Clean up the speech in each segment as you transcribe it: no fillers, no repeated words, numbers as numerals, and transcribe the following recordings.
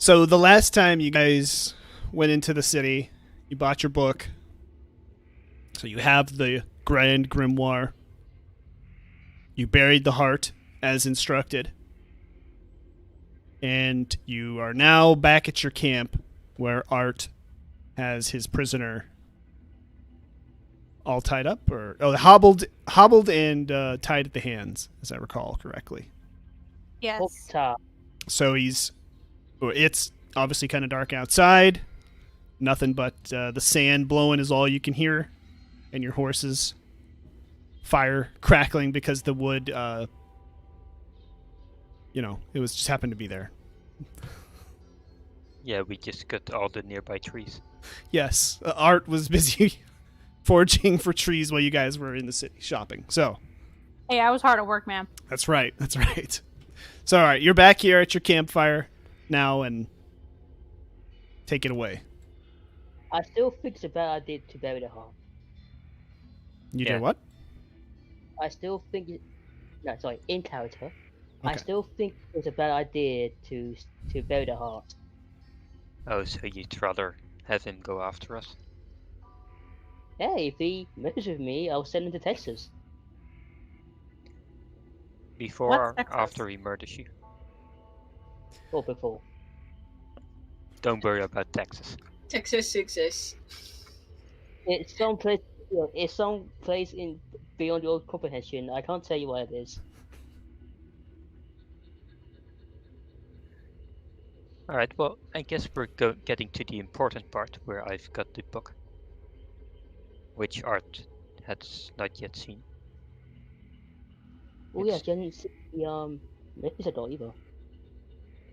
So the last time you guys went into the city, you bought your book. So you have the Grand Grimoire. You buried the heart as instructed. And you are now back at your camp where Art has his prisoner all tied up, or hobbled and tied at the hands, as I recall correctly. Yes. So it's obviously kind of dark outside. Nothing but the sand blowing is all you can hear, and your horse's fire crackling because the wood, it was just happened to be there. Yeah, we just cut all the nearby trees. Yes, Art was busy foraging for trees while you guys were in the city shopping. So, Hey, I was hard at work, man. that's right. That's right. So, all right, you're back here at your campfire now, and take it away. I still think it's a bad idea to bury the heart. You Yeah. did what? I still think in character. Okay. I still think it's a bad idea to bury the heart. Oh, so you'd rather have him go after us? Hey, if he messes with me, I'll send him to Texas. Before What's or Texas? after he murders you? Or before. Don't worry about Texas. Texas exists. It's some place in beyond your comprehension. I can't tell you what it is. Alright, well, I guess we're getting to the important part where I've got the book. Which Art has not yet seen. Oh yeah, she hasn't seen the episode either.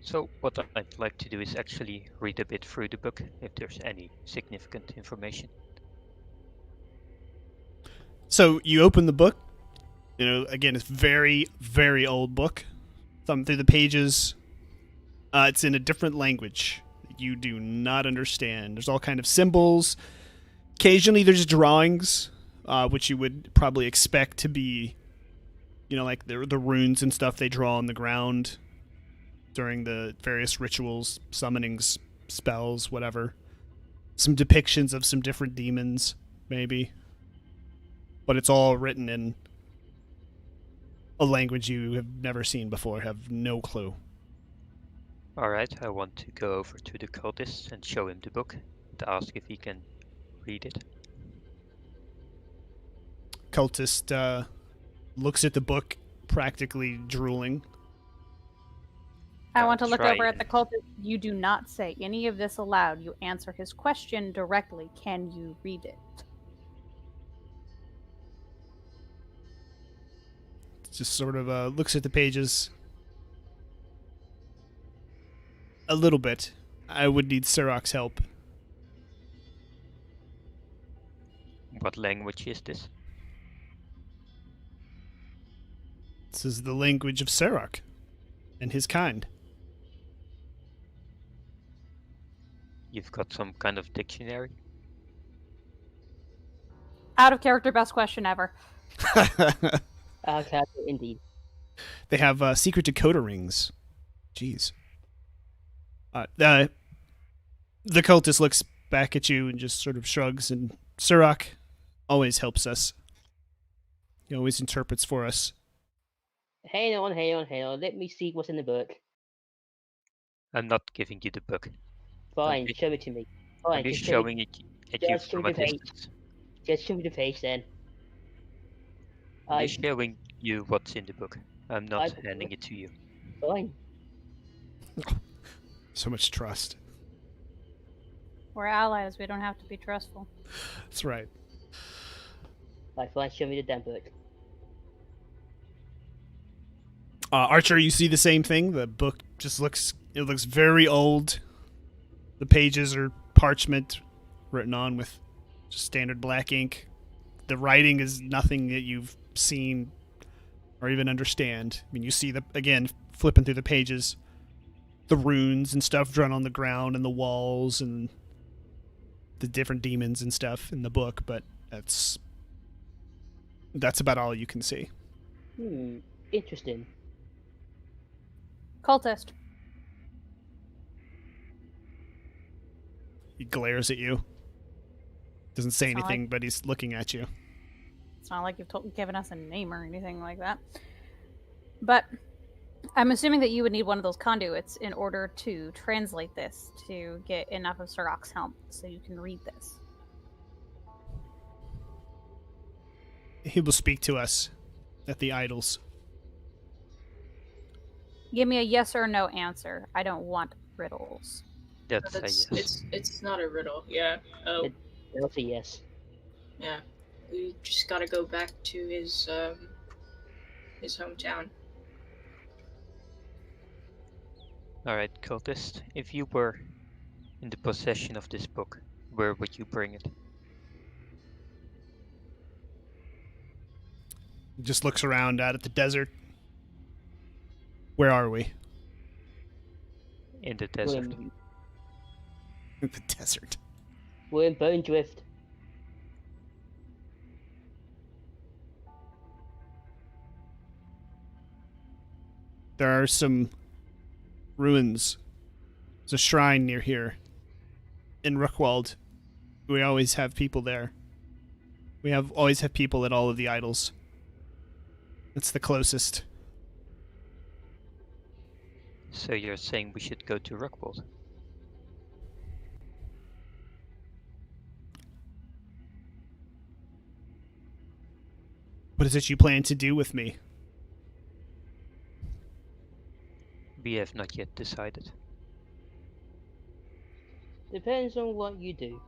So what I'd like to do is actually read a bit through the book, if there's any significant information. So you open the book. Again, it's very, very old book. Thumb through the pages. It's in a different language that you do not understand. There's all kind of symbols. Occasionally, there's drawings, which you would probably expect to be, like the runes and stuff they draw on the ground during the various rituals, summonings, spells, whatever. Some depictions of some different demons, maybe. But it's all written in a language you have never seen before, have no clue. Alright, I want to go over to the cultist and show him the book and ask if he can read it. Cultist looks at the book, practically drooling. I want to look try over at and- the cultist. You do not say any of this aloud. You answer his question directly. Can you read it? Just sort of looks at the pages a little bit. I would need Sarak's help. What language is this? This is the language of Sarak and his kind. You've got some kind of dictionary? Out of character, best question ever. Okay, indeed. They have secret decoder rings. Jeez. The cultist looks back at you and just sort of shrugs, and Sarak always helps us. He always interprets for us. Hang on. Let me see what's in the book. I'm not giving you the book. Fine, Okay. show it to me. I'm Fine, just just show me. showing it at you Just show from me a the page. distance. Just show me the page then. I'm just showing you what's in the book. I'm not I- handing it to you. Fine. So much trust. We're allies. We don't have to be trustful. That's right. Fine, show me the damn book. Archer, you see the same thing? The book just looks very old. The pages are parchment written on with just standard black ink. The writing is nothing that you've seen or even understand. I mean, you see again, flipping through the pages, the runes and stuff drawn on the ground and the walls and the different demons and stuff in the book, but that's about all you can see. Interesting. Cultist. He glares at you. Doesn't say It's not anything, but he's looking at you. It's not like you've given us a name or anything like that. But I'm assuming that you would need one of those conduits in order to translate this to get enough of Sarak's helm so you can read this. He will speak to us at the idols. Give me a yes or no answer. I don't want riddles. That's a yes. It's not a riddle. Yeah. Oh, That's a yes. yeah. We just gotta go back to his hometown. Alright, cultist. If you were in the possession of this book, where would you bring it? He just looks around out at the desert. Where are we? In the desert. The desert. We're in Bone Drift. There are some ruins. There's a shrine near here. In Rookwald. We always have people there. We always have people at all of the idols. It's the closest. So you're saying we should go to Rockwold? What is it you plan to do with me? We have not yet decided. Depends on what you do.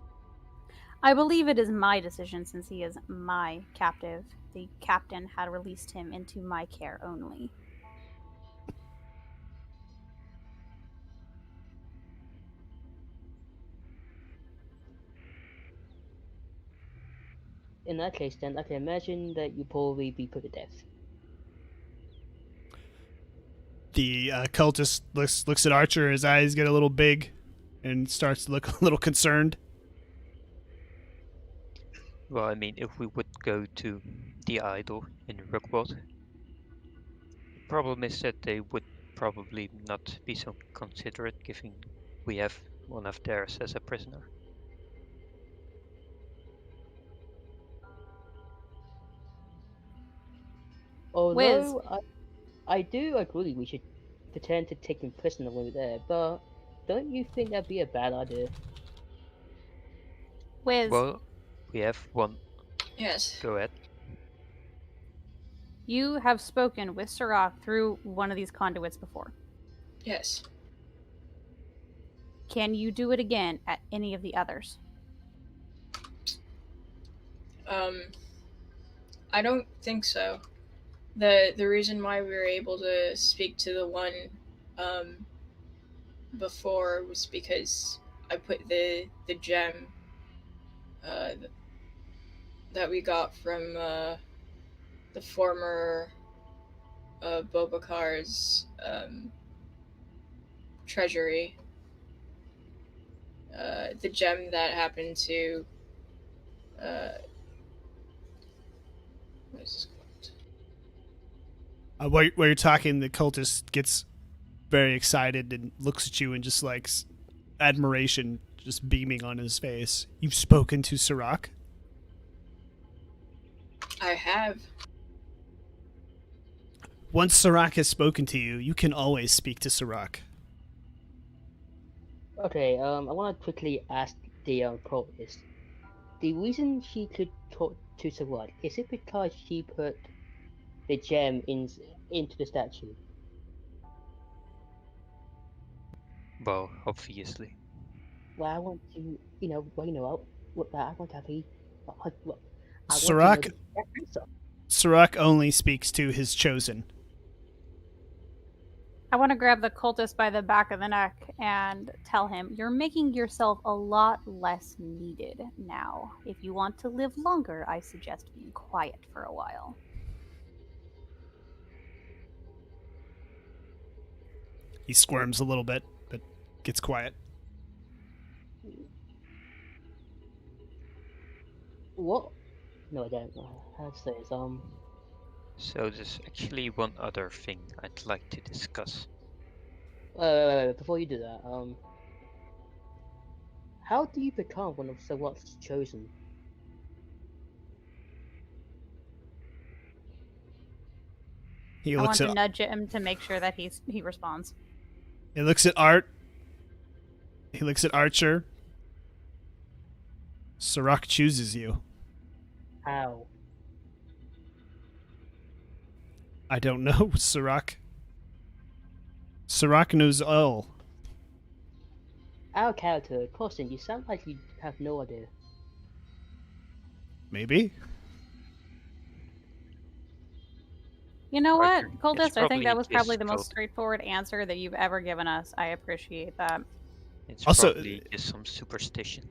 I believe it is my decision since he is my captive. The captain had released him into my care only. In that case, then I can imagine that you probably be put to death. The cultist looks at Archer. His eyes get a little big and starts to look a little concerned. Well, I mean, if we would go to the idol in Rookwold, the problem is that they would probably not be so considerate, given we have one of theirs as a prisoner. Although I do agree we should pretend to take him prisoner when we're there, but don't you think that'd be a bad idea? Wiz, Well, we have one. Yes. Go ahead. you have spoken with Sarak through one of these conduits before. Yes. Can you do it again at any of the others? I don't think so. The reason why we were able to speak to the one before was because I put the gem that we got from the former Bobakar's treasury. The gem that happened to what is this called? While you're talking, the cultist gets very excited and looks at you and just like admiration just beaming on his face. You've spoken to Sarak? I have. Once Sarak has spoken to you, you can always speak to Sarak. Okay, I want to quickly ask the cultist. The reason she could talk to Sarak, is it because she put the gem into the statue? Well, obviously. Well, I want to, I want to have Sarak only speaks to his chosen. I want to grab the cultist by the back of the neck and tell him, you're making yourself a lot less needed now. If you want to live longer, I suggest being quiet for a while. He squirms a little bit, but gets quiet. What? No, I don't know how to say it. So there's actually one other thing I'd like to discuss. Wait, before you do that, How do you become one of Sarak's chosen? He I want looks to at nudge him to make sure that he responds. he looks at Art. He looks at Archer. Sarak chooses you. How? I don't know, Sarak. Sarak knows all. Our character, Costin, you sound like you have no idea. Maybe. You know what, Archer, it's Cultist? I think that was probably probably his the most cult. straightforward answer that you've ever given us. I appreciate that. It's Also- probably just some superstition.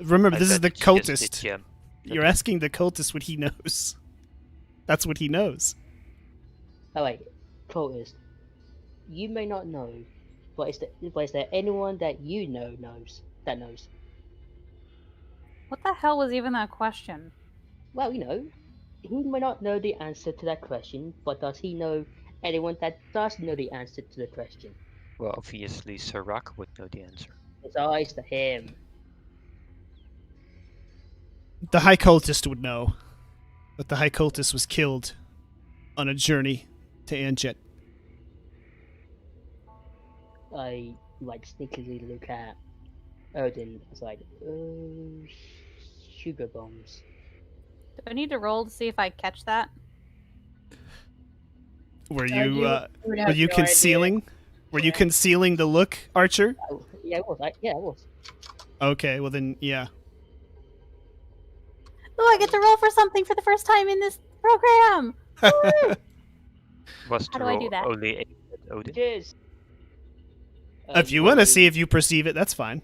Remember, I this is bet the it's just the cultist. gem. You're asking the cultist what he knows. That's what he knows. Alright, Costin, you may not know, but is there anyone that you know that knows? What the hell was even that question? Well, you know, he may not know the answer to that question, but does he know anyone that does know the answer to the question? Well, obviously Sarak would know the answer. His eyes to him. The High Cultist would know. But the High Cultist was killed on a journey to Anjet. I like sneakily look at Odin. I was like, oh, sugar bombs. Do I need to roll to see if I catch that? Were You you would were have you no concealing? Were you concealing the look, Archer? Yeah, it was. Yeah, it was. Okay, well then, yeah. Oh, I get to roll for something for the first time in this program! Was How the do I do roll that? only aimed at Odin? Cheers. If you want to see if you perceive it, that's fine.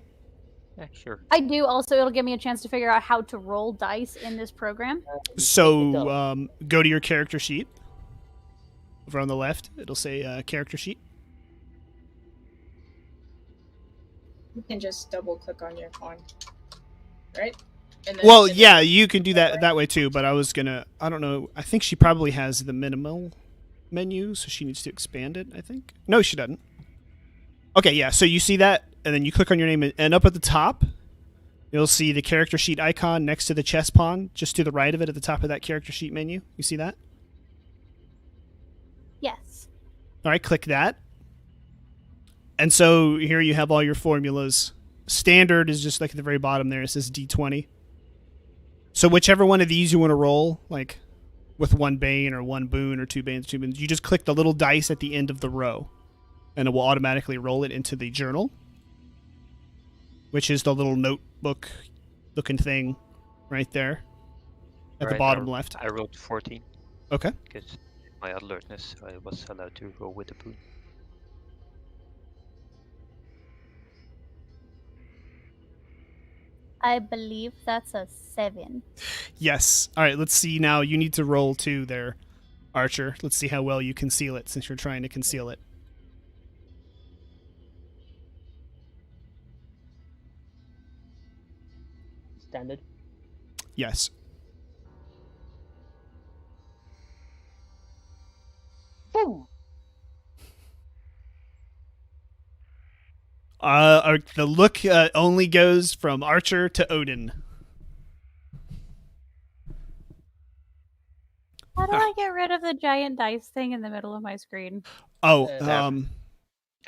Yeah, sure. I do also, it'll give me a chance to figure out how to roll dice in this program. So, go to your character sheet. Over on the left, it'll say character sheet. You can just double click on your phone, right? And then Well, send it- yeah, you can do that way too, but I was gonna, I don't know, I think she probably has the minimal menu, so she needs to expand it, I think. No, she doesn't. Okay, yeah, so you see that, and then you click on your name, and up at the top, you'll see the character sheet icon next to the chess pawn, just to the right of it at the top of that character sheet menu. You see that? Yes. All right, click that. And so here you have all your formulas. Standard is just like at the very bottom there. It says D20. So whichever one of these you want to roll, like with one bane or one boon or two banes, two boons, you just click the little dice at the end of the row. And it will automatically roll it into the journal, which is the little notebook looking thing right there at the Right, bottom left. I rolled 14 Okay. because my alertness I was allowed to roll with a boon. I believe that's a 7. Yes. All right, let's see now. You need to roll 2 there, Archer. Let's see how well you conceal it since you're trying to conceal it. Standard. Yes. Boom. The look only goes from Archer to Odin. How do I get rid of the giant dice thing in the middle of my screen? Oh, Tab.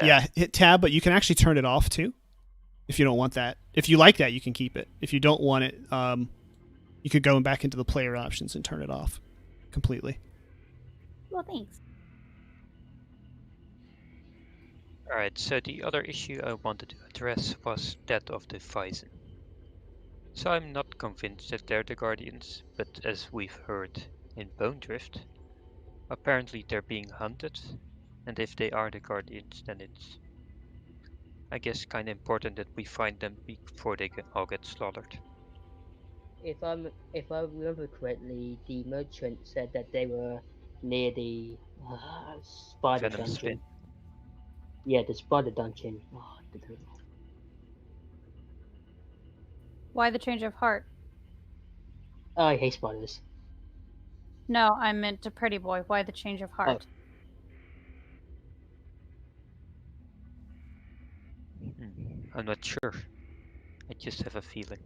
yeah, hit tab, but you can actually turn it off too, if you don't want that. If you like that, you can keep it. If you don't want it, you could go back into the player options and turn it off completely. Well, thanks. Alright, so the other issue I wanted to address was that of the Ryzen. So I'm not convinced that they're the Guardians, but as we've heard in Bone Drift, apparently they're being hunted, and if they are the Guardians, then it's, I guess, kind of important that we find them before they all get slaughtered. If I remember correctly, the merchant said that they were near the spider Venom dungeon. Spin. Yeah, the spider dungeon. Oh, I don't know. Why the change of heart? I hate spiders. No, I meant to Pretty Boy. Why the change of heart? I'm not sure. I just have a feeling.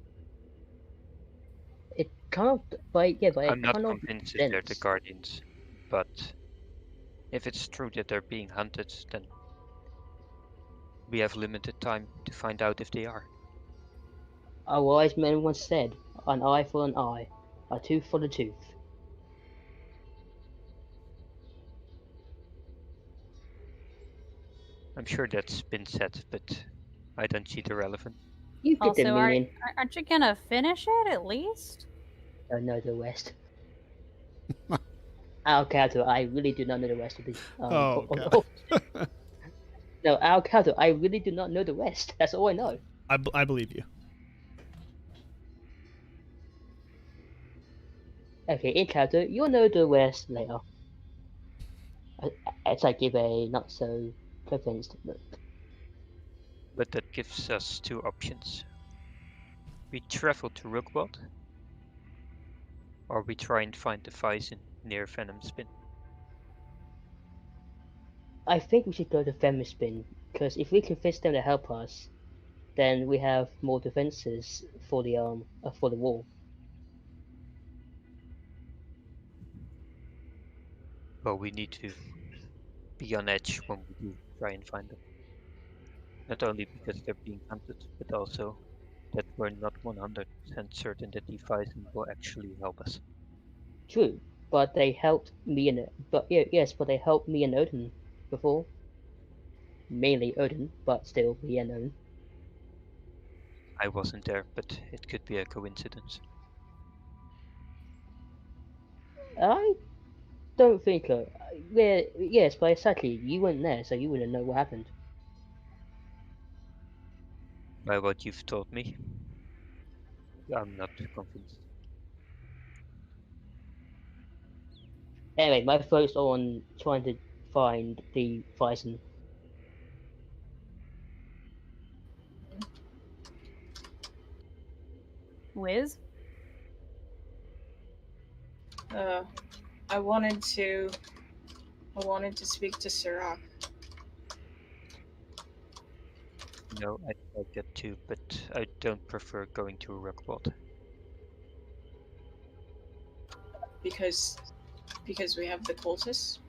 It kind of, but yeah, but it I'm not kind of convinced makes that they're the sense. Guardians, but if it's true that they're being hunted, then we have limited time to find out if they are. A wise man once said, "An eye for an eye, a tooth for a tooth." I'm sure that's been said, but I don't see the relevance. You get the Also, meaning. aren't you gonna finish it at least? I know the rest. Our character, I really do not know the rest of the Oh god. No, our character, I really do not know the rest. That's all I know. I believe you. Okay, in character, you'll know the rest later. As I give a not so convinced look. But that gives us two options. We travel to Rookwood, or we try and find the Vyzen near Venom Spin. I think we should go to Feminist Spin, because if we convince them to help us, then we have more defenses for the wall. But we need to be on edge when we do try and find them. Not only because they're being hunted, but also that we're not 100% certain that the Vyzen will actually help us. True, but they helped me and but they helped me and Odin before. Mainly Odin, but still me and Odin. I wasn't there, but it could be a coincidence. I don't think. Yeah, yes, but exactly. You weren't there, so you wouldn't know what happened. By what you've told me, I'm not convinced. Anyway, my focus on trying to find the Vyzen. Wiz? I wanted to speak to Sarak. No, I'd like that too, but I don't prefer going to a Rookwood. because we have the cultists.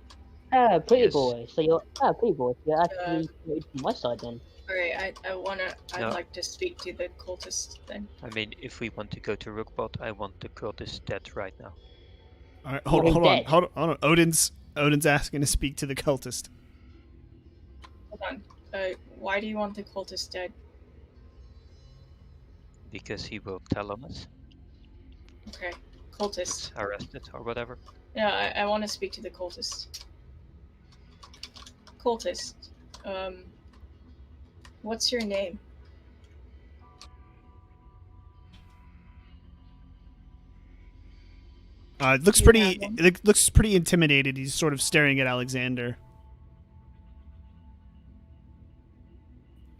Pretty Yes. boy. So you're pretty boy. You're Uh, actually on my side then. Alright, I'd No. like to speak to the cultists then. I mean, if we want to go to Rookwood, I want the cultist dead right now. All right, Want him dead? hold on. Odin's asking to speak to the cultist. Hold on. Why do you want the cultist dead? Because he will tell on us, Okay, cultist. gets arrested or whatever. Yeah, I want to speak to the cultist. Cultist, what's your name? It looks You pretty. have one? It looks pretty intimidated. He's sort of staring at Alexander.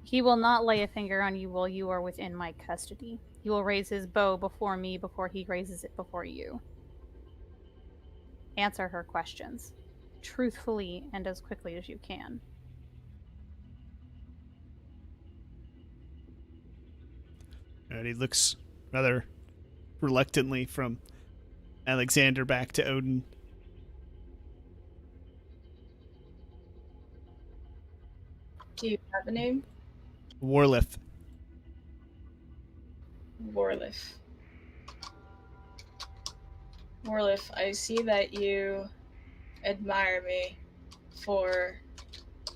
He will not lay a finger on you while you are within my custody. He will raise his bow before me before he raises it before you. Answer her questions, truthfully and as quickly as you can. And he looks rather reluctantly from Alexander back to Odin. Do you have a name? Warlith. Warlith. Warlith, I see that you admire me for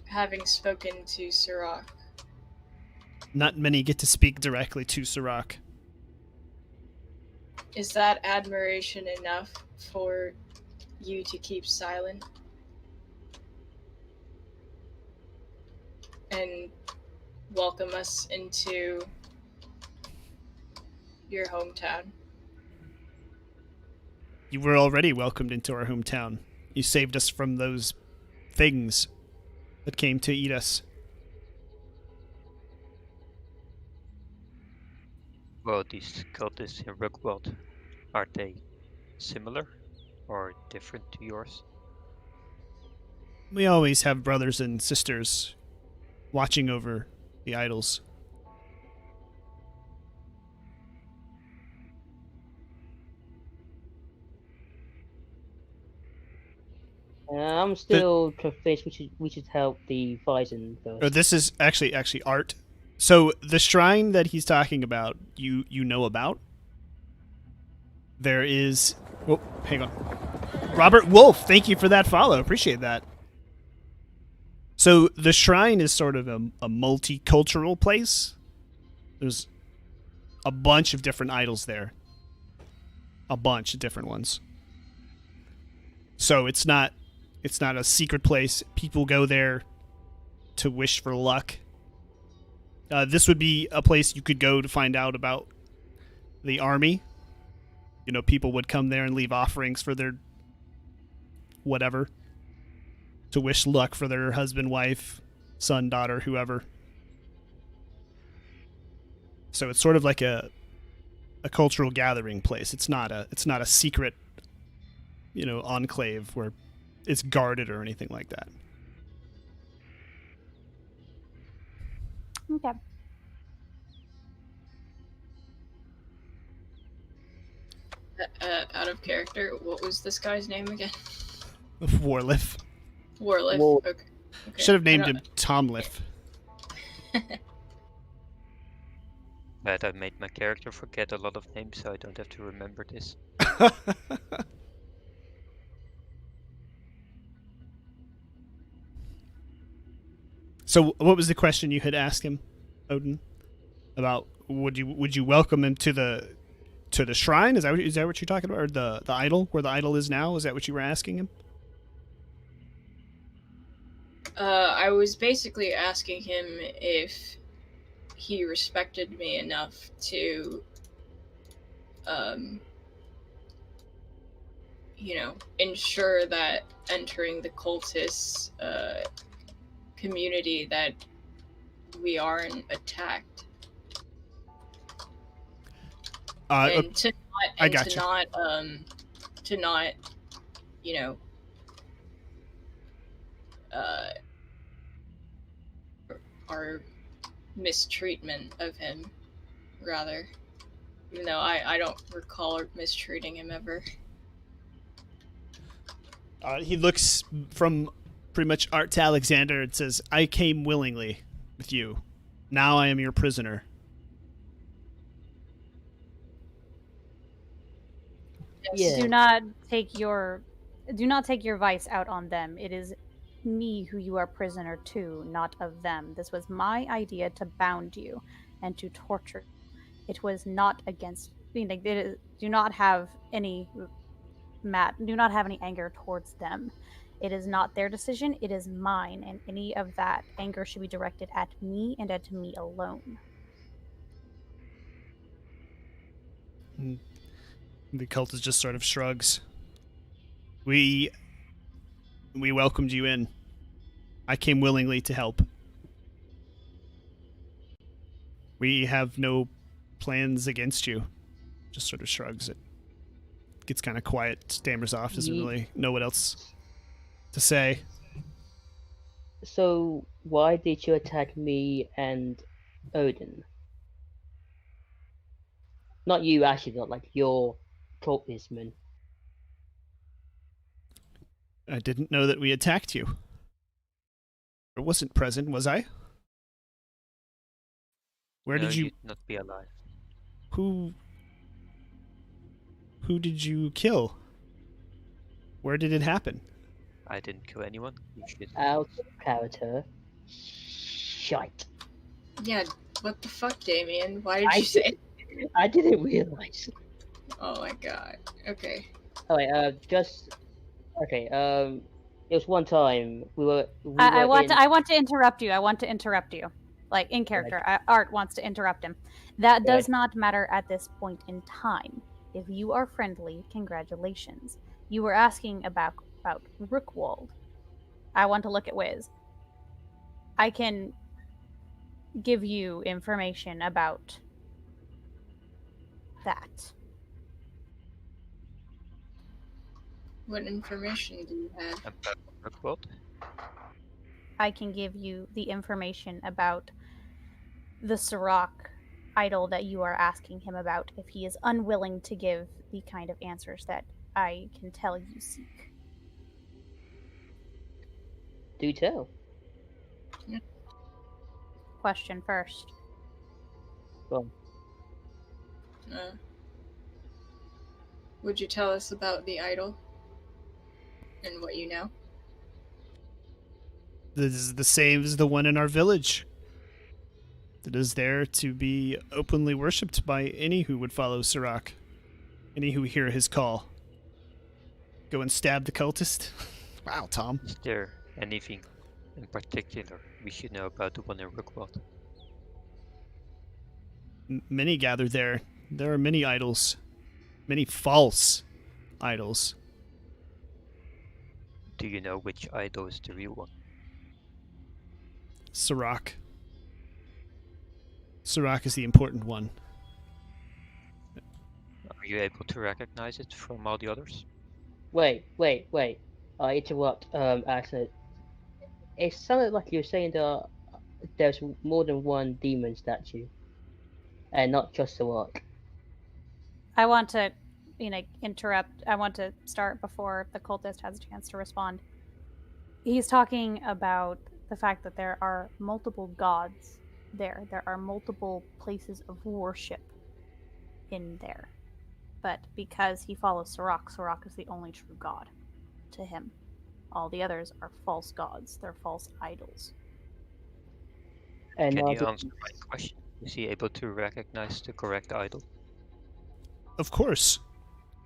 having spoken to Sarak. Not many get to speak directly to Sarak. Is that admiration enough for you to keep silent? And welcome us into your hometown? You were already welcomed into our hometown. You saved us from those things that came to eat us. Well, these cultists in Rookwood, are they similar or different to yours? We always have brothers and sisters watching over the idols. I'm still convinced we should help the Ryzen first. Oh, this is actually art. So the shrine that he's talking about, you know about. There is. Oh, hang on. Robert Wolf, thank you for that follow. Appreciate that. So the shrine is sort of a multicultural place. There's a bunch of different idols there. A bunch of different ones. So it's not a secret place. People go there to wish for luck. This would be a place you could go to find out about the army. You know, people would come there and leave offerings for their whatever, to wish luck for their husband, wife, son, daughter, whoever. So it's sort of like a cultural gathering place. It's not a secret, you know, enclave where it's guarded or anything like that. Okay. Out of character, what was this guy's name again? Warliff. Warliff. War- Okay. Should have named I him Tomliff. But I made my character forget a lot of names, so I don't have to remember this. So, what was the question you had asked him, Odin? About would you welcome him to the shrine? Is that what you're talking about, or the idol, where the idol is now? Is that what you were asking him? I was basically asking him if he respected me enough to, ensure that entering the cultist community that we aren't attacked. And to not, our mistreatment of him, rather. Even though I don't recall mistreating him ever. He looks from pretty much Art to Alexander and says, "I came willingly with you. Now I am your prisoner." Yeah. Do not take your vice out on them. It is me who you are prisoner to, not of them. This was my idea to bound you and to torture you. It was not against. Do not have any anger towards them. It is not their decision. It is mine, and any of that anger should be directed at me and at me alone. The cultist just sort of shrugs. We welcomed you in. I came willingly to help. We have no plans against you. Just sort of shrugs it. Gets kind of quiet, stammers off, doesn't really know what else to say. So why did you attack me and Odin? Not you, actually, not like your cultistman. I didn't know that we attacked you. I wasn't present, was I? Where No, did you... you'd not be alive. Who did you kill? Where did it happen? I didn't kill anyone. You should. Out of character. Shite. Yeah, what the fuck, Damien? Why did you say? I didn't realize. Oh my god. Okay. Alright, okay, it was one time I want to interrupt you. Like, in character. Art wants to interrupt him. That does not matter at this point in time. If you are friendly, congratulations. You were asking about Rookwold. I want to look at Wiz. I can give you information about that. What information do you have? About Rookwold? I can give you the information about the Sarak Idol that you are asking him about if he is unwilling to give the kind of answers that I can tell you seek. Do tell. Question first. Well, Uh, would you tell us about the idol and what you know? This is the same as the one in our village. That is there to be openly worshipped by any who would follow Sarak. Any who hear his call. Go and stab the cultist. Wow, Tom. Is there anything in particular we should know about the one in Rookwald? Many gather there. There are many idols. Many false idols. Do you know which idol is the real one? Sarak. Sarak is the important one. Are you able to recognize it from all the others? wait. I interrupt. Accent. It sounded like you're saying there's more than one demon statue, and not just the rock. I want to, interrupt. I want to start before the cultist has a chance to respond. He's talking about the fact that there are multiple gods there. There are multiple places of worship in there. But because he follows Sarak, Sarak is the only true god to him. All the others are false gods. They're false idols. And Can are you the- answer my question? Is he able to recognize the correct idol? Of course.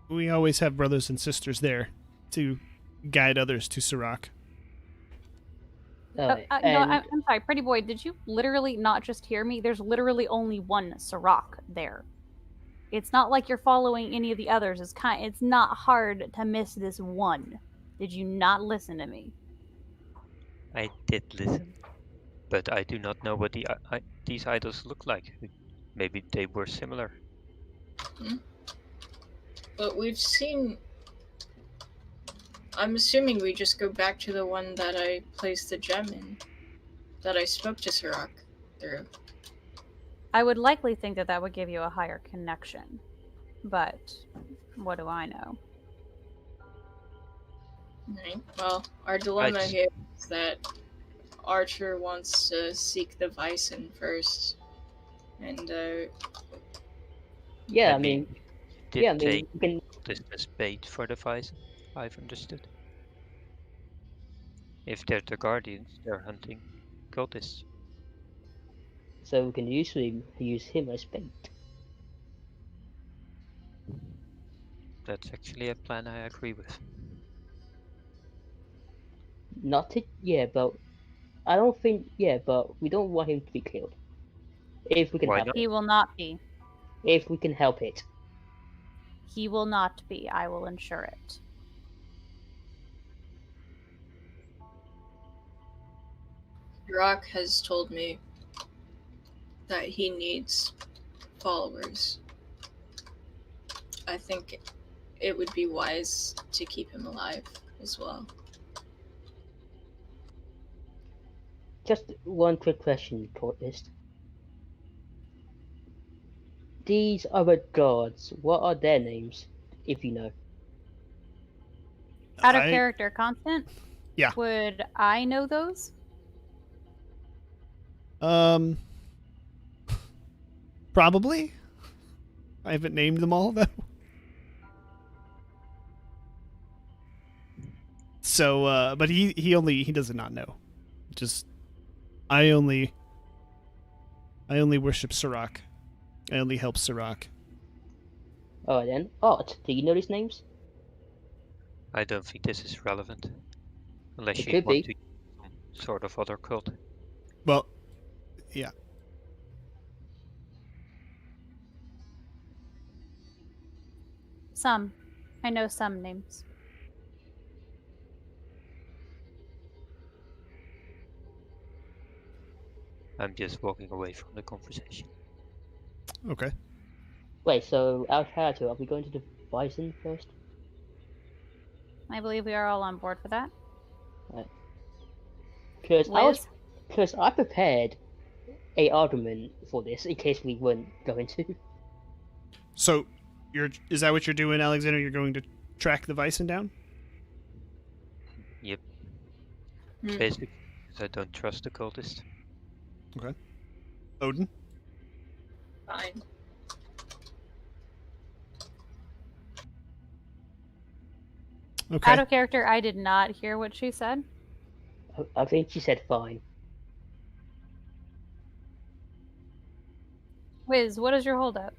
We always have brothers and sisters there to guide others to Sarak. No, and I'm sorry, Pretty Boy, did you literally not just hear me? There's literally only one Sarak there. It's not like you're following any of the others. It's not hard to miss this one. Did you not listen to me? I did listen, but I do not know what these idols look like. Maybe they were similar. But we've seen. I'm assuming we just go back to the one that I placed the gem in, that I spoke to Sarak through. I would likely think that would give you a higher connection. But what do I know? Right. Well, our dilemma just- here is that Archer wants to seek the Bison first, and yeah, I I mean, mean, did yeah, I mean, take we can. this as bait for the Bison, I've understood. If they're the Guardians, they're hunting cultists. So we can usually use him as bait. That's actually a plan I agree with. Not it, yeah, but I don't think, yeah, but we don't want him to be killed. If we can Why help not? He will not be. If we can help it. He will not be. I will ensure it. Sarak has told me that he needs followers. I think it would be wise to keep him alive as well. Just one quick question, Tortoise. These other gods, what are their names, if you know? Out of I- character, Constant? Yeah. Would I know those? Probably. I haven't named them all though. So, but he does not know. Just, I only worship Sarak. I only help Sarak. Alright then. Art, do you know these names? I don't think this is relevant. Unless It you could want be. to use some sort of other cult. Well, yeah. Some. I know some names. I'm just walking away from the conversation. Okay. Wait, so our character, are we going to the Bison first? I believe we are all on board for that. Because Liz? I prepared a argument for this in case we weren't going to. So, is that what you're doing, Alexander? You're going to track the Bison down? Yep. Basically, because I don't trust the cultist. Odin? Fine. Okay. Out of character, I did not hear what she said. I think she said fine. Wiz, what is your holdup?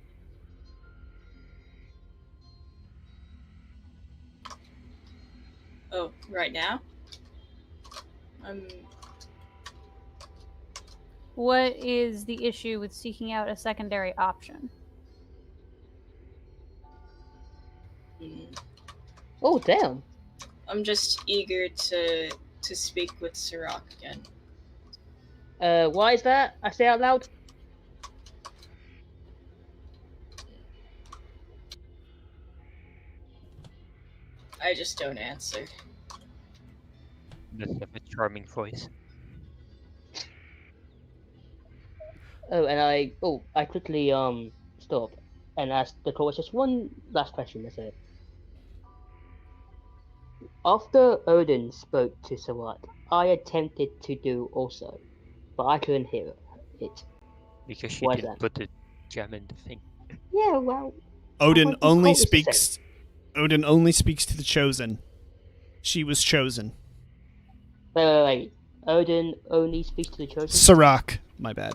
Oh, right now? What is the issue with seeking out a secondary option? Oh, damn. I'm just eager to speak with Sarak again. Why is that? I say out loud. I just don't answer. Does have a charming voice. Oh, and I quickly stop and ask the coach just one last question. That's it. After Odin spoke to Sarat, I attempted to do also, but I couldn't hear it. Because she Why is didn't that? put the gem in the thing. Yeah, well, Odin want the only cultist to say. speaks. Odin only speaks to the chosen. She was chosen. Wait. Odin only speaks to the chosen. Sarak, my bad.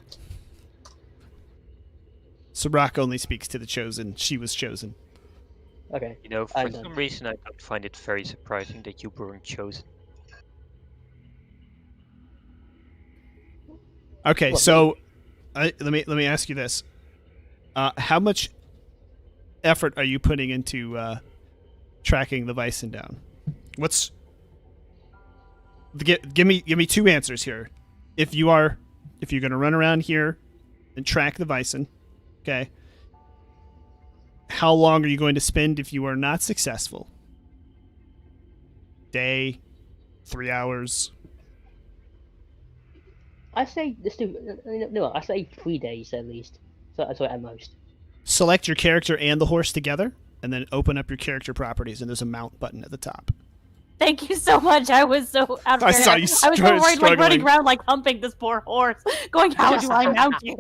Sarak only speaks to the chosen. She was chosen. Okay. You know, I'm for done. some reason I don't find it very surprising that you weren't chosen. Okay, What, so let me ask you this: how much effort are you putting into tracking the Bison down? What's give me two answers here. If you're going to run around here and track the Bison, okay, how long are you going to spend if you are not successful? Day, 3 hours? I say let's do no. I say 3 days at least. So at most. Select your character and the horse together, and then open up your character properties, and there's a mount button at the top. Thank you so much. I was so out of I saw you I was so worried, like struggling. running around, like humping this poor horse, going, "How do I mount you?"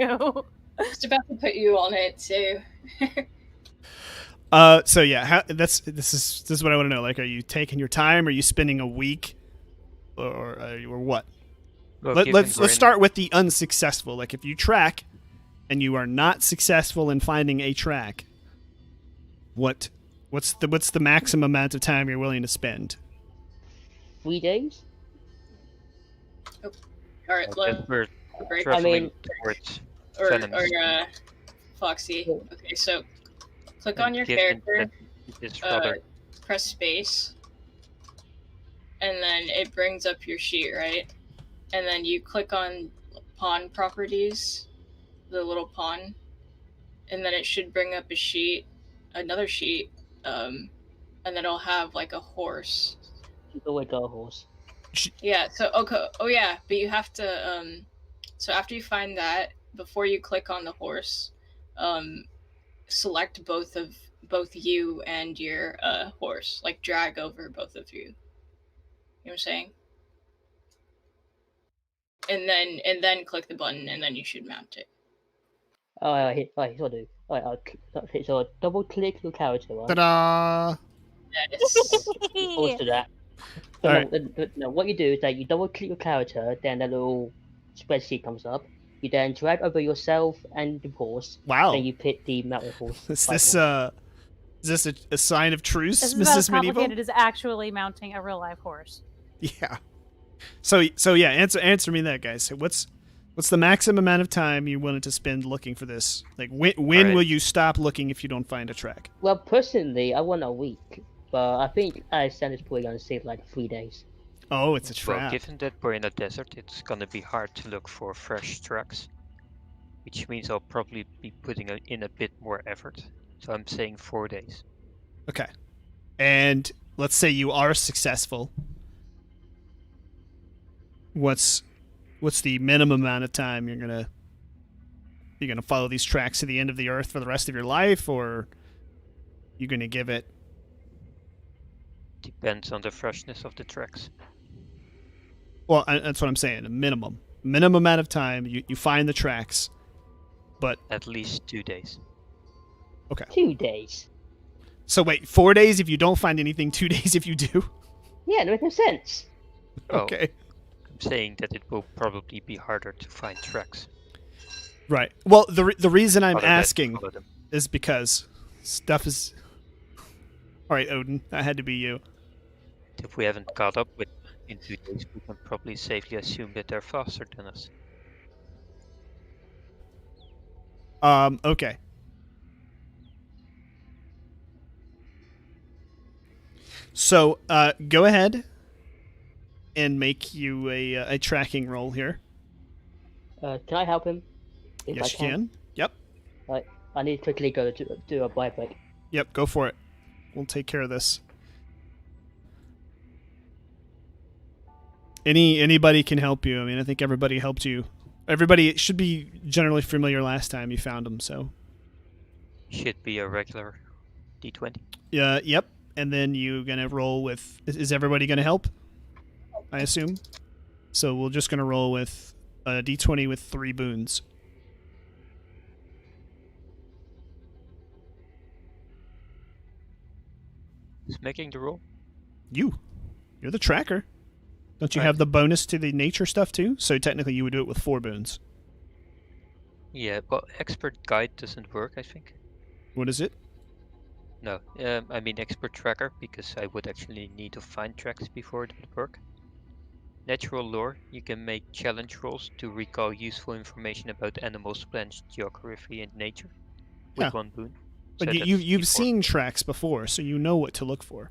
Just about to put you on it too. So yeah, this is what I want to know. Like, are you taking your time? Are you spending a week, or what? Well, Let's start with the unsuccessful. Like, if you track and you are not successful in finding a track, what's the maximum amount of time you're willing to spend? 3 days. All right, We're break. traveling mean- towards Or Venom. Foxy. Cool. Okay, so click And on your given character, that it is rather press space, and then it brings up your sheet, right? And then you click on pawn properties, the little pawn, and then it should bring up a sheet, another sheet, and then it'll have like a horse. The way go horse. Yeah, so okay, oh yeah, but you have to so after you find that, before you click on the horse, select both you and your horse, like drag over both of you. You know what I'm saying? And then click the button, and then you should mount it. Alright, so I do. Okay, so double click your character, right? Ta-da! Yes. Opposed to that. So Alright. no, what you do is that you double click your character, then a little spreadsheet comes up. You then drag over yourself and the horse. Wow. Then you pick the mounted horse. Is by this horse. is this a sign of truce, This is about as Mrs. Medieval? complicated as actually mounting a real life horse. Yeah. So yeah, answer me that, guys. What's the maximum amount of time you wanted to spend looking for this? Like, when Alright. will you stop looking if you don't find a track? Well, personally, I want a week, but I think Alexander's probably gonna save like 3 days. Oh, it's a Well, trap. given that we're in a desert, it's gonna be hard to look for fresh tracks, which means I'll probably be putting in a bit more effort. So I'm saying 4 days. Okay. And let's say you are successful. What's the minimum amount of time you're gonna follow these tracks to the end of the earth for the rest of your life, or you gonna give it? Depends on the freshness of the tracks. Well, that's what I'm saying. A minimum amount of time. You find the tracks, but At least 2 days. 2 days. so wait, 4 days if you don't find anything, 2 days if you do. Yeah, that makes no sense. Well, Okay. I'm saying that it will probably be harder to find tracks. Right. Well, the reason I'm other than asking follow them. is because stuff is. All right, Odin, that had to be you. If we haven't caught up with in 2 days, we can probably safely assume that they're faster than us. Okay. So, go ahead and make you a tracking roll here. Can I help him? If Yes, I you can. Yep. Right, I need to quickly go to do a buy break. Yep. Go for it. We'll take care of this. Anybody can help you. I mean, I think everybody helped you. Everybody should be generally familiar last time you found them. So. Should be a regular D20. Yep. And then you're gonna roll with. Is everybody gonna help? I assume. So we're just gonna roll with a D20 with 3 boons. Who's making the roll? You're the tracker. Don't you Right. have the bonus to the nature stuff too? So technically, you would do it with 4 boons. Yeah, but expert guide doesn't work, I think. What is it? No, I mean expert tracker, because I would actually need to find tracks before it would work. Natural lore, you can make challenge rolls to recall useful information about animals, plants, geography, and nature with Yeah. 1 boon. But So you've that's seen tracks before, so you know what to look for.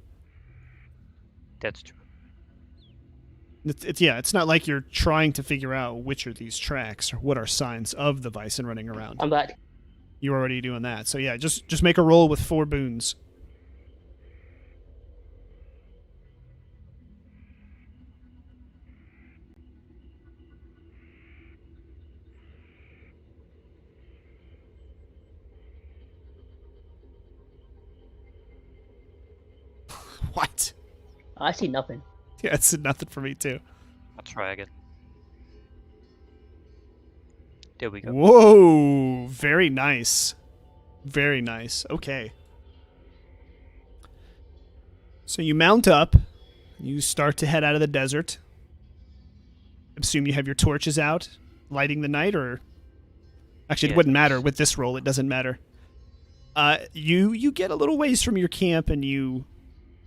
That's true. It's not like you're trying to figure out which are these tracks or what are signs of the bison running around. I'm back. You're already doing that. So yeah, just make a roll with 4 boons. What? I see nothing. Yeah, it's nothing for me too. I'll try again. There we go. Whoa, very nice. Very nice. Okay. So you mount up. You start to head out of the desert. I assume you have your torches out, lighting the night, or... Actually, it Yeah, wouldn't matter. it's- With this roll, it doesn't matter. You get a little ways from your camp, and you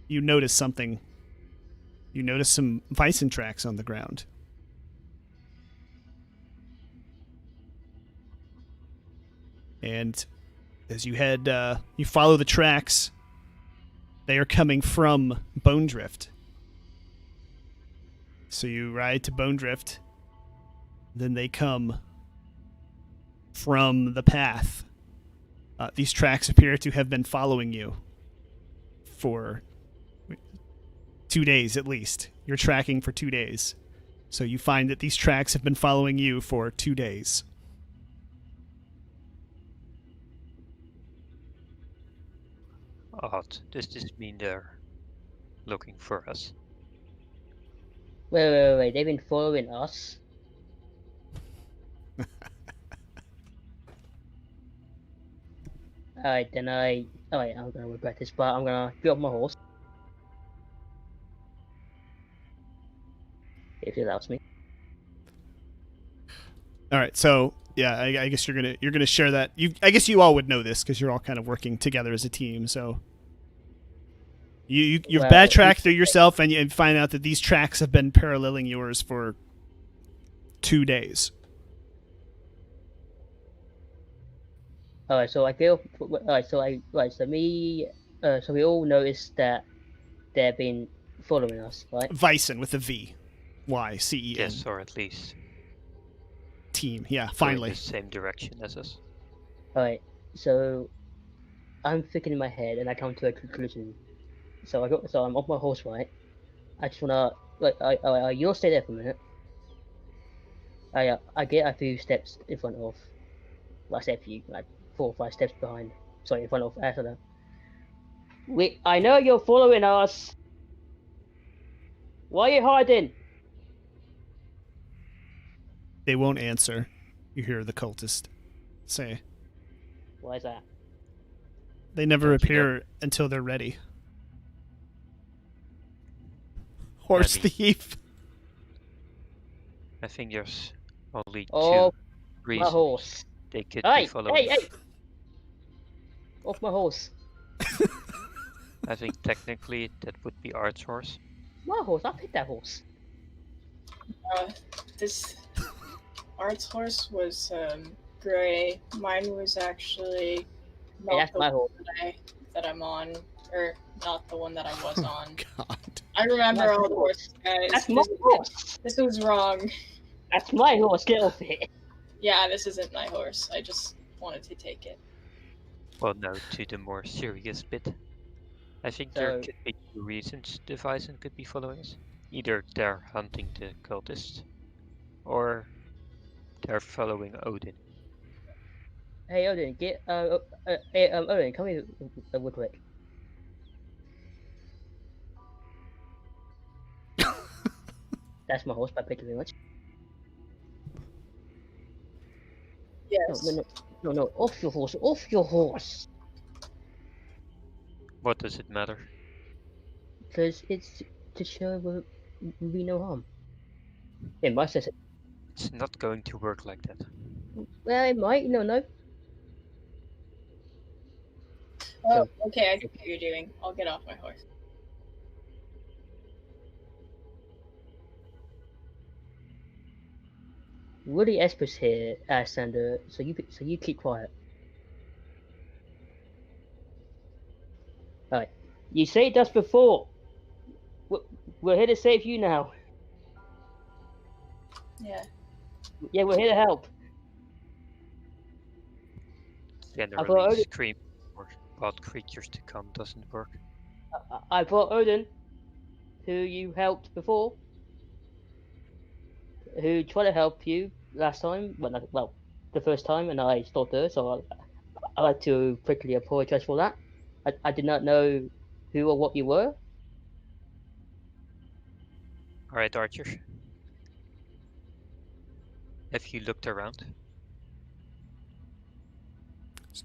notice something. You notice some bison tracks on the ground. And as you head, you follow the tracks. They are coming from Bone Drift. So you ride to Bone Drift. Then they come from the path. These tracks appear to have been following you for 2 days at least. You're tracking for 2 days. So you find that these tracks have been following you for 2 days. Odd. Does this mean they're looking for us? Wait. They've been following us. Alright, then Alright, I'm gonna regret this, but I'm gonna get off my horse. If it allows me. All right, so yeah, I guess you're gonna share that. I guess you all would know this because you're all kind of working together as a team. So you've Well, backtracked through yourself and you find out that these tracks have been paralleling yours for 2 days. Alright, so I feel. Alright, so so we all noticed that they've been following us, right? Bison with a V, Y-C-E-N. Yes, or at least Team. Yeah, going finally. the same direction as us. Alright, so I'm thinking in my head and I come to a conclusion. So I'm off my horse, right? I just wanna you'll stay there for a minute. I get a few steps in front of. Well, I say a few, like 4 or 5 steps behind. Sorry, in front of Asada. I know you're following us. Why are you hiding? They won't answer. You hear the cultist say. Why is that? They never Don't you know- appear until they're ready. Horse mean- thief. I think there's only Oh, two my reasons horse. they could Hey, be following hey, us. hey! Off my horse. I think technically that would be Art's horse. My horse. I picked that horse. This Art's horse was gray. Mine was actually Hey, not that's the my one horse. that I'm on, or not the one that I was on. God. I remember That's all my the horse. horses, guys. That's my horse. This was wrong. That's my horse. Get off it. Yeah, this isn't my horse. I just wanted to take it. Well, no, to the more serious bit. I think there So- could be two reasons the Ryzen could be following us. Either they're hunting the cultist, or they're following Odin. Hey, Odin, get hey, Odin, come here real quick. That's my horse. Thank you very much. Yes. No, off your horse, off your horse. What does it matter? Because it's to show we no harm. It might say, It's not going to work like that. well, it might, no. Oh, okay, I see what you're doing. I'll get off my horse. Woody Esper's here, Sander, so you keep quiet. Alright. You saved us before. We're here to save you now. Yeah. Yeah, we're here to help. Generally, Odin- scream for wild creatures to come doesn't work. I brought Odin, who you helped before, who tried to help you last time, well, the first time, and I stopped her, so I'd like to quickly apologize for that. I did not know who or what you were. Alright, Archer. Have you looked around?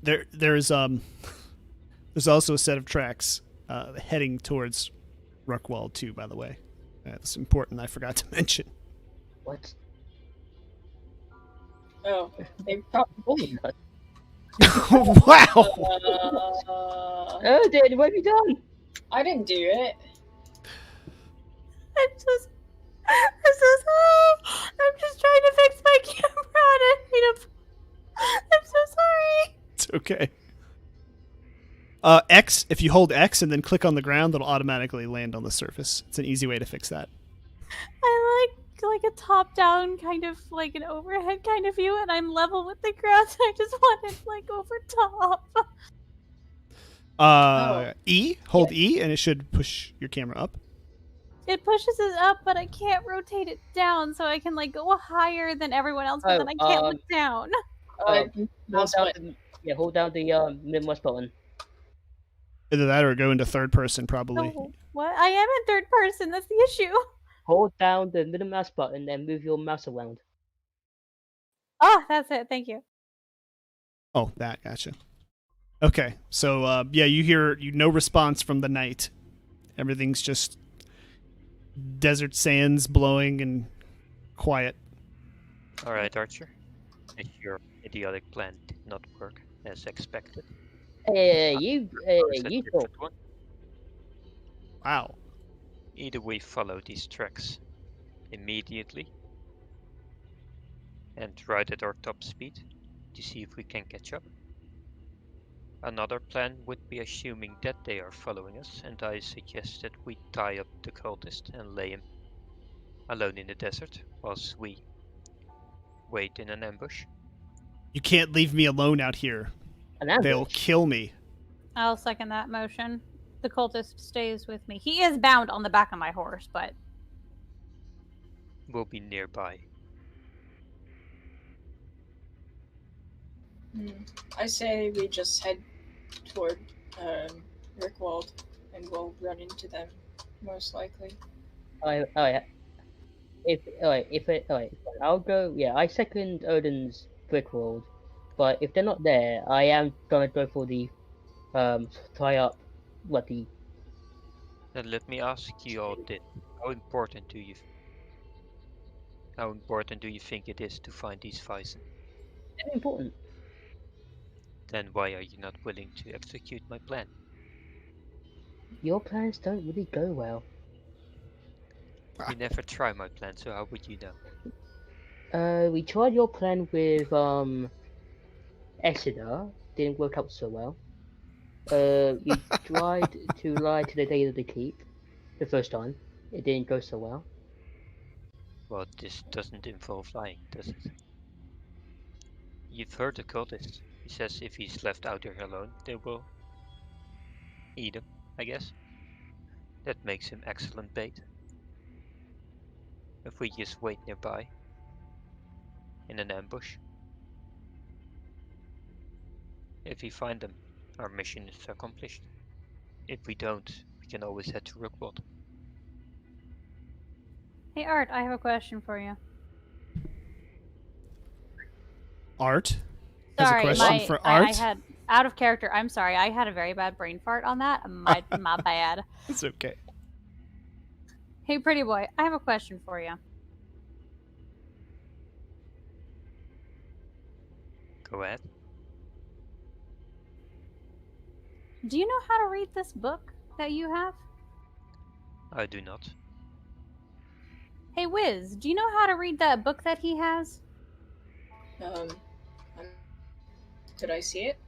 There's also a set of tracks heading towards Ruckwall too. By the way, that's important. I forgot to mention. What? Oh, they probably. Wow. Odin, what have you done? I didn't do it. I'm so sorry. I'm just trying to fix my camera. I didn't mean to. I'm so sorry. It's okay. X. If you hold X and then click on the ground, it'll automatically land on the surface. It's an easy way to fix that. I like a top-down kind of like an overhead kind of view, and I'm level with the ground. So I just wanted like over top. E. Hold E, and it should push your camera up. It pushes it up, but I can't rotate it down, so I can like go higher than everyone else, but Oh, then I can't look down. Mouse button. Hold down the mid mouse button. Either that or go into third person, probably. No, what? I am in third person. That's the issue. Hold down the middle mouse button and move your mouse around. Oh, that's it. Thank you. Oh, that, gotcha. Okay, so yeah, you hear no response from the night. Everything's just desert sands blowing and quiet. Alright, Archer. If your idiotic plan did not work as expected, Hey, you you talk. one. Wow. Either we follow these tracks immediately and ride at our top speed to see if we can catch up. Another plan would be assuming that they are following us, and I suggest that we tie up the cultist and lay him alone in the desert whilst we wait in an ambush. You can't leave me alone out here. An ambush. They'll kill me. I'll second that motion. The cultist stays with me. He is bound on the back of my horse, but We'll be nearby. I say we just head toward Rickwald and we'll run into them, most likely. Oh yeah. I'll go. Yeah, I second Odin's brick world, but if they're not there, I am gonna go for the try up what the Then let me ask you all this: How important do you think it is to find these Ryzen? very important. Then why are you not willing to execute my plan? Your plans don't really go well. You never try my plan, so how would you know? We tried your plan with Exeter, didn't work out so well. You tried to lie to the day of the keep the first time. It didn't go so well. Well, this doesn't involve lying, does it? You've heard the cultist. He says if he's left out here alone, they will eat him, I guess. That makes him excellent bait. If we just wait nearby, in an ambush. If we find them, our mission is accomplished. If we don't, we can always head to Rookwood. Hey, Art, I have a question for you. Art has a Sorry, question for Art. I had out of character. I'm sorry. I had a very bad brain fart on that. My bad. It's okay. Hey, pretty boy, I have a question for you. Go ahead. Do you know how to read this book that you have? I do not. Hey, Wiz, do you know how to read that book that he has? Could I see it?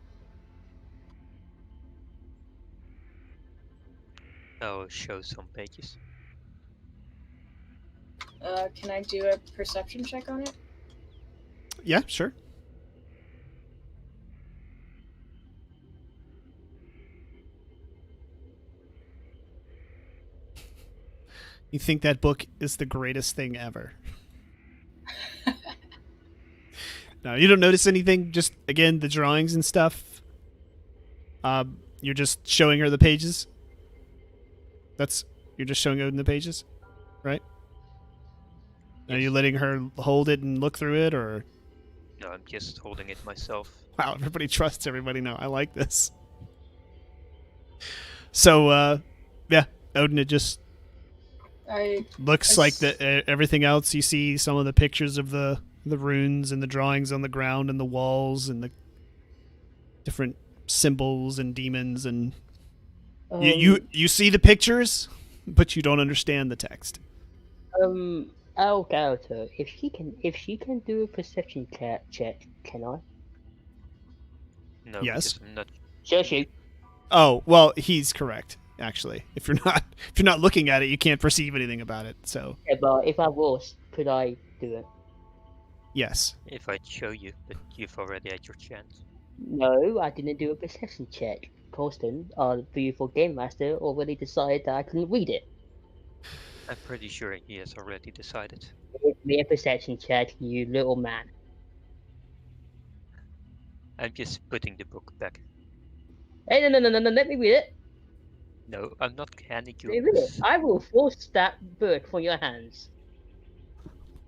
I'll show some pages. Can I do a perception check on it? Yeah, sure. You think that book is the greatest thing ever? No, you don't notice anything. Just again, the drawings and stuff. You're just showing her the pages. You're just showing Odin the pages, right? Are you letting her hold it and look through it, or? No, I'm just holding it myself. Wow, everybody trusts everybody now. I like this. So, yeah, Odin, it just looks like everything else. You see some of the pictures of the runes and the drawings on the ground and the walls and the different symbols and demons, and you see the pictures, but you don't understand the text. Our character, if she can do a perception check, can I? No, Yes. because I'm not. Sure, she. Oh, well, he's correct. Actually, if you're not looking at it, you can't perceive anything about it. So Yeah, but if I was, could I do it? yes. If I'd show you, but you've already had your chance. No, I didn't do a perception check. Colston, our beautiful game master, already decided that I couldn't read it. I'm pretty sure he has already decided. Give me a perception check, you little man. I'm just putting the book back. Hey, no, let me read it. No, I'm not handing you. Let me read it. I will force that book from your hands.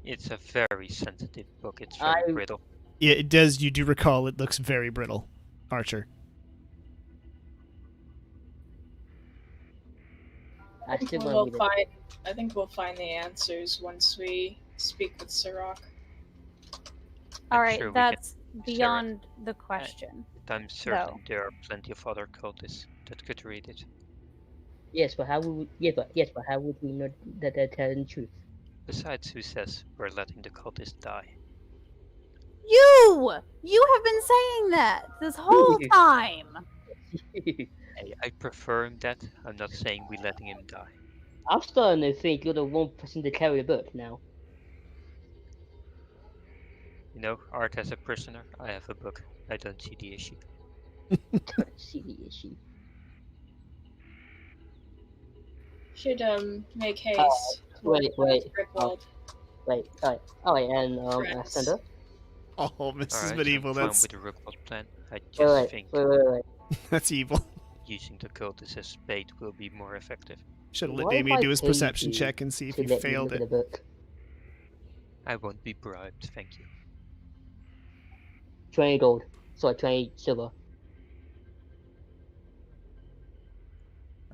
It's a very sensitive book. It's very brittle. Yeah, it does. You do recall it looks very brittle, Archer. I think we'll find the answers once we speak with Sarak. All right, sure that's beyond the question. I'm certain there are plenty of other cultists that could read it. Yes, but how would how would we know that they're telling the truth? Besides, who says we're letting the cultists die? You have been saying that this whole time. Hey, I prefer him that. I'm not saying we're letting him die. I'm starting to think you're the one person to carry a book now. You know, Art has a prisoner. I have a book. I don't see the issue. Don't see the issue. Should make haste. Wait. Wait, and Ascender? Oh, Mrs. Alright, Medieval, I'm fine that's with the Rookwood plan. I just think Wait. that's evil. using the cultists as bait will be more effective. Should have let Why Damien if I do his paid perception you check and see if to he let me failed look at it. the book? I won't be bribed, thank you. 20 gold. Sorry, 20 silver.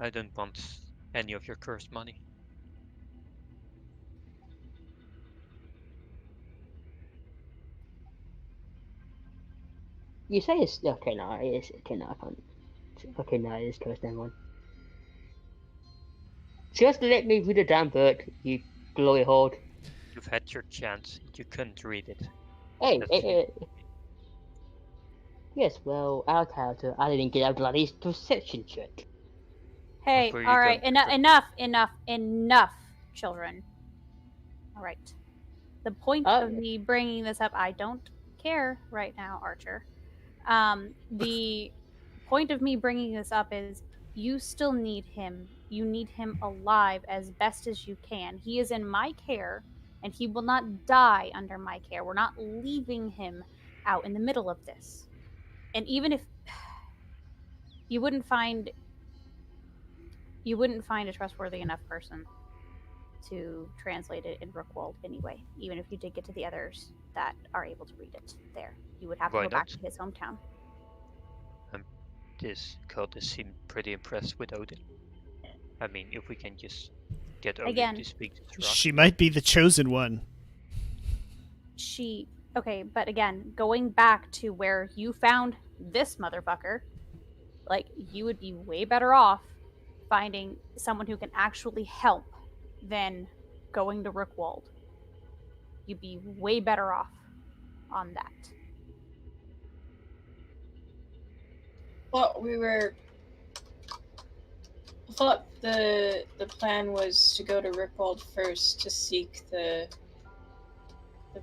I don't want any of your cursed money. You say it's okay. No, it is okay. No, I can't. Okay, no, it is cursed. Never mind. Just let me read the damn book, you glory horde. You've had your chance, you couldn't read it. Hey, That's yes, well, our character, I didn't get a bloody perception check. Hey, where you all right, don't enough, children. All right. The point of me bringing this up, I don't care right now, Archer. The point of me bringing this up is you still need him. You need him alive as best as you can. He is in my care, and he will not die under my care. We're not leaving him out in the middle of this. And even if you wouldn't find a trustworthy enough person to translate it in Rookwold anyway, even if you did get to the others that are able to read it there. You would have to Why go back not? to his hometown. This cultist seemed pretty impressed with Odin. I mean, if we can just get Odin Again, to speak to Sarak. She might be the chosen one. Okay, but again, going back to where you found this motherfucker, like, you would be way better off finding someone who can actually help than going to Rookwold. You'd be way better off on that. Well, I thought the plan was to go to Ripwald first to seek the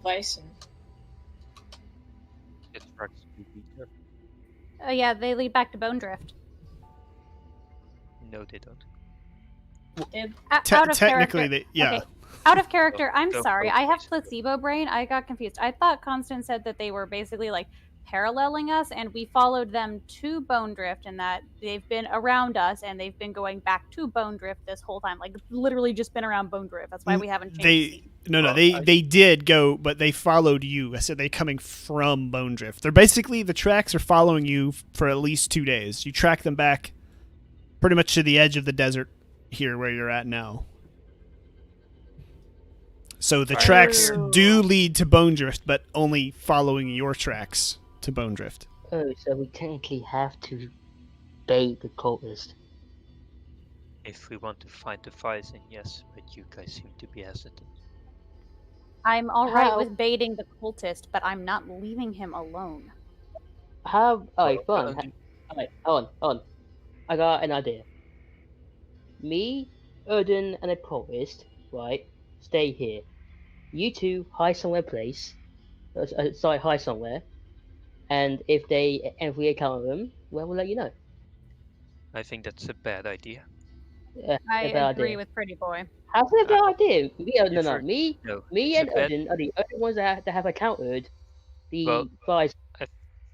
Bison. Get Sarak's speaker. Yeah, they lead back to Bone Drift. No, they don't. Out of Technically, character. yeah. Okay. Out of character, I'm Don't sorry. go I have place. placebo brain. I got confused. I thought Constance said that they were basically like paralleling us, and we followed them to Bone Drift, and that they've been around us, and they've been going back to Bone Drift this whole time. Like, literally just been around Bone Drift. That's why we haven't changed scene. They did go, but they followed you. I said they coming from Bone Drift. They're basically, the tracks are following you for at least 2 days. You track them back pretty much to the edge of the desert here where you're at now. So the tracks do lead to Bone Drift, but only following your tracks to Bone Drift. Oh, so we technically have to bait the cultist. If we want to find the Bison, yes, but you guys seem to be hesitant. I'm alright with baiting the cultist, but I'm not leaving him alone. Alright, fine. Alright, hold on. I got an idea. Me, Odin, and a cultist, right, stay here. You two hide somewhere hide somewhere. And if we encounter them, well, we'll let you know. I think that's a bad idea. I agree idea. with Pretty Boy. How's that a bad idea? Me and bad... Odin are the only ones that have encountered the Bison.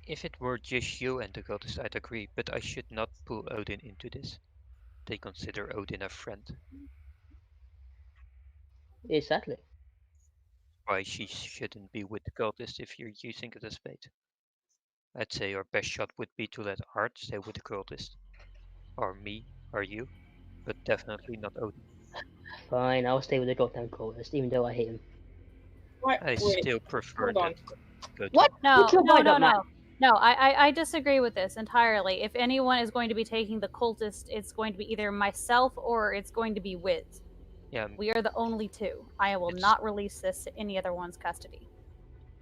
If it were just you and the cultist, I'd agree, but I should not pull Odin into this. They consider Odin a friend. Exactly. Why she shouldn't be with the cultist if you're using it as bait. I'd say our best shot would be to let Art stay with the cultist. Or me, or you. But definitely not Odin. Fine, I'll stay with the goddamn cultist, even though I hate him. I still prefer that. What? No, I disagree with this entirely. If anyone is going to be taking the cultist, it's going to be either myself or it's going to be Wiz. Yeah. We are the only two. I will not release this to any other one's custody.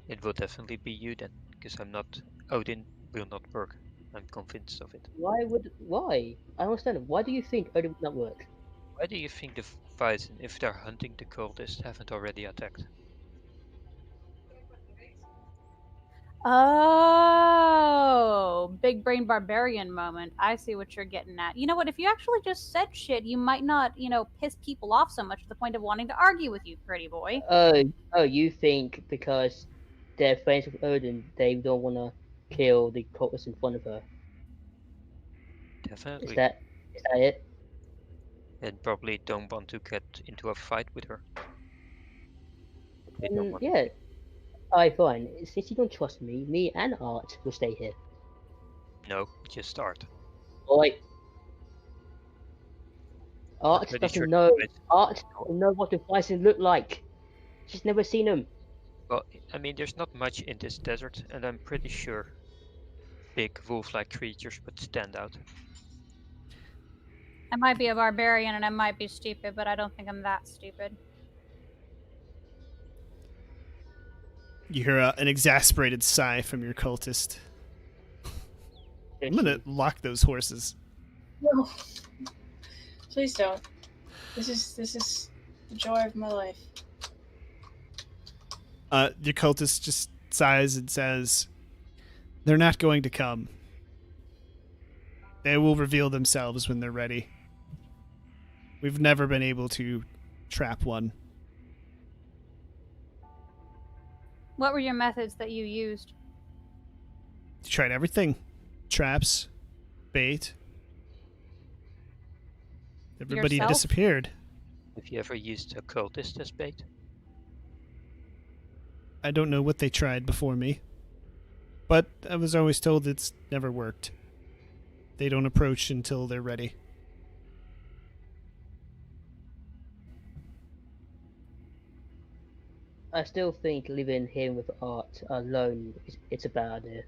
It will definitely be you then, because I'm not... Odin will not work. I'm convinced of it. Why? I don't understand. Why do you think Odin would not work? Why do you think the Bison, if they're hunting the cultist, haven't already attacked? Oh, big brain barbarian moment. I see what you're getting at. You know what? If you actually just said shit, you might not, piss people off so much to the point of wanting to argue with you, Pretty Boy. Oh, you think because they're friends with Odin, they don't want to kill the cultist in front of her? Definitely. Is that it? And probably don't want to get into a fight with her. They don't want Yeah. Alright, fine. Since you don't trust me, me and Art will stay here. No, just Art. Alright. Art pretty doesn't sure know. you guys- Art doesn't know what the bison look like. She's never seen them. Well, I mean, there's not much in this desert, and I'm pretty sure big wolf-like creatures would stand out. I might be a barbarian and I might be stupid, but I don't think I'm that stupid. You hear an exasperated sigh from your cultist. I'm gonna lock those horses. No. Please don't. This is the joy of my life. Your cultist just sighs and says, "They're not going to come. They will reveal themselves when they're ready. We've never been able to trap one." What were your methods that you used? You tried everything. Traps, bait. Everybody Yourself? disappeared. Have you ever used a cultist as bait? I don't know what they tried before me. But I was always told it's never worked. They don't approach until they're ready. I still think living here with Art alone it's a bad idea.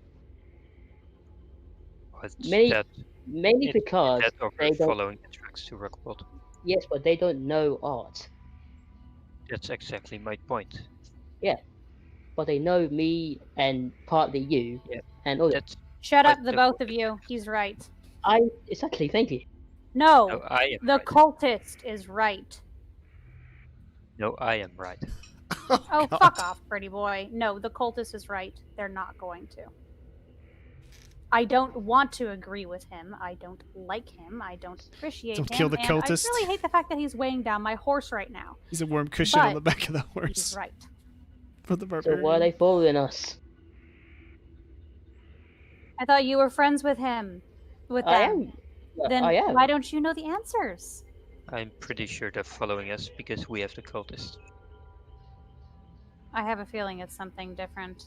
What's Mainly that? Mainly Is because that over they don't. following the tracks to Rockport? Yes, but they don't know Art. That's exactly my point. But they know me and partly you Yeah, and all that. That's Shut But up, the the both of you. He's right. Exactly. Thank you. No, no, I am the right. cultist is right. No, I am right. Oh, God. fuck off, pretty boy. No, the cultist is right. They're not going to. I don't want to agree with him. I don't like him. I don't appreciate Don't him. kill the and cultist. I really hate the fact that he's weighing down my horse right now. He's a warm cushion on But the back of the He's horse right. for the So barbarian. why are they following us? I thought you were friends with him. With them. I am. Then I am. why don't you know the answers? I'm pretty sure they're following us because we have the cultist. I have a feeling it's something different.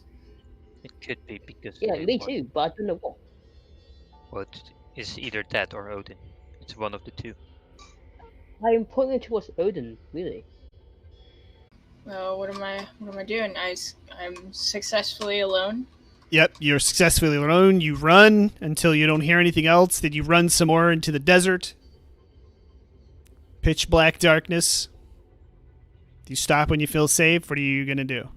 It could be because Yeah, they me want- too. But I don't know what. Well, it's either that or Odin. It's one of the two. I am pointing towards Odin. Really. Well, what am I doing? I'm successfully alone. Yep, you're successfully alone. You run until you don't hear anything else. Then you run some more into the desert. Pitch black darkness. Do you stop when you feel safe? What are you going to do?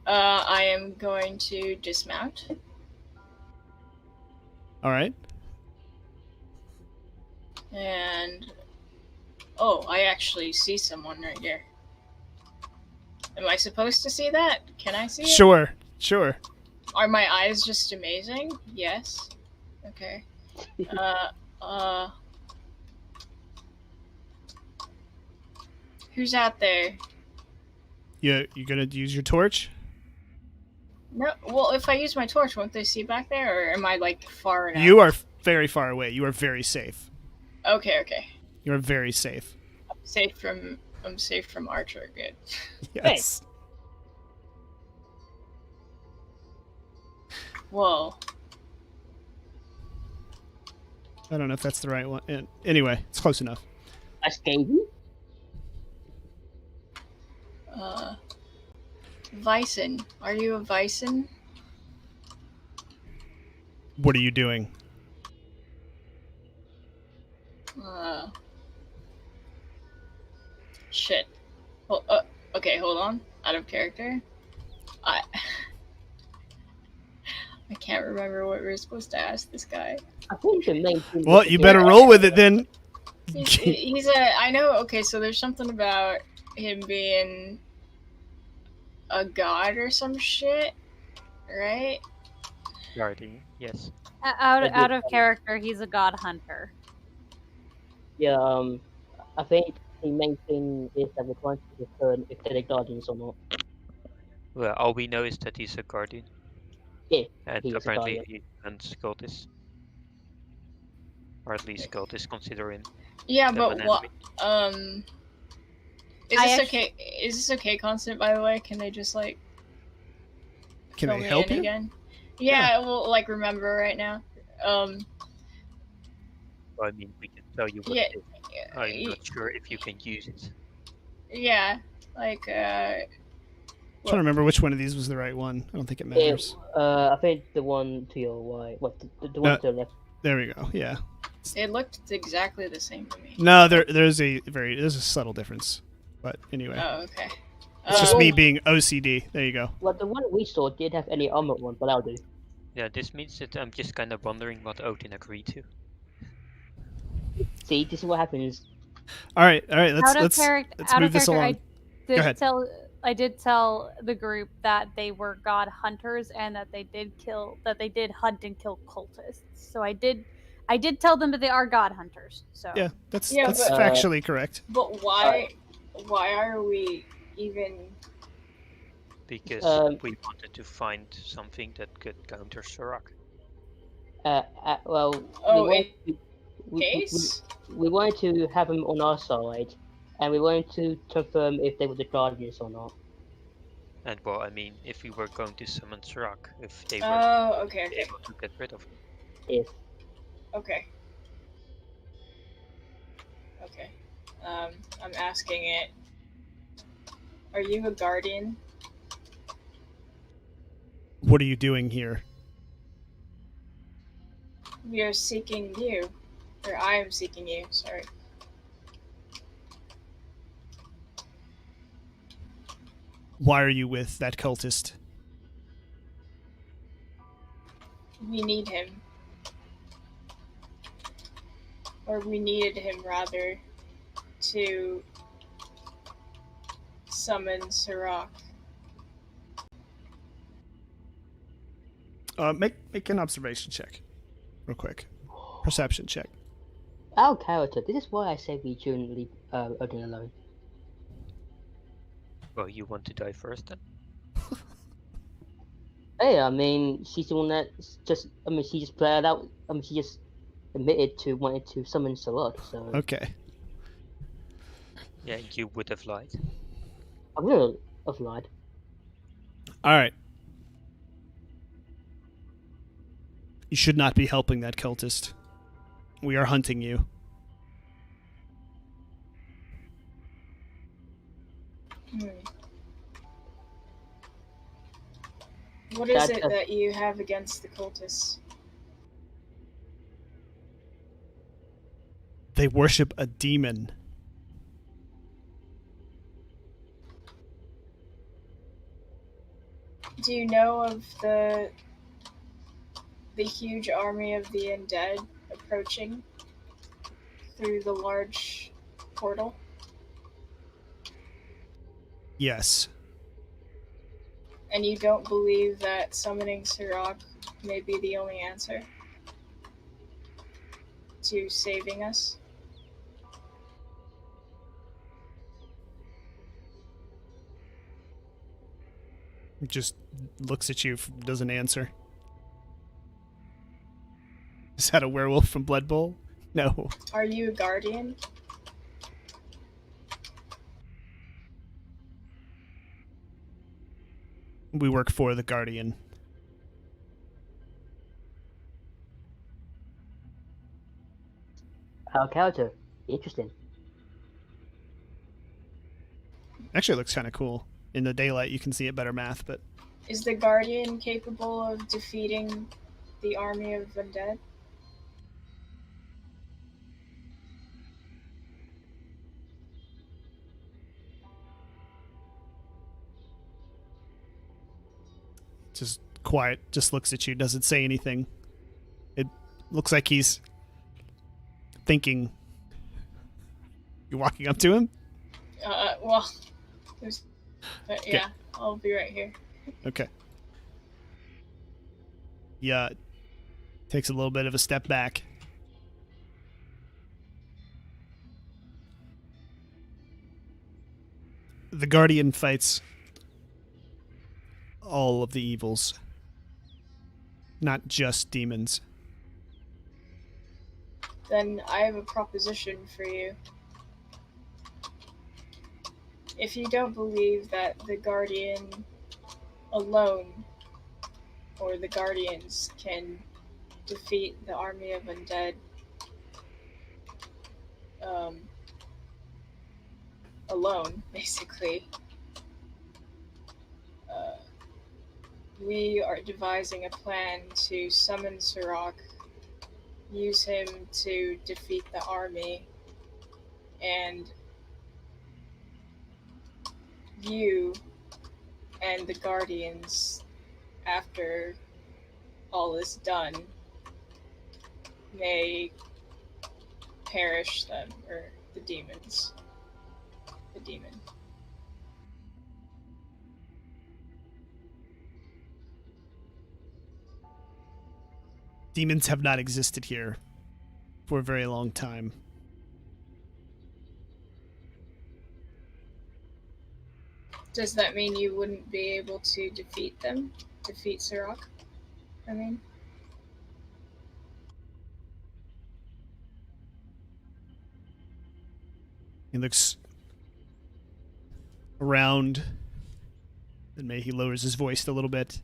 I am going to dismount. All right. And oh, I actually see someone right here. Am I supposed to see that? Can I see it? Sure. Are my eyes just amazing? Yes. Okay. Who's out there? You going to use your torch? No. Well, if I use my torch, won't they see back there, or am I like far enough? You are very far away. You are very safe. Okay. You are very safe. I'm safe from Archer. Good. Yes. Whoa. I don't know if that's the right one. Anyway, it's close enough. I scared you. Vyson. Are you a Vyson? What are you doing? Shit. Well, okay, hold on. Out of character. I can't remember what we were supposed to ask this guy. I think the main thing. Well, you better roll with it then. He's a. I know. Okay, so there's something about him being a god or some shit, right? Guardian, yes. Out of character, he's a god hunter. Yeah. I think the main thing is that we're trying to discern if they're the guardians or not. Well, all we know is that he's a guardian. Yeah, And he is a apparently guardian. he hunts cultists. Or at least cultists consider him Yeah, them but an what? enemy. Is this okay? Is this okay, Constant? By the way, can they just like Can fill I me help in you? again? Yeah, we'll like remember right now. Well, I mean, we can tell you what Yeah, it is. I'm not sure if you can use it. yeah, like I'm trying to remember which one of these was the right one. I don't think it matters. I think the one to your right. What the one to the left? There we go. Yeah. it looked exactly the same to me. No, there's a subtle difference. But anyway, Oh, okay. it's just me Um, being OCD. There you go. Well, the one we saw did have any armored one, but I'll do. Yeah, this means that I'm just kind of wondering what Odin agreed to. See, this is what happens. All right. Let's Out move of this character, along. Go ahead. I did tell the group that they were god hunters and that they did hunt and kill cultists. So I did tell them that they are god hunters. So Yeah, that's Yeah, but- factually correct. But why are we even? Because we wanted to find something that could counter Sarak. Well, Oh, we wanted to have them on our side, and we wanted to confirm if they were the Guardians or not. And well, I mean, if we were going to summon Sarak, if they were Oh, okay. able to get rid of him. If Okay. I'm asking it. Are you a guardian? What are you doing here? We are seeking you. Or I am seeking you, sorry. Why are you with that cultist? We need him. Or we needed him, rather, to summon Sarak. Make an observation check, real quick. Perception check. our character, this is why I say we shouldn't leave Odin alone. Well, you want to die first then? Hey, I mean, she's the one that she just played out. She just admitted to wanting to summon Sarak, so. Okay. Yeah, you would have lied. I would have lied. All right. You should not be helping that cultist. We are hunting you. What is it that you have against the cultists? They worship a demon. Do you know of the huge army of the undead approaching through the large portal? Yes. And you don't believe that summoning Sarak may be the only answer to saving us? Just looks at you, doesn't answer. Is that a werewolf from Blood Bowl? No. Are you a guardian? We work for the Guardian. Our character, interesting. Actually, it looks kind of cool. In the daylight, you can see it better math, but... Is the guardian capable of defeating the army of undead? Just quiet, just looks at you, doesn't say anything. It looks like he's thinking. You walking up to him? Well, yeah, I'll be right here. Okay. Yeah, takes a little bit of a step back. The Guardian fights all of the evils, not just demons. Then I have a proposition for you. if you don't believe that the Guardian alone or the Guardians can defeat the army of undead alone, basically, we are devising a plan to summon Sarak, use him to defeat the army, and you and the Guardians, after all is done, may perish them, or the demons. The demon. Demons have not existed here for a very long time. Does that mean you wouldn't be able to defeat them? Defeat Sarak? I mean? He looks around, and maybe he lowers his voice a little bit.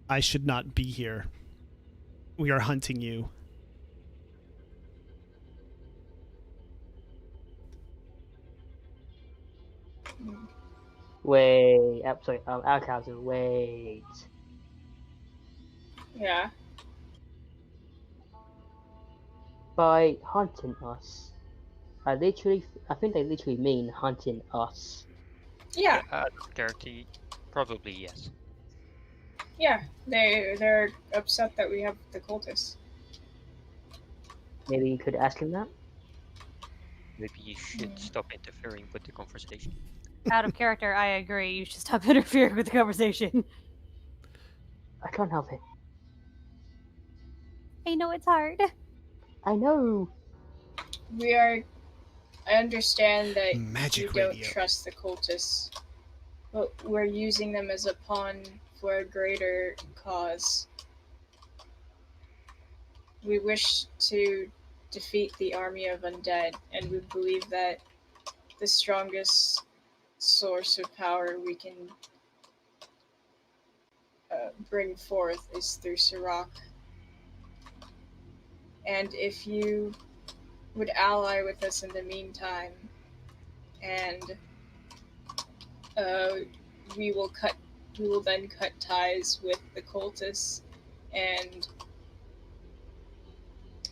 I should not be here. We are hunting you. Wait, sorry, Alcazar, wait. Yeah. By hunting us, I think they literally mean hunting us. Yeah. Out of character, probably yes. Yeah. They're upset that we have the cultists. Maybe you could ask him that? Maybe you should stop interfering with the conversation. Out of character, I agree. You should stop interfering with the conversation. I can't help it. I know it's hard. I know. I understand that Magic you don't radio. trust the cultists, but we're using them as a pawn for a greater cause. We wish to defeat the army of undead, and we believe that the strongest source of power we can bring forth is through Sarak. And if you would ally with us in the meantime, and we will then cut ties with the cultists, and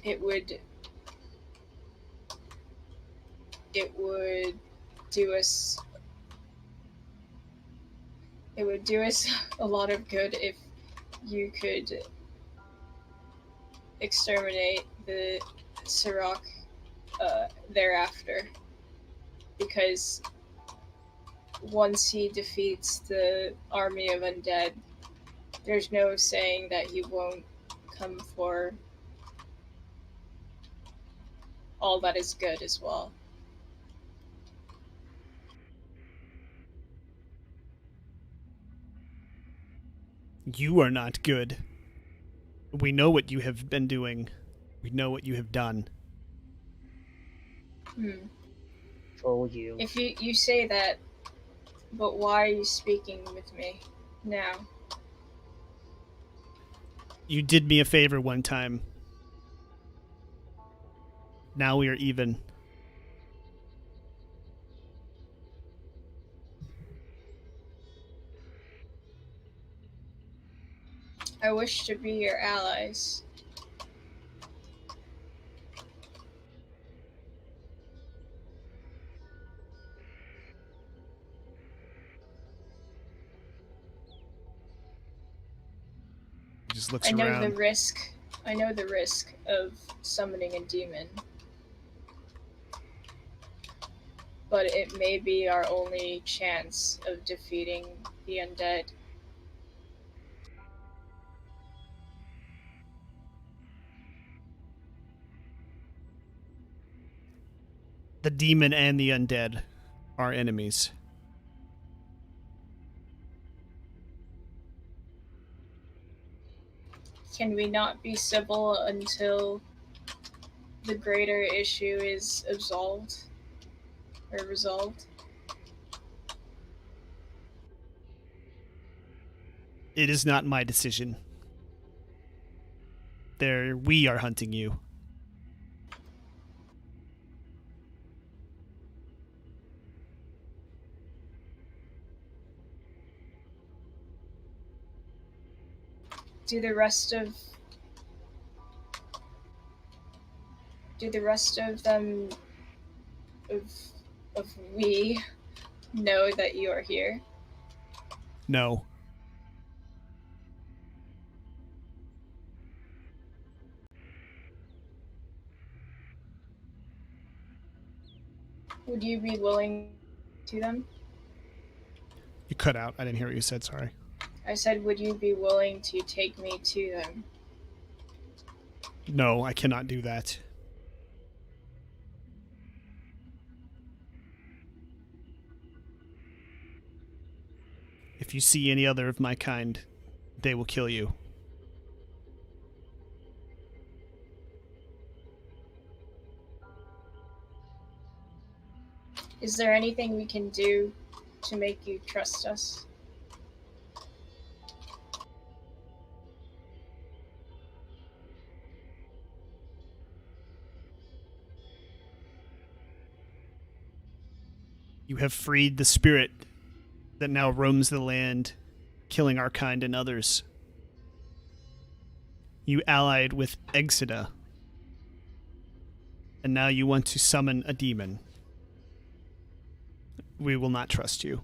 it would do us a lot of good if you could exterminate the Sarak thereafter, because once he defeats the army of undead, there's no saying that he won't come for all that is good as well. You are not good. We know what you have been doing. We know what you have done. Told you. If you say that, but why are you speaking with me now? You did me a favor one time. Now we are even. I wish to be your allies. He just looks I know around. the risk. I know the risk of summoning a demon, but it may be our only chance of defeating the undead. The demon and the undead are enemies. Can we not be civil until the greater issue is absolved or resolved? It is not my decision. We are hunting you. Do the rest of them of we know that you are here? No. Would you be willing to them? You cut out. I didn't hear what you said, sorry. I said, would you be willing to take me to them? No, I cannot do that. If you see any other of my kind, they will kill you. Is there anything we can do to make you trust us? You have freed the spirit that now roams the land, killing our kind and others. You allied with Exida, and now you want to summon a demon. We will not trust you.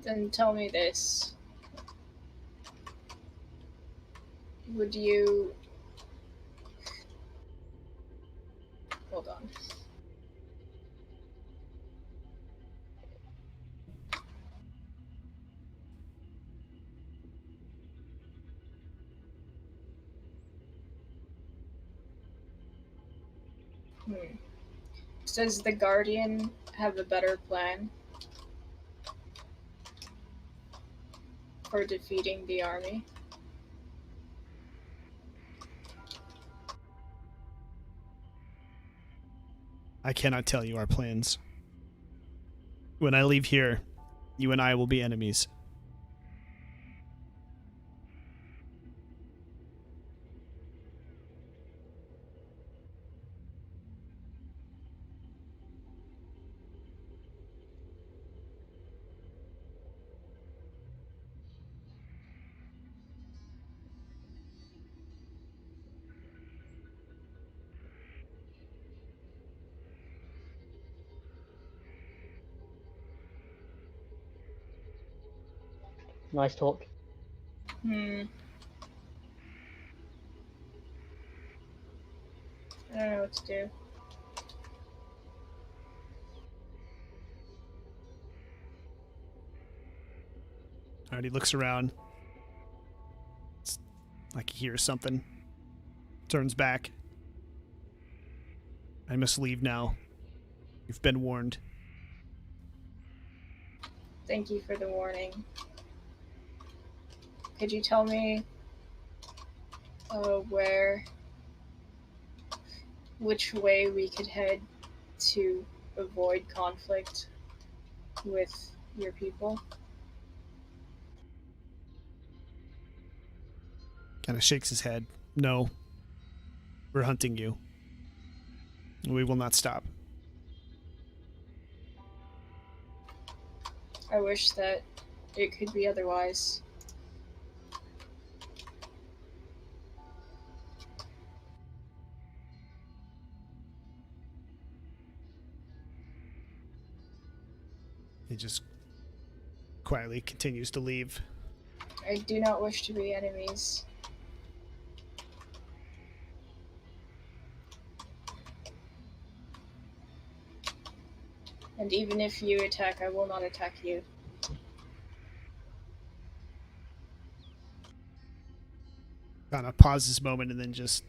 Then tell me this. Would you... Hold on. Does the Guardian have a better plan for defeating the army? I cannot tell you our plans. When I leave here, you and I will be enemies. Nice talk. I don't know what to do. Alright, he looks around. It's like he hears something. Turns back. I must leave now. You've been warned. Thank you for the warning. Could you tell me which way we could head to avoid conflict with your people? Kind of shakes his head. No. We're hunting you. We will not stop. I wish that it could be otherwise. He just quietly continues to leave. I do not wish to be enemies. And even if you attack, I will not attack you. Kind of pauses a moment and then just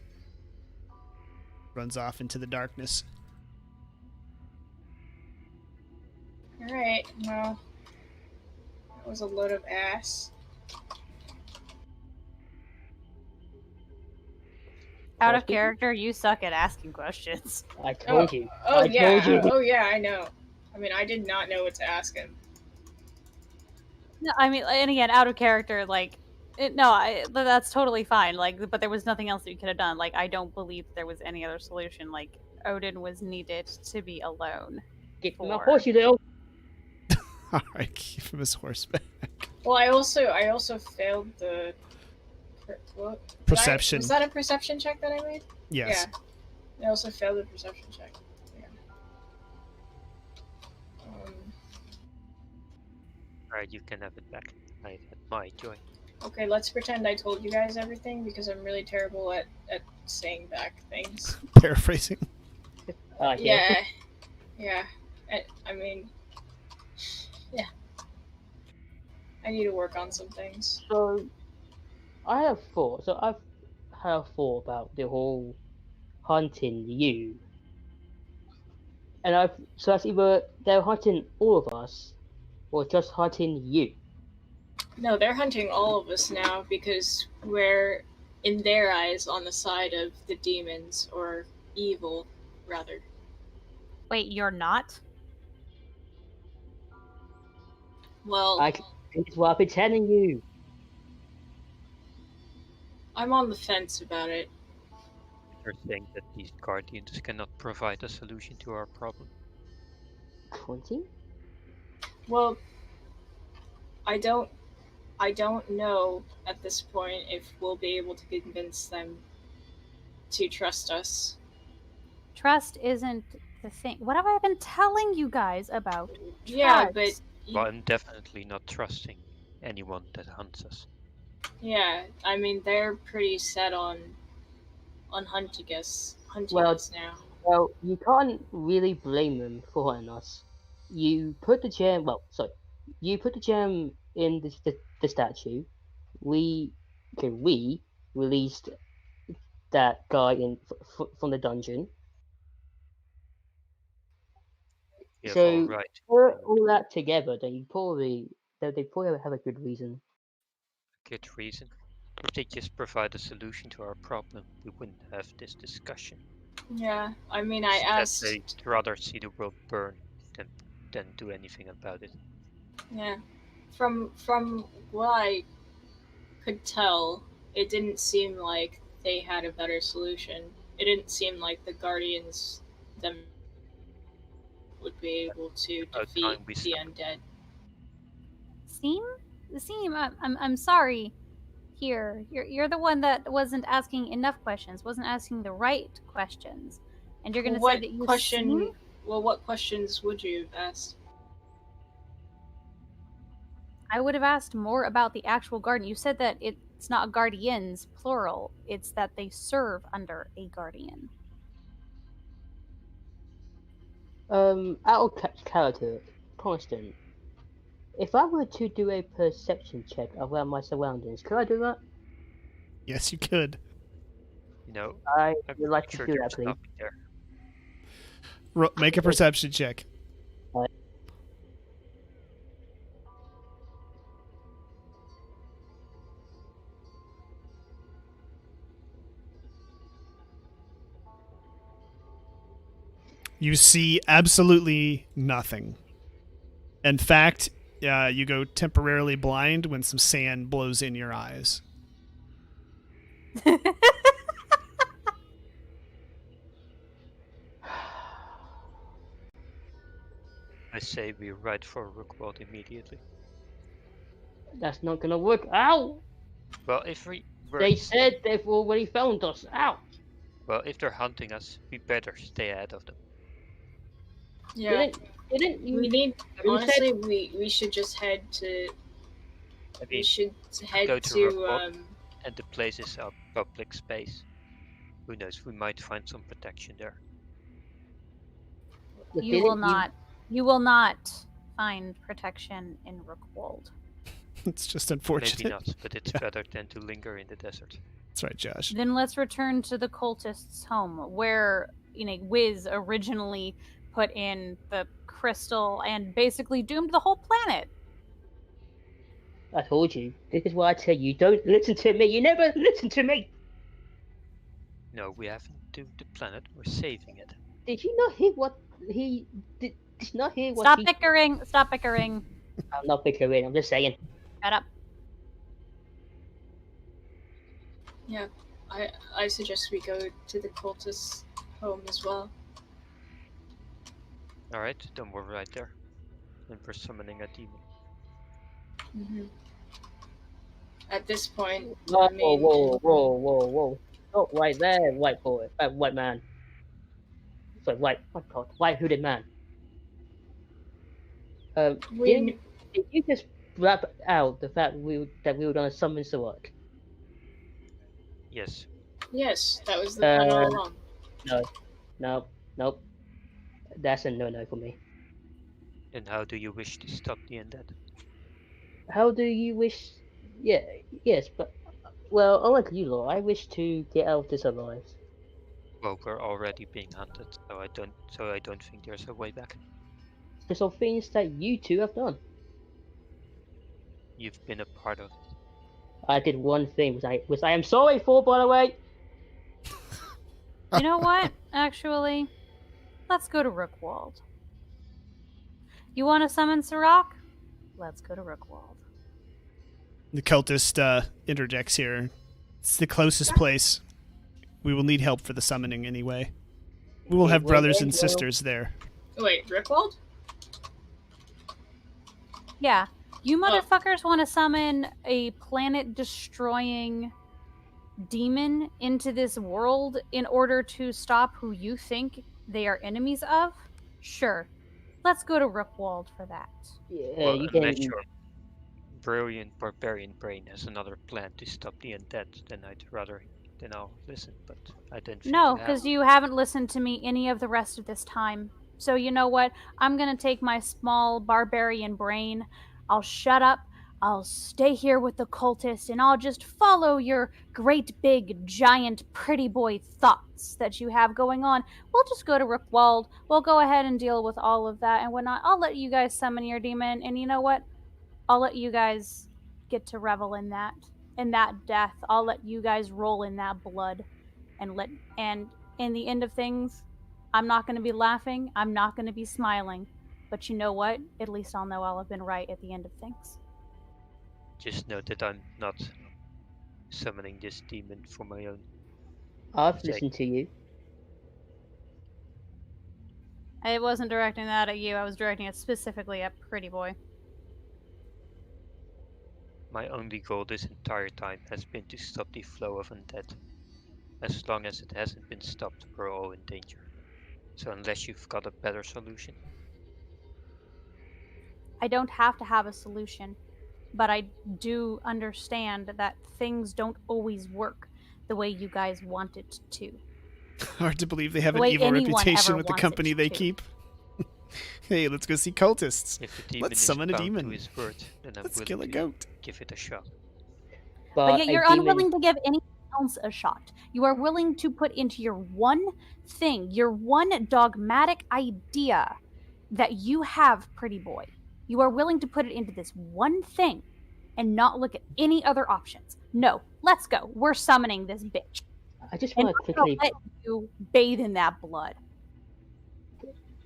runs off into the darkness. Alright, well, was a load of ass. Out of Question? character, you suck at asking questions. I told you. Oh I yeah. told you. Oh yeah, I know. I mean, I did not know what to ask him. No, I mean, and again, out of character, like, that's totally fine. Like, but there was nothing else that you could have done. Like, I don't believe there was any other solution. Like, Odin was needed to be alone. Get my For- horse, you little. All right, give him his horse back. Well, I also failed the what? Perception. Was that a perception check that I made? Yes. Yeah. I also failed the perception check. Yeah. Alright, you can have it back. I had my joy. Okay, let's pretend I told you guys everything because I'm really terrible at saying back things. Paraphrasing. Yeah. Yeah. I mean, yeah. I need to work on some things. So, I have thought. So I've had a thought about the whole hunting you, and so that's either they're hunting all of us, or just hunting you. No, they're hunting all of us now because we're, in their eyes, on the side of the demons, or evil, rather. Wait, you're not? Well, It's what I've been telling you. I'm on the fence about it. You're saying that these guardians cannot provide a solution to our problem. 20? Well, I don't know at this point if we'll be able to convince them to trust us. Trust isn't the thing. What have I been telling you guys about? Yeah, trust? but Well, I'm definitely not trusting anyone that hunts us. yeah, I mean they're pretty set on hunting us now. Well, you can't really blame them for hunting us. You put the gem. Well, sorry, you put the gem in the statue. We released that guy from the dungeon. You have So all right. put all that together, then they probably have a good reason. Good reason. If they just provide a solution to our problem, we wouldn't have this discussion. Yeah, I mean I Instead, asked. they'd rather see the world burn than do anything about it. Yeah, from what I could tell, it didn't seem like they had a better solution. It didn't seem like the Guardians them would be able to About defeat time we the stopped. undead. Seem, I'm sorry. Here, you're the one that wasn't asking enough questions, wasn't asking the right questions, and you're gonna say that you seem? Well, what questions would you have asked? I would have asked more about the actual guardian. You said that it's not guardians, plural. It's that they serve under a guardian. Out of character, constant. If I were to do a perception check around my surroundings, could I do that? Yes, you could. You know, I I'm would like sure to do there's that, please. nothing there. Make a perception check. You see absolutely nothing. In fact, you go temporarily blind when some sand blows in your eyes. I say we ride for Rookwold immediately. That's not gonna work. Ow! Well, if we were, They said they've already found us. Ow! well, if they're hunting us, we better stay ahead of them. Yeah, Didn't you? we need. you Honestly, we should just head to. I We mean, should head go to to. Rookwold. And the place is a public space. Who knows? We might find some protection there. You will not find protection in Rookwold. It's just unfortunate. Maybe not, but it's better than to linger in the desert. That's right, Josh. Then let's return to the cultist's home, where Wiz originally put in the crystal and basically doomed the whole planet. I told you. This is why I tell you, don't listen to me. You never listen to me. No, we haven't doomed the planet. We're saving it. Did you not hear what he did? Did you not hear what Stop he? bickering. Stop bickering. I'm not bickering. I'm just saying. Shut up. Yeah, I suggest we go to the cultist home as well. Alright, then we're right there. And we're summoning a demon. Mm-hmm. At this point, Whoa, I mean, whoa! Oh, right there, white boy, white man. Sorry, white hooded man. we Did you just rap out the fact that we were gonna summon Sarak? Yes. yes, that was the plan all along. Nope. That's a no for me. And how do you wish to stop the undead? How do you wish? Yeah, yes, but well, unlike you, Law, I wish to get out of this alive. Well, we're already being hunted, so I don't think there's a way back. There's some things that you two have done. You've been a part of it. I did one thing, which I am sorry for, by the way. You know what? Actually, let's go to Rookwald. You want to summon Sarak? Let's go to Rookwald. The cultist interjects here. It's the closest place. We will need help for the summoning anyway. We will have brothers and sisters there. Wait, Rickwald? Yeah. You motherfuckers want to summon a planet-destroying demon into this world in order to stop who you think they are enemies of? Sure. Let's go to Rookwald for that. Yeah, Well, you unless can. your brilliant barbarian brain has another plan to stop the undead, then I'll listen, but I don't think No, you have. because you haven't listened to me any of the rest of this time. So you know what? I'm going to take my small barbarian brain. I'll shut up. I'll stay here with the cultist, and I'll just follow your great big giant pretty boy thoughts that you have going on. We'll just go to Rookwald. We'll go ahead and deal with all of that and whatnot. I'll let you guys summon your demon, and you know what? I'll let you guys get to revel in that death. I'll let you guys roll in that blood, and in the end of things, I'm not going to be laughing. I'm not going to be smiling. But you know what? At least I'll know I'll have been right at the end of things. Just know that I'm not summoning this demon for my own. I've listened to you. I wasn't directing that at you. I was directing it specifically at Pretty Boy. My only goal this entire time has been to stop the flow of undead. As long as it hasn't been stopped, we're all in danger. So unless you've got a better solution. I don't have to have a solution, but I do understand that things don't always work the way you guys want it to. Hard to believe they have The an way evil anyone reputation ever with the wants company it they to. keep. Hey, let's go see cultists. If a demon Let's is summon a bound demon. to his word, then I'm Let's willing kill a to goat. give it a shot. But yet a you're demon- unwilling to give anything else a shot. You are willing to put into your one thing, your one dogmatic idea that you have, Pretty Boy. You are willing to put it into this one thing and not look at any other options. No, let's go. We're summoning this bitch. I just And want to I'm gonna quickly. let you bathe in that blood.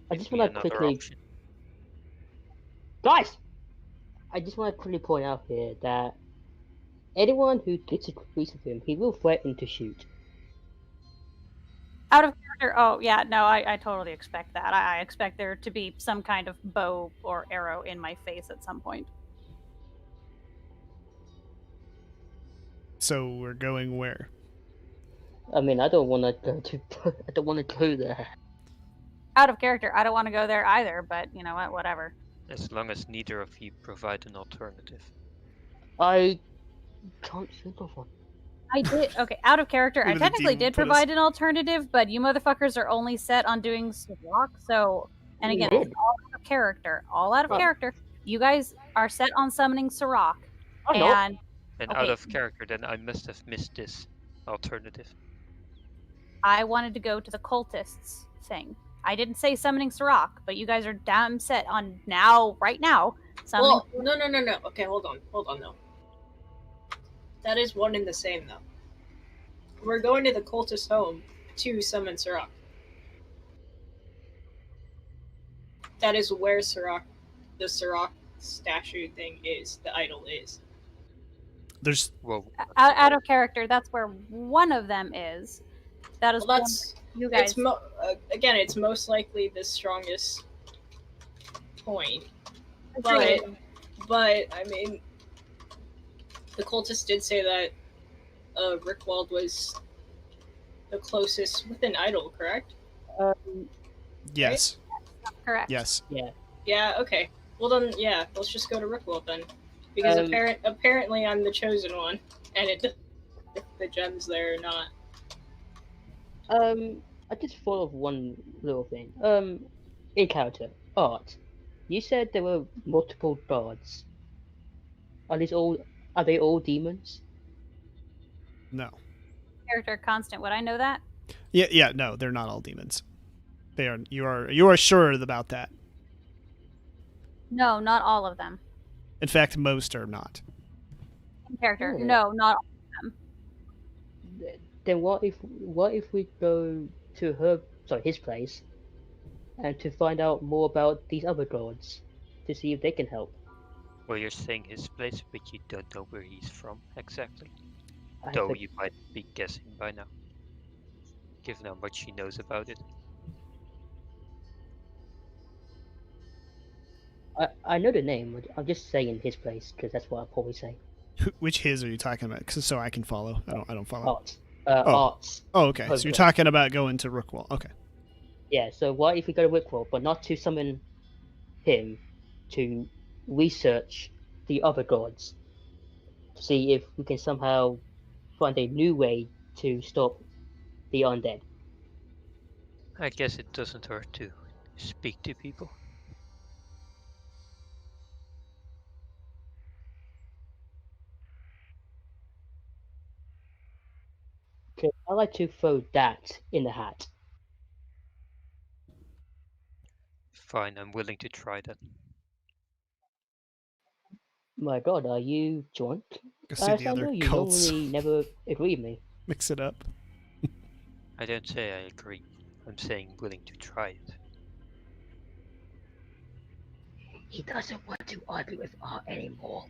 I Give just me want to another quickly. option. Guys! I just want to quickly point out here that anyone who disagrees with him, he will threaten to shoot. Out of character, oh yeah, no, I totally expect that. I expect there to be some kind of bow or arrow in my face at some point. So we're going where? I mean, I don't want to go to. I don't want to go there. Out of character, I don't want to go there either, but you know what, whatever. As long as neither of you provide an alternative. I can't think of one. I did, okay, out of character, I Maybe the technically demon did put us- provide an alternative, but you motherfuckers are only set on doing Sarak, so, and You again, did. it's all out of character, Oh. character. You guys are set on summoning Sarak, I'm not. and And Okay. out of character, then I must have missed this alternative. I wanted to go to the cultists thing. I didn't say summoning Sarak, but you guys are damn set on right now, Summoning Well, no. Okay, hold on though. That is one and the same though. We're going to the cultist home to summon Sarak. That is where the Sarak statue thing is. The idol is. There's Well, out of character. That's where one of them is. That is Well, one that's you guys. again. It's most likely the strongest point. Agreed. But I mean, the cultist did say that Rickwald was the closest with an idol, correct? yes, Correct. yes. Yeah. Yeah. Okay. Well then, yeah. Let's just go to Rickwald then, because apparently I'm the chosen one, and it if the gems there or not. I just thought of one little thing. In character art, you said there were multiple gods. Are these all? Are they all demons? No. Character constant. Would I know that? Yeah. No, they're not all demons. They are. You are sure about that. No, not all of them. In fact, most are not. In character. Oh. No, not all of them. Then what if we go to his place, and to find out more about these other gods, to see if they can help? well, you're saying his place, but you don't know where he's from exactly. I Though think- you might be guessing by now, given how much he knows about it. I know the name. I'm just saying his place because that's what I'll probably say. Which his are you talking about? 'Cause so I can follow. I don't follow. Arts. Arts. Oh, okay. So you're Okay. talking about going to Rookwall. Okay. Yeah. So what if we go to Wickwell, but not to summon him, to research the other gods, to see if we can somehow find a new way to stop the undead? I guess it doesn't hurt to speak to people. Okay, I like to throw that in the hat. Fine, I'm willing to try that. My God, are you drunk? Go see the other Sandro, you cults. normally never agree with me. Mix it up. I don't say I agree. I'm saying willing to try it. He doesn't want to argue with Art anymore.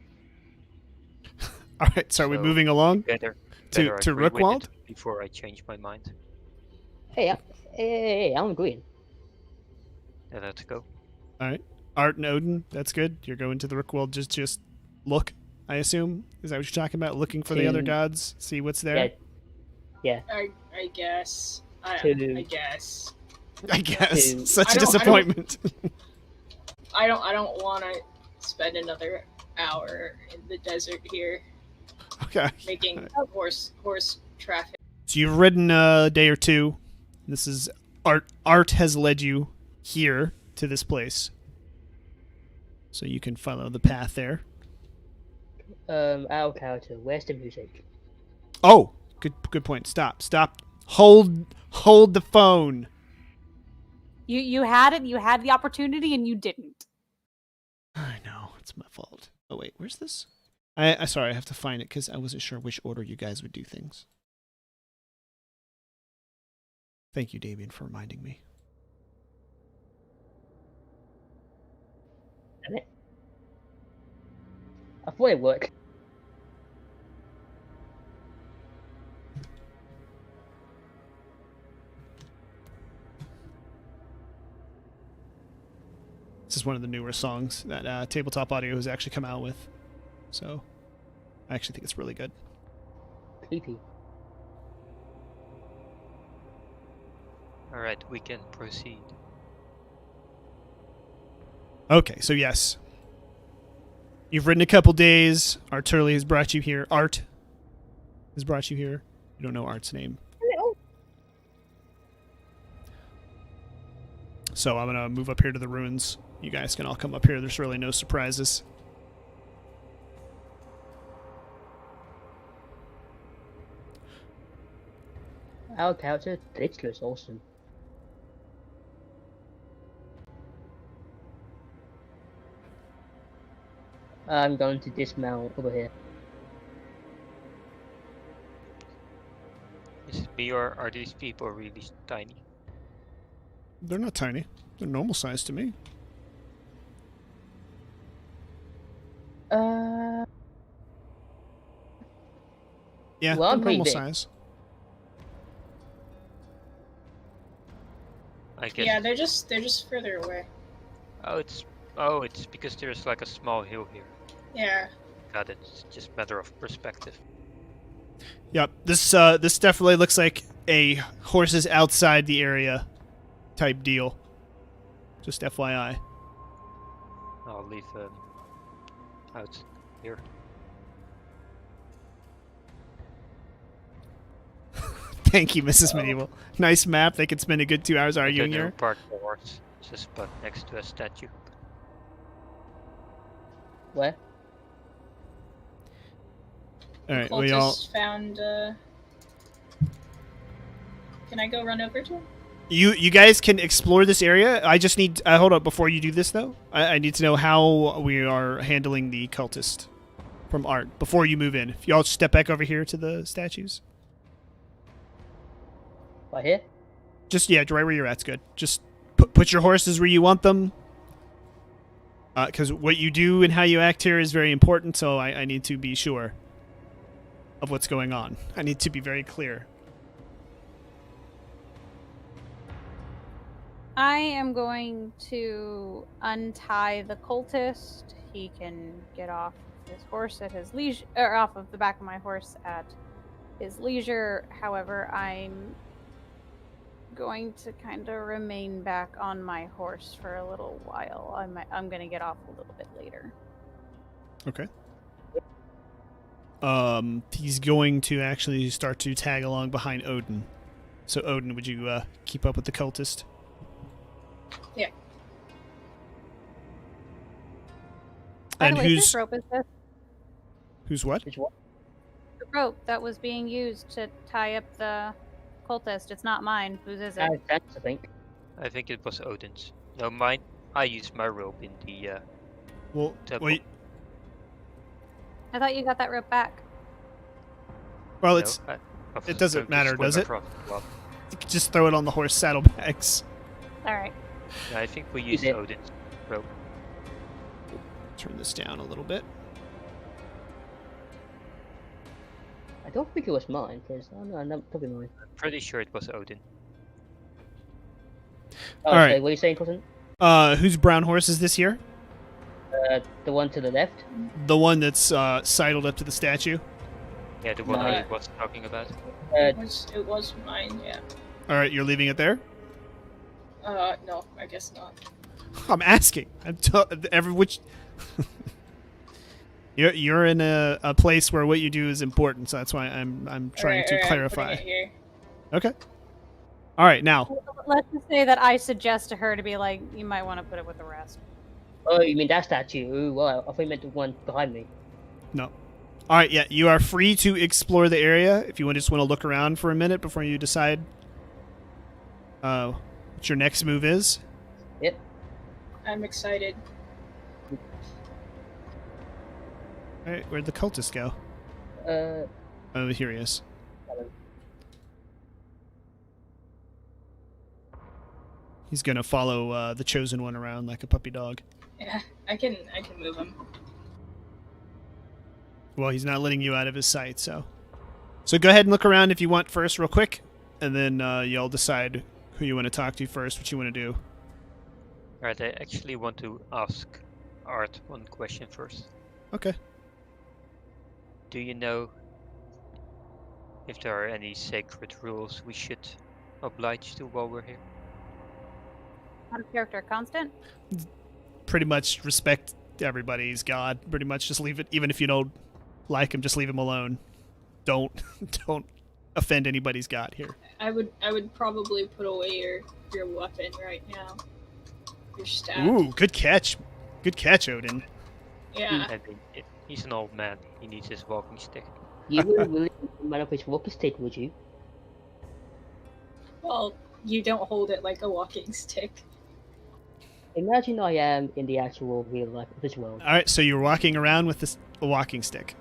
All right. So are we So, moving along? Better To agree with it Rookwald? before I change my mind. Hey, I'm agreeing. Then let's go. All right. Art and Odin. That's good. You're going to the Rookwall. Just look. I assume is that what you're talking about? Looking for the other To- gods. See what's there. I guess. I guess. I guess. To- Such I a don't- disappointment. I don't want to spend another hour in the desert here Okay. making horse traffic. So you've ridden a day or two. This is Art. Art has led you here to this place, so you can follow the path there. Our character, where's the music? Oh, good point. Stop. Hold the phone. You had it. You had the opportunity, and you didn't. I know it's my fault. Oh wait, where's this? I sorry, I have to find it because I wasn't sure which order you guys would do things. Thank you, Damien, for reminding me. Damn it. I thought it worked. This is one of the newer songs that Tabletop Audio has actually come out with, so I actually think it's really good. Creepy. Alright, we can proceed. Okay, so yes. You've ridden a couple days. Art Turley has brought you here. Art has brought you here. You don't know Art's name. So I'm going to move up here to the ruins. You guys can all come up here. There's really no surprises. Our character, this looks awesome. I'm going to dismount over here. Is it me or are these people really tiny? They're not tiny. They're normal size to me. Yeah, Well, they're I'm pretty normal big. size. I guess. Yeah, they're just further away. Oh, it's because there's like a small hill here. Yeah. Got it. It's just a matter of perspective. Yep. This definitely looks like a horses outside the area type deal. Just FYI. I'll leave out here. Thank you, Mrs. Medieval. Nice map. They could spend a good 2 hours arguing here. Park the horse. Just spot next to a statue. Where? All right, Cultist we all. found. Can I go run over to him? You guys can explore this area. I just need. Hold up before you do this though. I need to know how we are handling the cultist from Art before you move in. If y'all step back over here to the statues. Right here? Just right where you're at's good. Just put your horses where you want them. Because what you do and how you act here is very important. So I need to be sure of what's going on. I need to be very clear. I am going to untie the cultist. He can get off his horse at his leisure, or off of the back of my horse at his leisure. However, I'm going to kind of remain back on my horse for a little while. I'm going to get off a little bit later. Okay. He's going to actually start to tag along behind Odin. So Odin, would you keep up with the cultist? Yeah. By And the way, who's whose rope is this? who's what? Which one? The rope that was being used to tie up the cultist. It's not mine. Whose is it? That's, I think. I think it was Odin's. No, mine. I used my rope in the. Well, Temple. wait. I thought you got that rope back. Well, No, it's I was it doesn't going to matter, swim does it? across the water. you could just throw it on the horse saddlebags. All right. Yeah, I think we used did. Odin's rope. Turn this down a little bit. I don't think it was mine, because no, probably mine. Pretty sure it was Odin. Oh, Alright. so what are you saying, cousin? Whose brown horse is this here? The one to the left? The one that's sidled up to the statue. Yeah, the one No. I was talking about. It was mine. Yeah. All right, you're leaving it there. No, I guess not. I'm asking. Which. You're in a place where what you do is important, so that's why I'm trying to Alright, clarify. I'm putting it here. Okay. All right, now. Let's just say that I suggest to her to be like, you might want to put it with the rest. Oh, you mean that statue? Ooh, well, I thought you meant the one behind me. No. All right, yeah, you are free to explore the area if you just want to look around for a minute before you decide what your next move is. Yep. I'm excited. All right, where'd the cultist go? Oh, here he is. He's gonna follow the chosen one around like a puppy dog. Yeah, I can move him. Well, he's not letting you out of his sight, so go ahead and look around if you want first, real quick, and then y'all decide who you want to talk to first, what you want to do. Alright, I actually want to ask Art one question first. Okay. Do you know if there are any sacred rules we should oblige to while we're here? Out of character constant? Pretty much respect everybody's god. Pretty much just leave it, even if you don't like him, just leave him alone. Don't offend anybody's god here. I would probably put away your weapon right now. Your staff. Ooh, good catch. Good catch, Odin. Yeah. I mean, he's an old man. He needs his walking stick. You wouldn't really man up his walking stick, would you? Well, you don't hold it like a walking stick. Imagine I am in the actual real life of this world. All right, so you're walking around with a walking stick,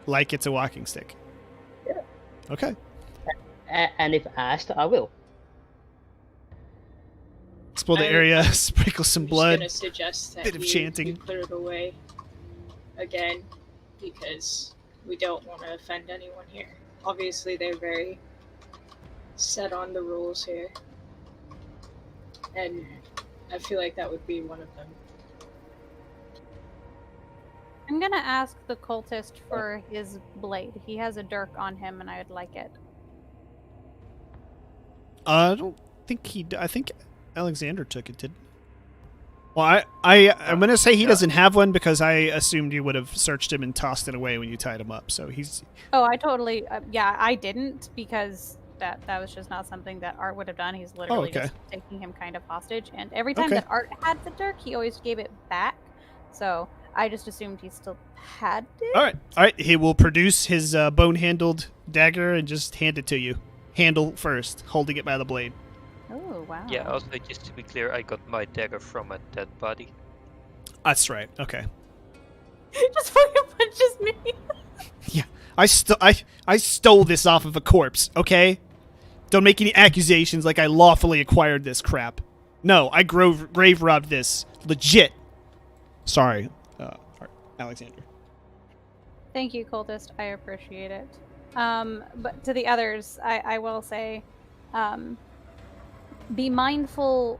like it's a walking stick. Yeah. Okay. And if asked, I will. Explore the area, sprinkle some I'm blood. just gonna suggest that bit of you chanting. put it away again, because we don't want to offend anyone here. Obviously, they're very set on the rules here, and I feel like that would be one of them. I'm gonna ask the cultist for his blade. He has a dirk on him, and I would like it. I don't think he. I think Alexander took it. Did. Well, I'm gonna say he doesn't have one because I assumed you would have searched him and tossed it away when you tied him up. So he's. Oh, I totally. Yeah, I didn't because that was just not something that Art would have done. He's literally okay. just taking him kind of hostage, and every time Okay. that Art had the dirk, he always gave it back. So I just assumed he still had it. All right. He will produce his bone-handled dagger and just hand it to you. Handle first, holding it by the blade. Oh wow. Yeah, also just to be clear, I got my dagger from a dead body. That's right. Okay. Just fucking punches me. Yeah, I stole this off of a corpse. Okay. Don't make any accusations like I lawfully acquired this crap. No, I grave robbed this. Legit. Sorry, Alexander. Thank you, cultist. I appreciate it. But to the others, I will say, be mindful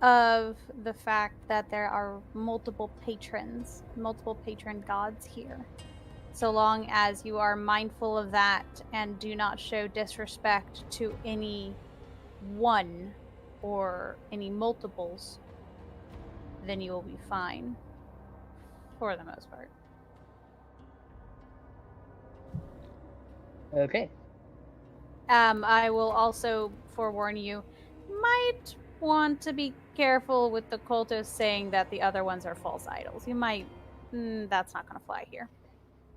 of the fact that there are multiple patron gods here. So long as you are mindful of that and do not show disrespect to any one or any multiples, then you will be fine. For the most part. Okay. I will also forewarn you, might want to be careful with the cultists saying that the other ones are false idols. You might... that's not going to fly here.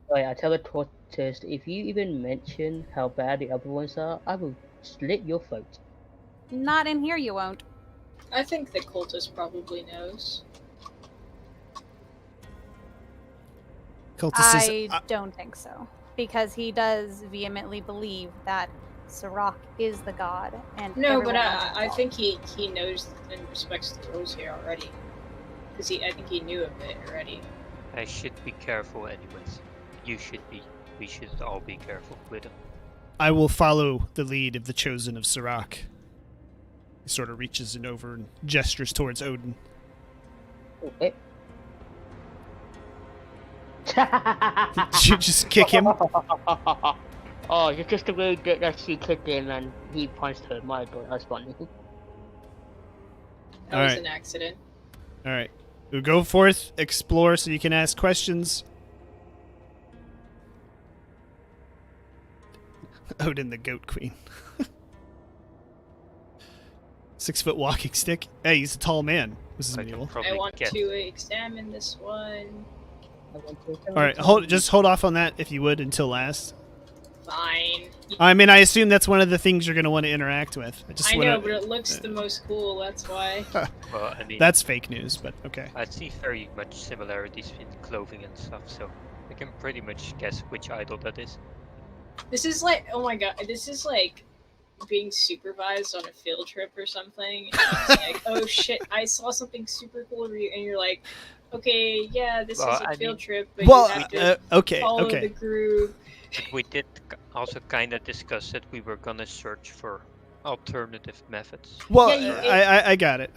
Right, I tell the cultist, if you even mention how bad the other ones are, I will slit your throat. Not in here, you won't. I think the cultist probably knows. I don't think so. Because he does vehemently believe that Sarak is the god. And No, but I think he knows and respects the rules here already. Because I think he knew of it already. I should be careful anyways. You should be. We should all be careful with him. I will follow the lead of the chosen of Sarak. He sort of reaches in over and gestures towards Odin. Okay. You just kick him. Oh, it's just the way that she kicked him and he punched her. My god, that's funny. That was Alright. an accident. All right. We'll go forth, explore so you can ask questions. Odin the Goat Queen. 6-foot walking stick. Hey, he's a tall man. This is I can mule. probably I want get to examine this one. All right, hold off on that if you would until last. Fine. I mean, I assume that's one of the things you're going to want to interact with. I know, but it looks the most cool, that's why. Well, I mean, That's fake news, but okay. I see very much similarities in clothing and stuff, so I can pretty much guess which idol that is. This is like, oh my god, this is like being supervised on a field trip or something. And it's like, oh shit, I saw something super cool, and you're like, okay, yeah, this Well, is a I field mean- trip, but Well, you have to okay, follow okay. the groove. We did also kind of discuss that we were gonna search for alternative methods. Well, Yeah, I got it.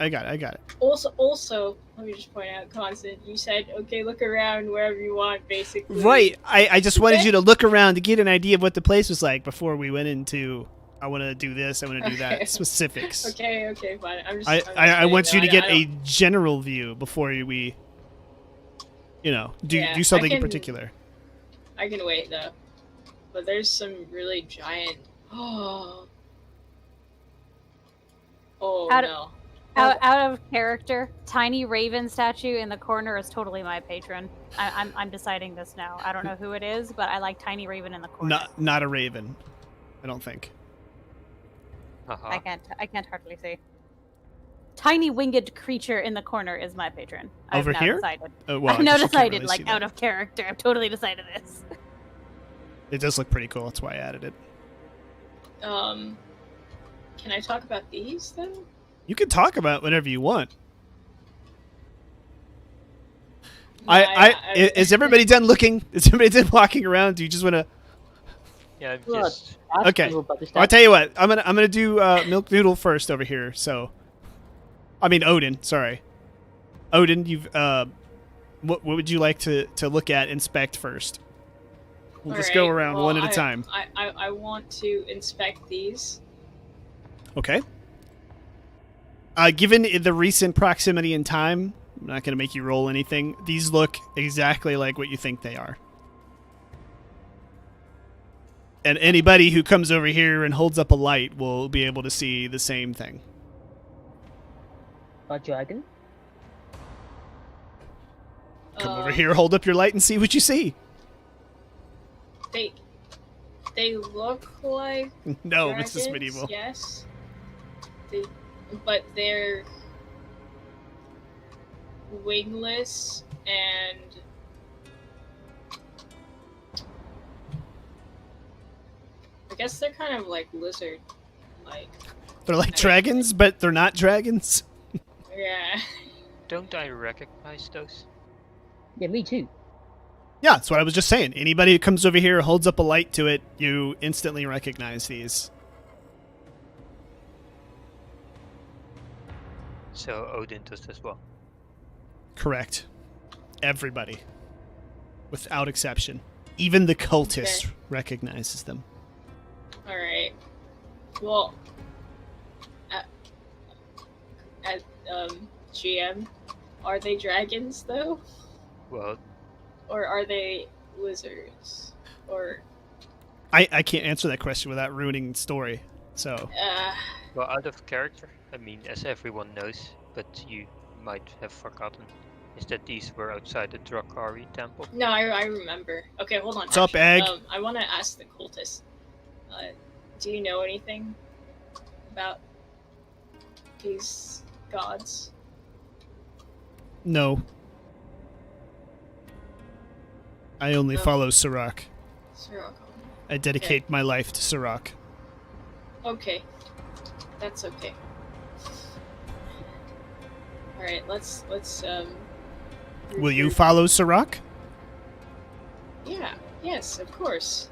Also, let me just point out, Constant, you said, okay, look around wherever you want, basically. Right. I just wanted you to look around to get an idea of what the place was like before we went into, I want to do this, I want to do that, Okay. specifics. Okay, fine. I'm just. I want you to get I a don't- general view before we, Yeah, do something I in can- particular. I can wait though, but there's some really giant. Oh Out- no. Out of character, tiny raven statue in the corner is totally my patron. I'm deciding this now. I don't know who it is, but I like tiny raven in the corner. Not a raven, I don't think. Haha. I can't hardly see. tiny winged creature in the corner is my patron. Over I've now here? decided. Oh, well, I've I now guess you can't decided, really like, see out that. of character. I've totally decided this. It does look pretty cool. That's why I added it. Can I talk about these then? You can talk about whatever you want. No, Is everybody done looking? Is everybody done walking around? Do you just want to? Yeah, I'm Well, just. ask Okay. people about the I'll statue. tell you what. I'm gonna do Milk Noodle first over here. So, I mean Odin. Sorry, Odin. You've what would you like to look at, inspect first? We'll just go Alright, around well, one at a time. I want to inspect these. Okay. Given the recent proximity in time, I'm not gonna make you roll anything. These look exactly like what you think they are. And anybody who comes over here and holds up a light will be able to see the same thing. A dragon? Come over here, hold up your light, and see what you see. They look like No, dragons, Mrs. Medieval. yes. But they're wingless and I guess they're kind of like lizard like. They're like dragons, but they're not dragons. Yeah. Don't I recognize those? Yeah, me too. Yeah, that's what I was just saying. Anybody who comes over here, holds up a light to it, you instantly recognize these. So Odin does as well. Correct. Everybody. Without exception. Even the cultist Okay. recognizes them. Alright. Well at GM, are they dragons though? Well, Or are they lizards? Or I can't answer that question without ruining the story. So, well, out of character, I mean, as everyone knows, but you might have forgotten, is that these were outside the Drakari temple. no, I remember. Okay, hold on. What's up, Egg? I want to ask the cultist. Do you know anything about these gods? no. I only No. follow Sarak. Sarak. I dedicate my life to Sarak. Okay, that's okay. All right, let's. Will you follow Sarak? Yeah. Yes, of course.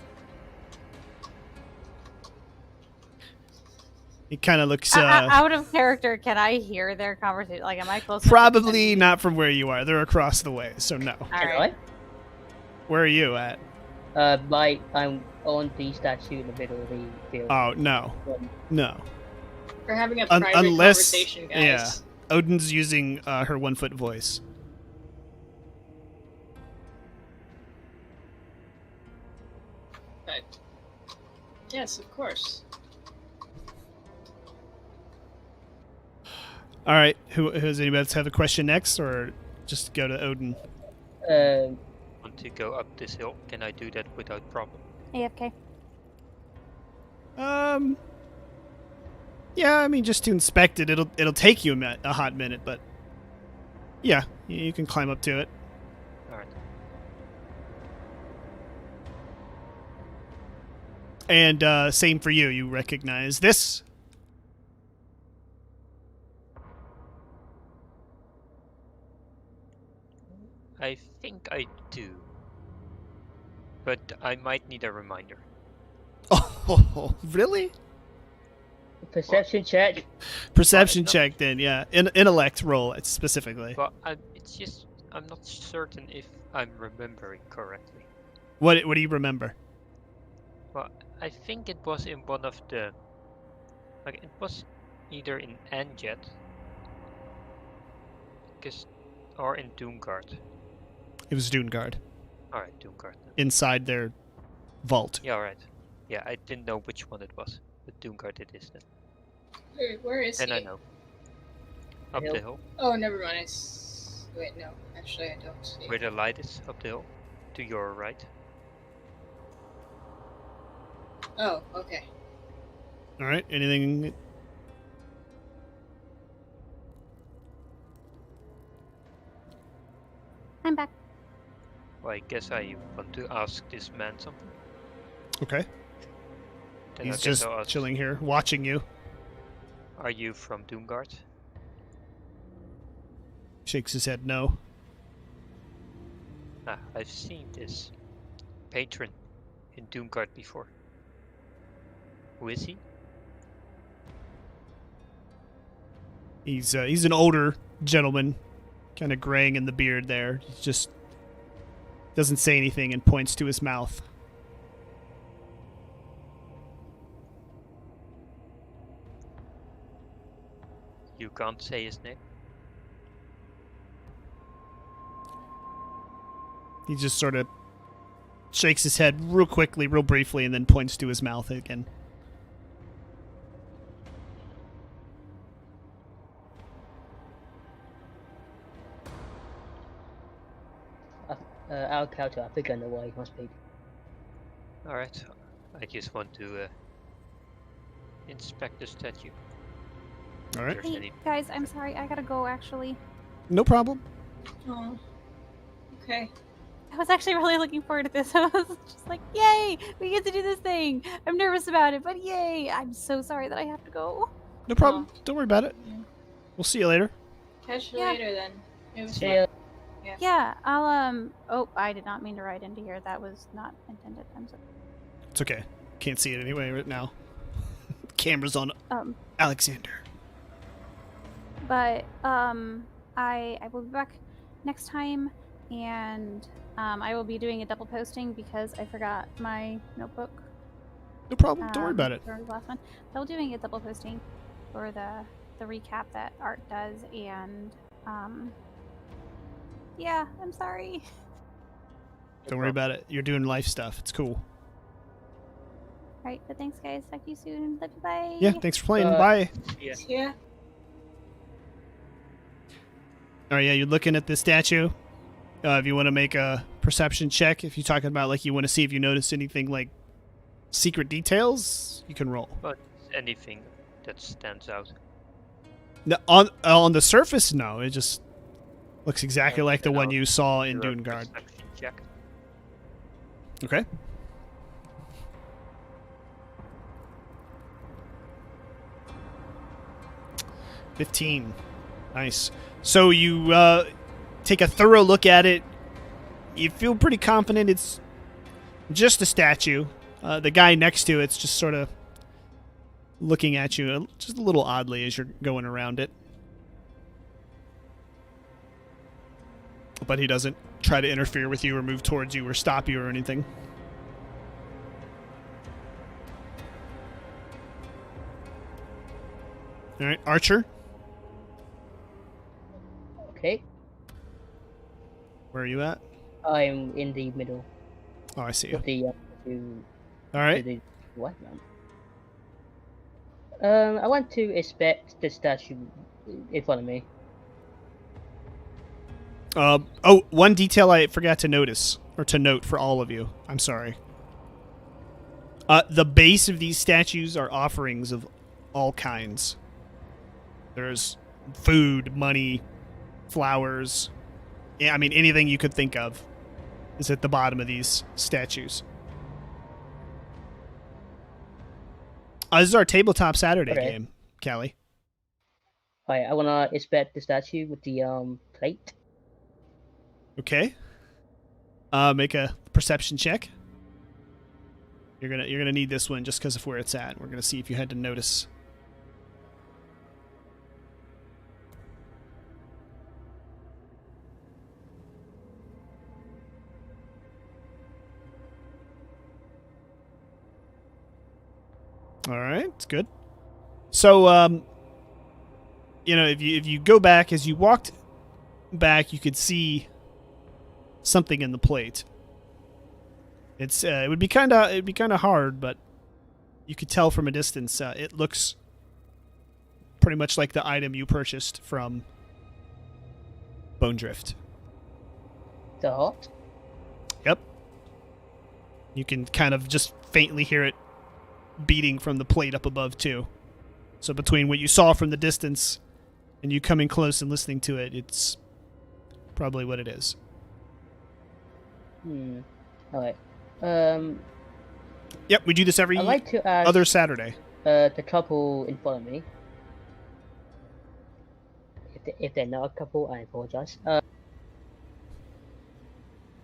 He kind of looks Out of character, can I hear their conversation? Like, am I close enough to probably send- not from where you are. They're across the way, so no. All Can right. Where are you at? I'm on the statue in the middle of the field. Oh, no. No. We're having a Un- private unless- conversation, guys. yeah. Odin's using her 1-foot voice. But yes, of course. All right. Who does anybody else have a question next, or just go to Odin? Want to go up this hill? Can I do that without problem? AFK. Yeah. I mean, just to inspect it, it'll take you a hot minute, but yeah, you can climb up to it. All right. And same for you. You recognize this. I think I do, but I might need a reminder. Oh, really? Perception check. Perception no. check then, yeah. Intellect roll specifically. But it's just I'm not certain if I'm remembering correctly. What do you remember? Well, I think it was in one of the, like it was either in Anjet, or in Doomguard. It was Doomguard. All right, Doomguard. Then. Inside their vault. Yeah, all right. Yeah, I didn't know which one it was, but Doomguard it is then. Where is And he? I know. Up Hill. the hill, Oh, never mind. Wait, no. Actually, I don't see. where the light is, up the hill, to your right. Oh, okay. All right. Anything? Well, I guess I want to ask this man something. Okay. Then He's I guess just I'll ask, chilling here, watching you. Are you from Doomguard? Shakes his head no. Ah, I've seen this Patron in Doomguard before. Who is he? He's an older gentleman, kind of graying in the beard there. He just doesn't say anything and points to his mouth. You can't say his name. He just sort of shakes his head real quickly, real briefly, and then points to his mouth again. Our character, I think I know why he must be. Alright, I just want to inspect the statue. All right. There's Hey, any- guys, I'm sorry. I gotta go, actually. No problem. Oh. Okay. I was actually really looking forward to this. I was just like, yay! We get to do this thing! I'm nervous about it, but yay! I'm so sorry that I have to go. No problem. Don't worry about it. Yeah. We'll see you later. Catch you Yeah. later then. It was See fun. ya. Yeah, I'll, oh, I did not mean to write into here. That was not intended. I'm sorry. It's okay. Can't see it anyway right now. Camera's on Alexander. But, I will be back next time, and, I will be doing a double posting because I forgot my notebook. No problem. Don't worry about it. For the last one. So I'm doing a double posting for the recap that Art does, and yeah, I'm sorry. Don't worry about it. You're doing life stuff. It's cool. Right, but thanks, guys. Talk to you soon. Love you. Bye. Yeah, thanks for playing. Uh, Bye. Yeah. Yeah. All right, yeah, you're looking at the statue. If you want to make a perception check, if you're talking about like you want to see if you notice anything like secret details, you can roll. But anything that stands out. No, on the surface, no. It just looks exactly Yeah, like the then one I'll you saw in do a Doomguard. perception check. Okay. $15. Nice. So you take a thorough look at it. You feel pretty confident it's just a statue. The guy next to it's just sort of looking at you just a little oddly as you're going around it. But he doesn't try to interfere with you or move towards you or stop you or anything. All right, Archer, Okay. where are you at? I'm in the middle Oh, I see you. of the to All right. the what man? I want to inspect the statue in front of me. Oh, one detail I forgot to notice, or to note for all of you. I'm sorry. The base of these statues are offerings of all kinds. There's food, money, flowers. Yeah, I mean, anything you could think of is at the bottom of these statues. This is our Tabletop Saturday Okay. game, Callie. Alright, I wanna inspect the statue with the plate. Okay. Make a perception check. You're gonna need this one just because of where it's at. We're gonna see if you had to notice. All right, it's good. So, if you go back as you walked back, you could see something in the plate. It would be kind of hard, but you could tell from a distance. It looks pretty much like the item you purchased from Bone Drift. The heart? Yep. You can kind of just faintly hear it beating from the plate up above too. So between what you saw from the distance and you coming close and listening to it, it's probably what it is. Alright. Yep, we do this every I'd like to ask other Saturday. the couple in front of me. If they're not a couple, I apologize.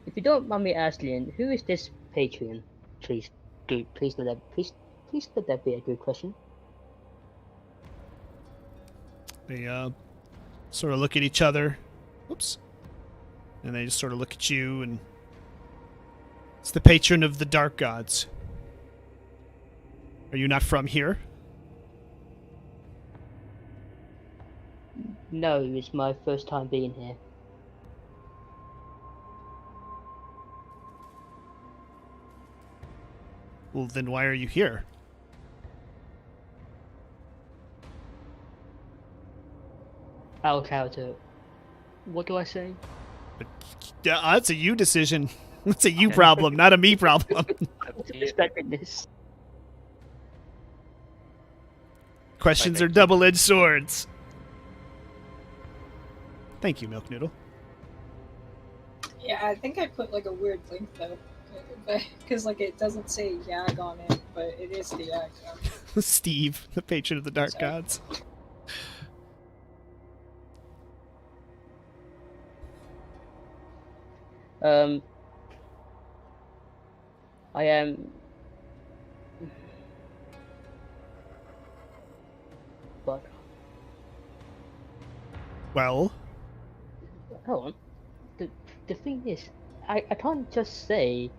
If you don't mind me asking, who is this Patron? Please let that be a good question. They sort of look at each other. Whoops. And they just sort of look at you, and it's the patron of the dark gods. Are you not from here? No, it's my first time being here. Well, then why are you here? Our character. What do I say? That's a you decision. That's a you problem, not a me problem. Expecting this. Questions are double-edged swords. Thank you, Milk Noodle. Yeah, I think I put like a weird link though, because like it doesn't say Yag on it, but it is the Yag. Steve, the patron of the dark Sorry. gods. I am. But Well, hold on. The thing is, I can't just say.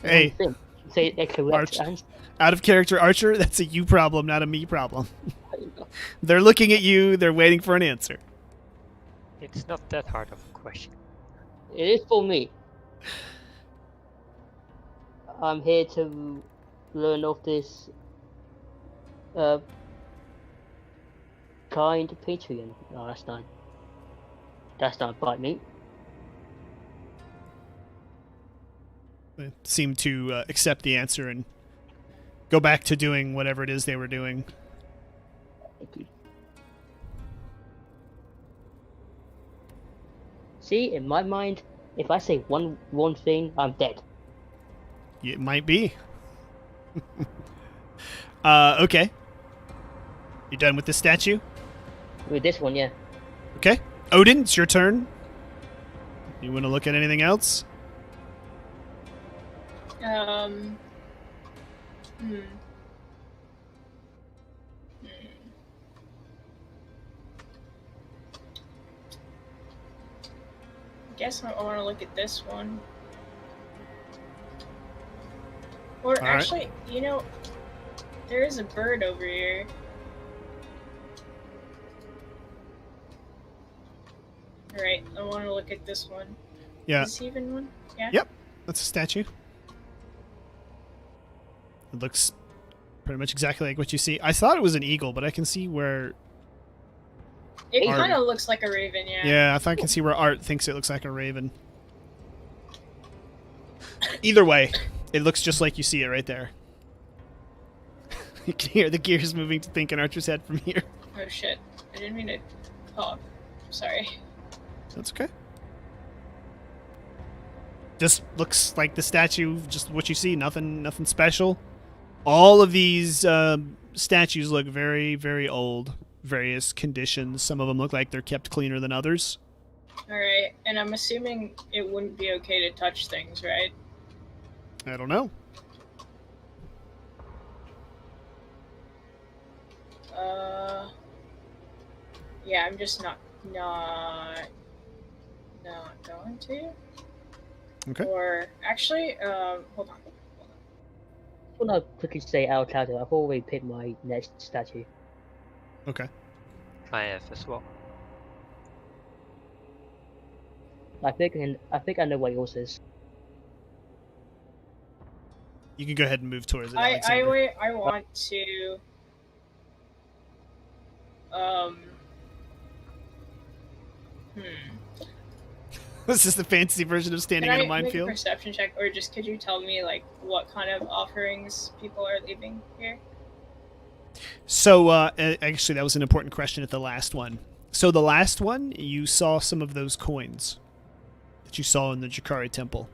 hey, one thing. Say the correct Arch. answer. out of character Archer, that's a you problem, not a me problem. They're looking at you, they're waiting for an answer. It's not that hard of a question. It is for me. I'm here to learn of this kind Patreon. No, that's not. That's not quite me. They seem to accept the answer and go back to doing whatever it is they were doing. Thank you. See, in my mind, if I say one wrong thing, I'm dead. It might be. Okay. You done with this statue? With this one, yeah. Okay. Odin, it's your turn. You want to look at anything else? Hmm. Guess I want to look at this one. Or All right. actually, you know, there is a bird over here. Alright, I want to look at this one. Yeah. Is this even one? Yeah? Yep. That's a statue. It looks pretty much exactly like what you see. I thought it was an eagle, but I can see where... It Art. kind of looks like a raven, yeah. Yeah, I thought I can see where Art thinks it looks like a raven. Either way, it looks just like you see it right there. You can hear the gears moving to think in Archer's head from here. Oh shit. I didn't mean to talk. Sorry. That's okay. Just looks like the statue, just what you see, nothing special. All of these statues look very, very old. Various conditions. Some of them look like they're kept cleaner than others. Alright, and I'm assuming it wouldn't be okay to touch things, right? I don't know. Yeah, I'm just not going to. Okay. Or actually, hold on. I want to quickly say out loud that I've already picked my next statue. Okay. I have as well. I think I know what yours is. You can go ahead and move towards it, I Alexander. want to. This is the fantasy version of standing Can in a I make a minefield. perception check, or just could you tell me like what kind of offerings people are leaving here? So, actually, that was an important question at the last one. So the last one, you saw some of those coins that you saw in the Jakari Temple.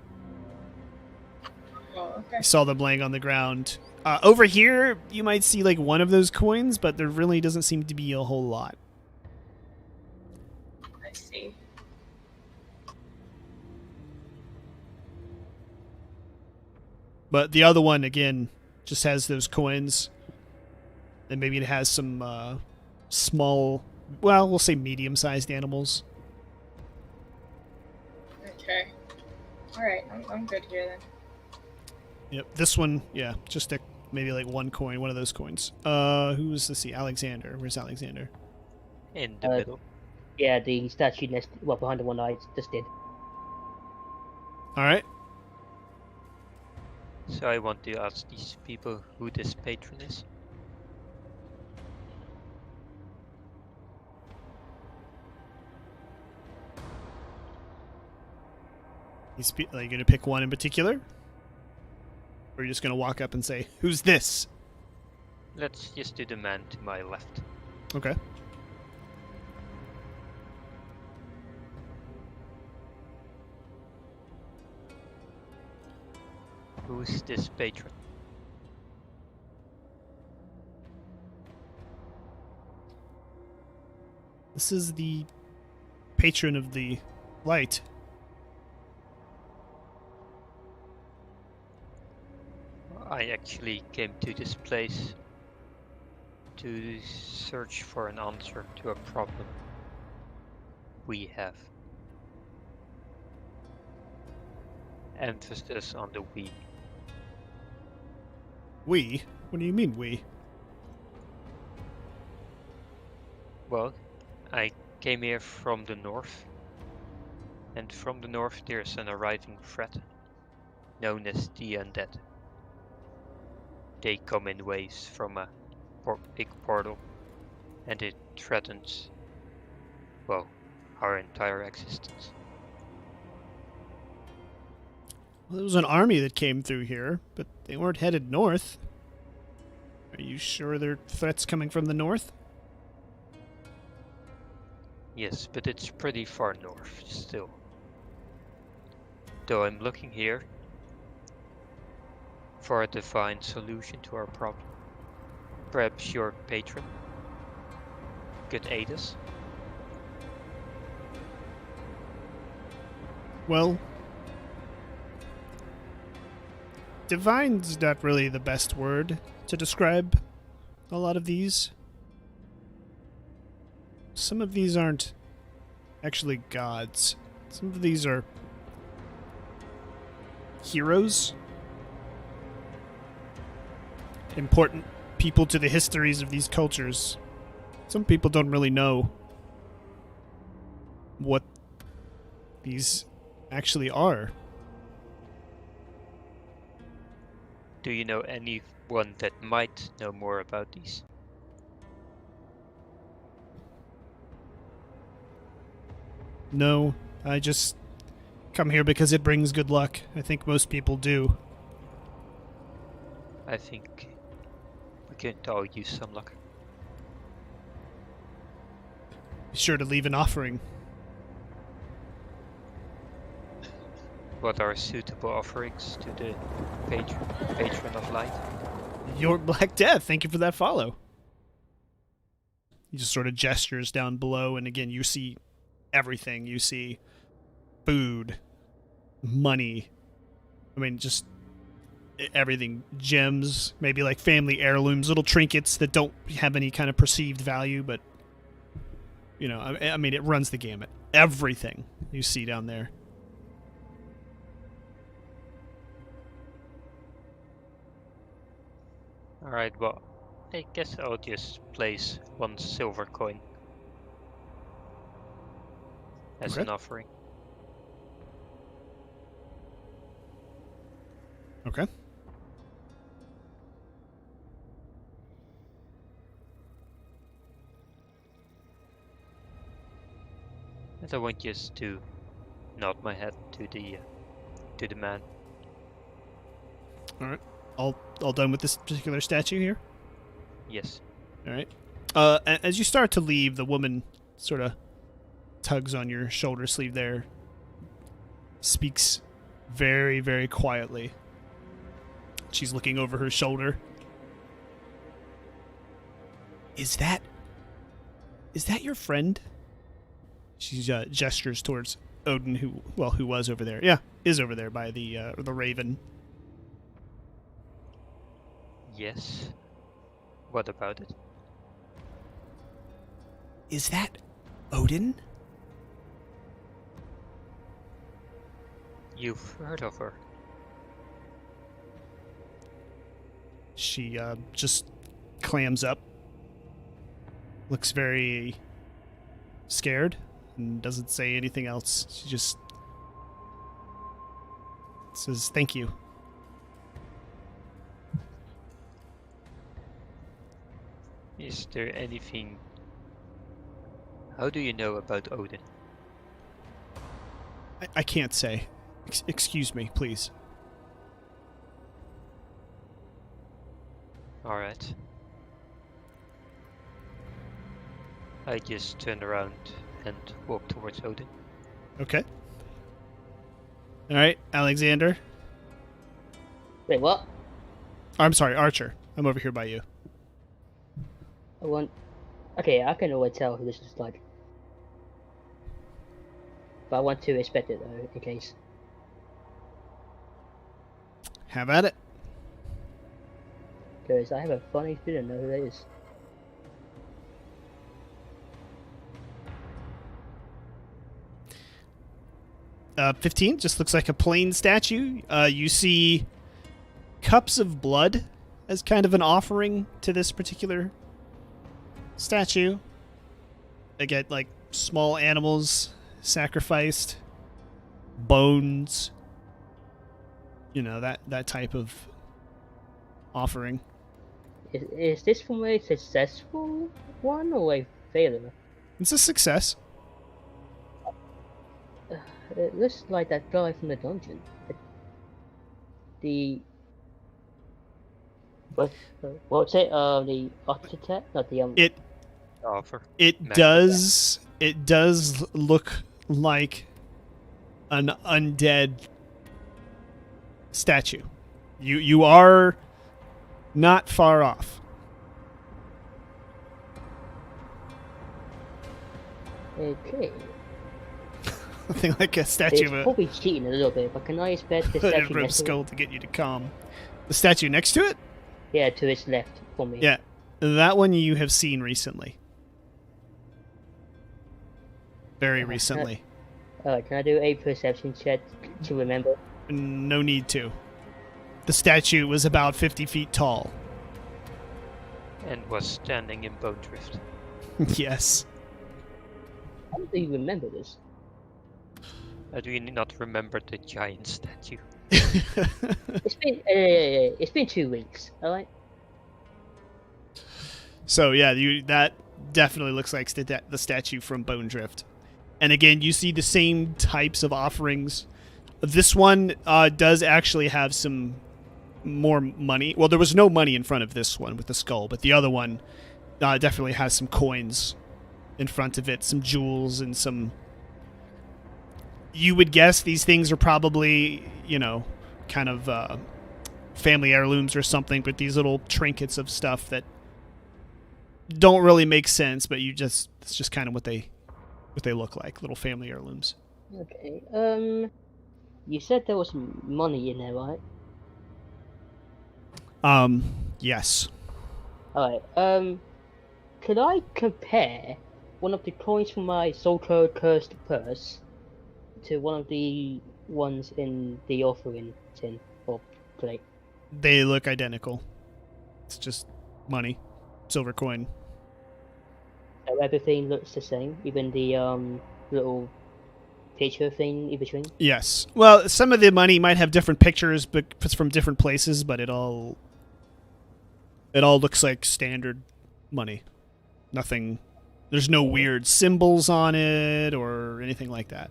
Oh, okay. You saw them laying on the ground. Over here, you might see like one of those coins, but there really doesn't seem to be a whole lot. I see. But the other one, again, just has those coins. And maybe it has some small, well, we'll say medium-sized animals. Okay. Alright, I'm good here then. Yep, this one, yeah, just maybe like one coin, one of those coins. Let's see, Alexander. Where's Alexander? In the middle. Yeah, the statue behind the one I just did. All right. So I want to ask these people who this patron is. Are you going to pick one in particular? Or are you just going to walk up and say, who's this? Let's just do the man to my left. Okay. Who's this patron? This is the patron of the light. I actually came to this place to search for an answer to a problem we have. Emphasis on the we. We? What do you mean we? Well, I came here from the north, and from the north there's an arriving threat, known as the undead. They come in waves from a big portal, and it threatens, well, our entire existence. Well, there was an army that came through here, but they weren't headed north. Are you sure there are threats coming from the north? Yes, but it's pretty far north still. Though I'm looking here for a divine solution to our problem. Perhaps your patron could aid us? Well, divine's not really the best word to describe a lot of these. Some of these aren't actually gods. Some of these are heroes. Important people to the histories of these cultures. Some people don't really know what these actually are. Do you know anyone that might know more about these? No, I just come here because it brings good luck. I think most people do. I think we can all use some luck. Be sure to leave an offering. What are suitable offerings to the patron of light? Your Black Death, thank you for that follow. He just sort of gestures down below, and again, you see everything. You see food, money. I mean, just everything. Gems, maybe like family heirlooms, little trinkets that don't have any kind of perceived value, but, you know, I mean, it runs the gamut. Everything you see down there. Alright, well, I guess I'll just place 1 silver coin as Okay. an offering. Okay. And I want just to nod my head to the man. All right. All done with this particular statue here? Yes. All right. As you start to leave, the woman sort of tugs on your shoulder sleeve there. speaks very, very quietly. She's looking over her shoulder. Is that your friend? She gestures towards Odin, who was over there. Yeah, is over there by the raven. Yes. What about it? Is that Odin? You've heard of her. She just clams up, looks very scared, and doesn't say anything else. She just says, "Thank you." Is there anything... How do you know about Odin? I can't say. Excuse me, please. Alright. I just turn around and walk towards Odin. Okay. All right, Alexander. Wait, what? I'm sorry, Archer. I'm over here by you. I want. Okay, I can always tell who this is like. But I want to expect it though, in case. Have at it. Because I have a funny feeling know who that is. Uh, 15 just looks like a plain statue. You see cups of blood as kind of an offering to this particular statue. They get like small animals sacrificed, bones, you know, that type of offering. Is this from a successful one or a failure? It's a success. It looks like that guy from the dungeon. The what's it? The architect, not the It Offer. It Magic. does look like an undead statue. You are not far off. Okay. Something like a It's statue of a probably cheating a little bit, but can I expect the statue rib next to skull it? to get you to calm. The statue next to it? Yeah, to its left for me. Yeah. That one you have seen recently. Very recently. Alright, can I do a perception check to remember? No need to. The statue was about 50 feet tall. And was standing in Bone Drift. Yes. How do you remember this? Do you not remember the giant statue? It's been 2 weeks, alright? So yeah, that definitely looks like the statue from Bone Drift. And again, you see the same types of offerings. This one does actually have some more money. Well, there was no money in front of this one with the skull, but the other one definitely has some coins in front of it, some jewels and some... You would guess these things are probably, you know, kind of family heirlooms or something, but these little trinkets of stuff that don't really make sense, but it's just kind of what they look like, little family heirlooms. Okay, you said there was money in there, right? Yes. Alright, could I compare one of the coins from my so-called cursed purse to one of the ones in the offering tin or plate? They look identical. It's just money. Silver coin. So everything looks the same, even the little picture thing in between? Yes. Well, some of the money might have different pictures, but it's from different places, but it all looks like standard money. Nothing... There's no weird symbols on it or anything like that.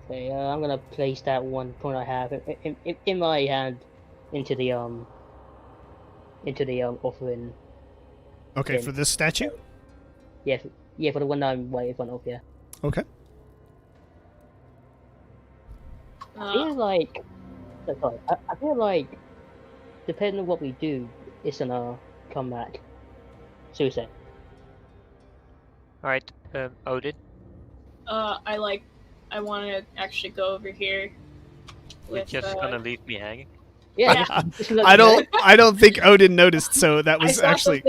Okay, I'm gonna place that one coin I have in my hand into the offering. Okay, tin. for this statue? Yeah, for the one I'm right in front of, yeah. Okay. I feel like, sorry, I feel like, depending on what we do, it's gonna come back. Seriously. Alright, Odin. I want to actually go over here. You're With, just gonna leave me hanging? Yeah. Yeah. just let I me know. don't think Odin noticed, so that was actually.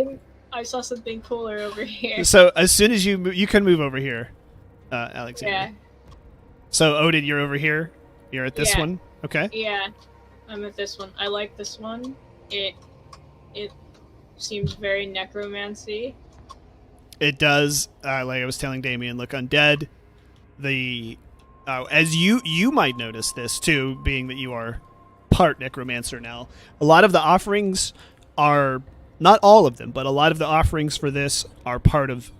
I saw something cooler over here. So as soon as you can move over here, Alexander. Yeah. So Odin, you're over here. You're at this Yeah. one. Okay. Yeah, I'm at this one. I like this one. It seems very necromancy. It does. Like I was telling Damien, look undead. As you might notice this too, being that you are part necromancer now. A lot of the offerings are not all of them, but a lot of the offerings for this are part of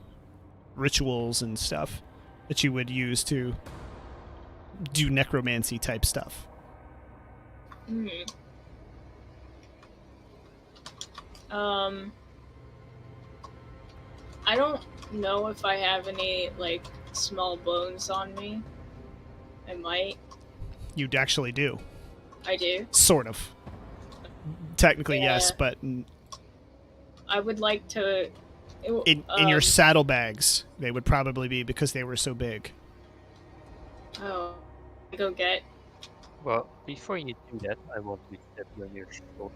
rituals and stuff that you would use to do necromancy type stuff. Hmm. I don't know if I have any like small bones on me. I might. You actually do. I do. Sort of. Technically, Yeah. yes, but I would like to. in your saddlebags, they would probably be because they were so big. Oh, go get. Well, before you do that, I want to tap you on your shoulder.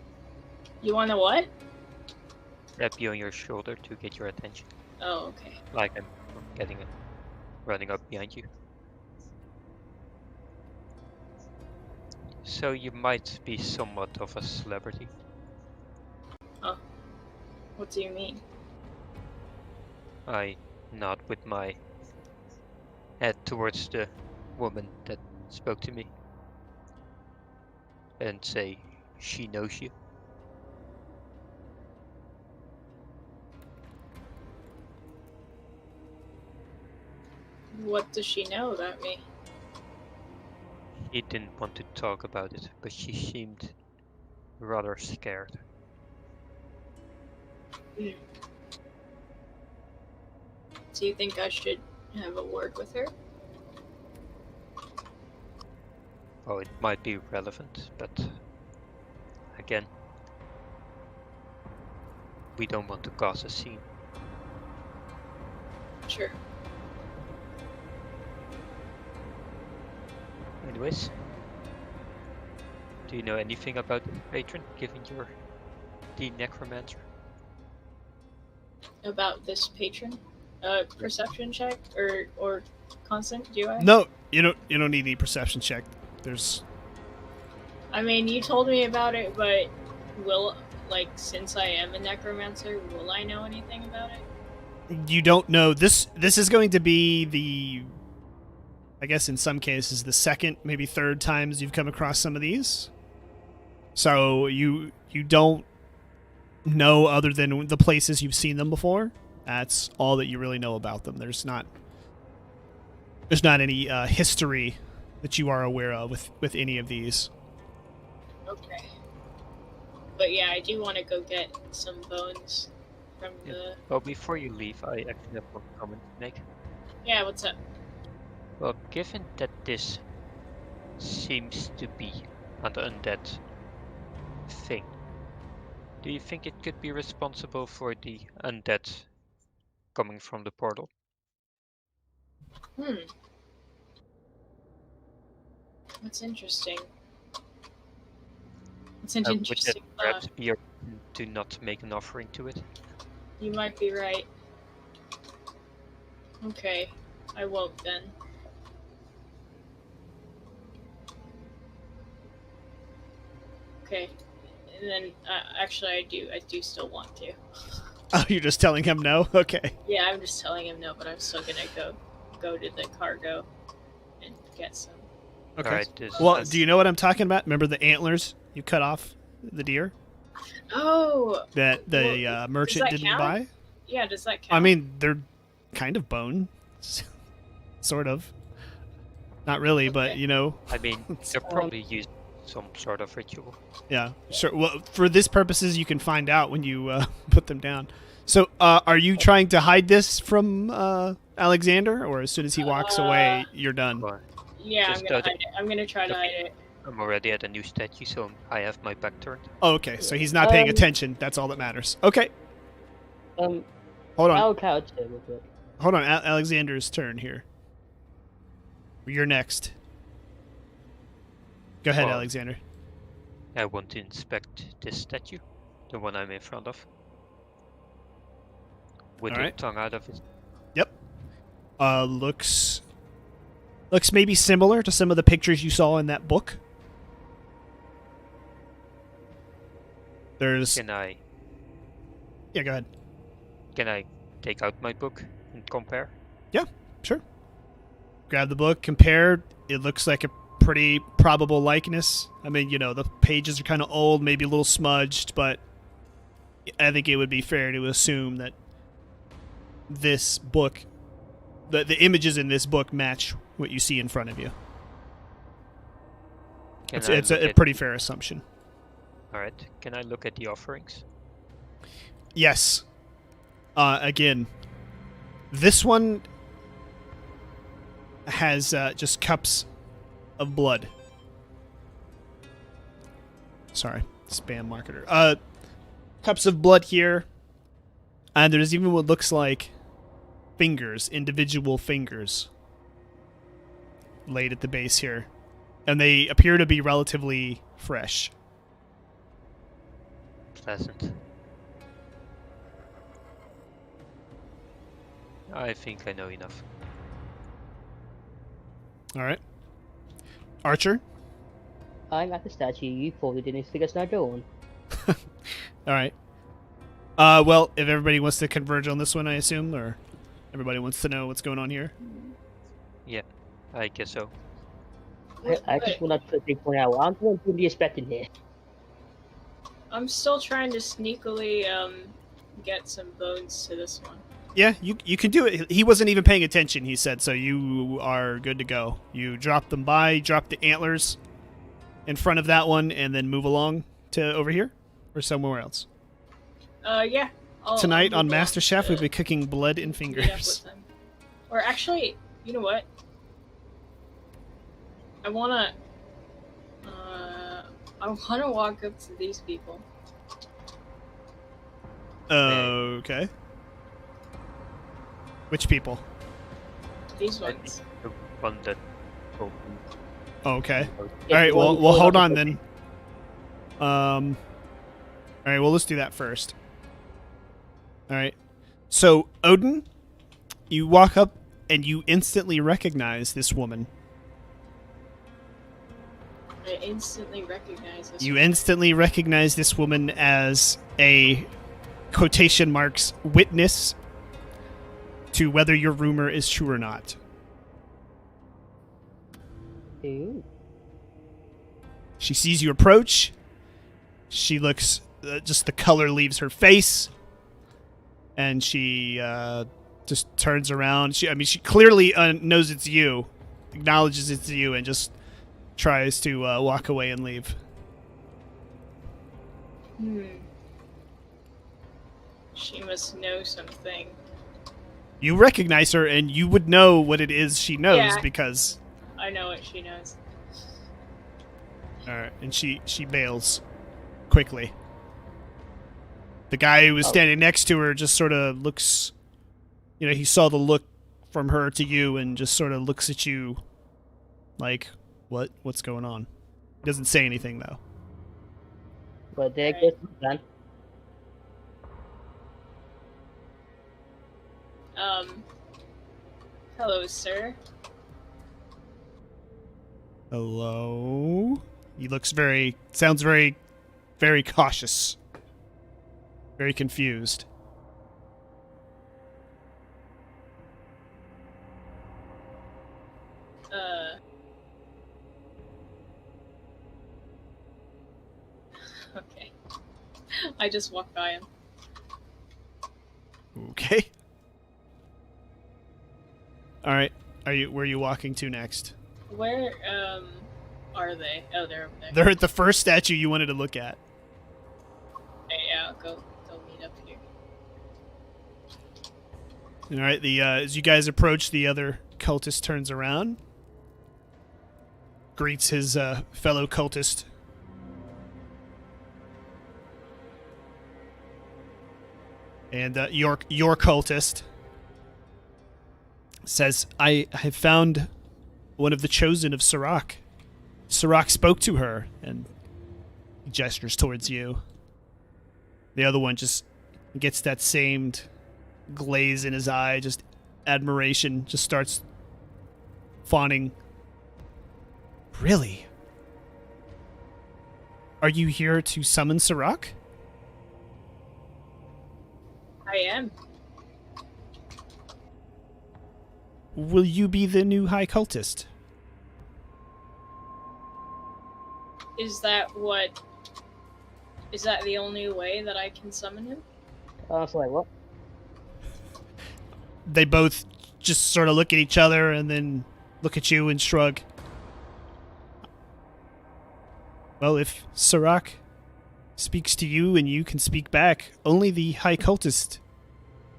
You want to what? Tap you on your shoulder to get your attention. Oh, okay. Like I'm running up behind you. So you might be somewhat of a celebrity. What do you mean? I nod with my head towards the woman that spoke to me and say, she knows you. What does she know about me? She didn't want to talk about it, but she seemed rather scared. Do you think I should have a word with her? Oh, it might be relevant, but again, we don't want to cause a scene. Sure. Anyways, do you know anything about the patron, given you're the necromancer? About this patron? Perception check or constant? Do I? No, you don't need any perception check. There's. I mean, you told me about it, but since I am a necromancer, will I know anything about it? You don't know. This is going to be the, I guess in some cases, the second, maybe third times you've come across some of these. So you don't know other than the places you've seen them before. That's all that you really know about them. There's not any history that you are aware of with any of these. Okay. But yeah, I do want to go get some bones from the... Well, before you leave, I actually have one comment to make. Yeah, what's up? Well, given that this seems to be an undead thing, do you think it could be responsible for the undead coming from the portal? That's interesting. It's an Would that interesting perhaps thought. be a reason to not make an offering to it? You might be right. Okay, I won't then. Okay, and then actually I do still want to. Oh, you're just telling him no? Okay. Yeah, I'm just telling him no, but I'm still gonna go to the cargo and get some. Okay. Alright, this Well, do you know what I'm talking about? Remember the antlers you cut off the deer Oh, that the merchant that didn't count? buy? yeah. Does that count? I mean, they're kind of bone, sort of. Not really, but Okay. you know. I mean, they're probably used some sort of ritual. Yeah, sure. Well, for this purposes, you can find out when you put them down. So, are you trying to hide this from Alexander, or as soon as he walks away, you're done? But Yeah, I'm Just gonna out hide it. I'm gonna try to hide it. I'm already at a new statue, so I have my back turned. Oh, okay, so he's not paying attention. That's all that matters. Okay, hold on. I'll couch it real quick. Hold on, Alexander's turn here. You're next. Go ahead, Well, Alexander. I want to inspect this statue, the one I'm in front of. With the Alright. tongue out of it. Yep. Looks maybe similar to some of the pictures you saw in that book. There's... Can I Yeah, go ahead. take out my book and compare? Yeah, sure. Grab the book, compare. It looks like a pretty probable likeness. I mean, you know, the pages are kind of old, maybe a little smudged, but I think it would be fair to assume that this book, the images in this book match what you see in front of you. It's a pretty fair assumption. Alright, can I look at the offerings? Yes. Again, this one has just cups of blood. Sorry, spam marketer. Cups of blood here. And there's even what looks like fingers, individual fingers, laid at the base here. And they appear to be relatively fresh. Pleasant. I think I know enough. Alright. Archer? I'm at the statue. You probably didn't figure us not on. Alright. Well, if everybody wants to converge on this one, I assume, or everybody wants to know what's going on here? Yeah, I guess so. I just want to point out. I'm the one to be expecting here. I'm still trying to sneakily get some bones to this one. Yeah, you can do it. He wasn't even paying attention, he said, so you are good to go. You drop them by, drop the antlers in front of that one, and then move along to over here? Or somewhere else? Yeah. Tonight I'll on move along MasterChef, to we'll be cooking blood and meet up fingers. with them. Or actually, you know what? I wanna walk up to these people. Okay. Which people? These ones. The one that Okay. Yeah, Alright, the one well, who well, pulled hold up on the- then. Alright, well, let's do that first. Alright. So, Odin, you walk up and you instantly recognize this woman. I instantly recognize this. You instantly recognize this woman as a quotation marks witness to whether your rumor is true or not. Ooh. She sees you approach. She looks, just the color leaves her face, and she just turns around. She clearly knows it's you, acknowledges it's you, and just tries to walk away and leave. She must know something. You recognize her, and you would know what it is she knows Yeah. because. I know what she knows. All right, and she bails quickly. The guy who was standing next to her just sort of looks. You know, he saw the look from her to you, and just sort of looks at you, like, what's going on? He doesn't say anything though. But there goes the plan. Hello, sir. Hello. He sounds very, very cautious, very confused. Okay. I just walked by him. Okay. All right. Where are you walking to next? Where, are they? Oh, they're over there. They're at the first statue you wanted to look at. Okay, yeah, I'll go meet up here. All right. As you guys approach, the other cultist turns around. greets his fellow cultist. And your cultist says, I have found one of the chosen of Sarak. Sarak spoke to her, and he gestures towards you. The other one just gets that same glaze in his eye, just admiration, just starts fawning. Really? Are you here to summon Sarak? I am. Will you be the new High Cultist? Is that the only way that I can summon him? Sorry, what? They both just sort of look at each other and then look at you and shrug. Well, if Sarak speaks to you and you can speak back, only the High Cultist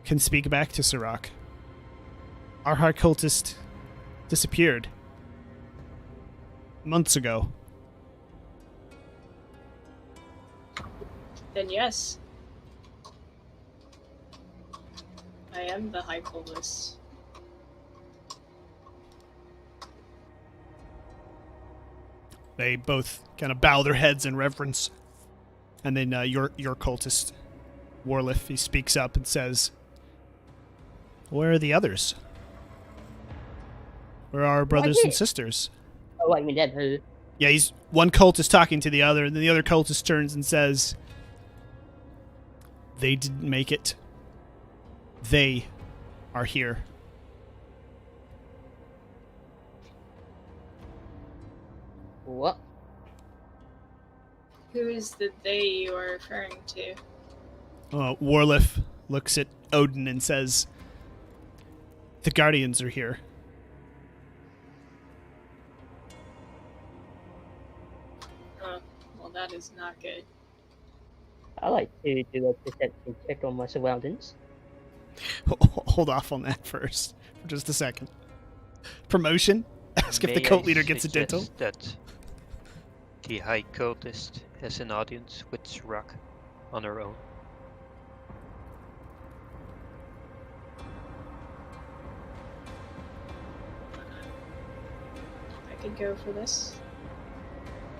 can speak back to Sarak. Our High Cultist disappeared months ago. Then yes. I am the High Cultist. They both kind of bow their heads in reverence. And then your cultist, Warliff, he speaks up and says, where are the others? Where are our brothers and sisters? Oh, what, you mean dead? Who? Yeah, one cultist talking to the other, and then the other cultist turns and says, they didn't make it. They are here. What? Who is the they you are referring to? Warliff looks at Odin and says, the Guardians are here. Oh, well, that is not good. I like to do a perception check on my surroundings. Hold off on that first, for just a second. Promotion? Ask if the May cult I leader gets a dental. suggest that the High Cultist has an audience with Sarak on her own. I could go for this.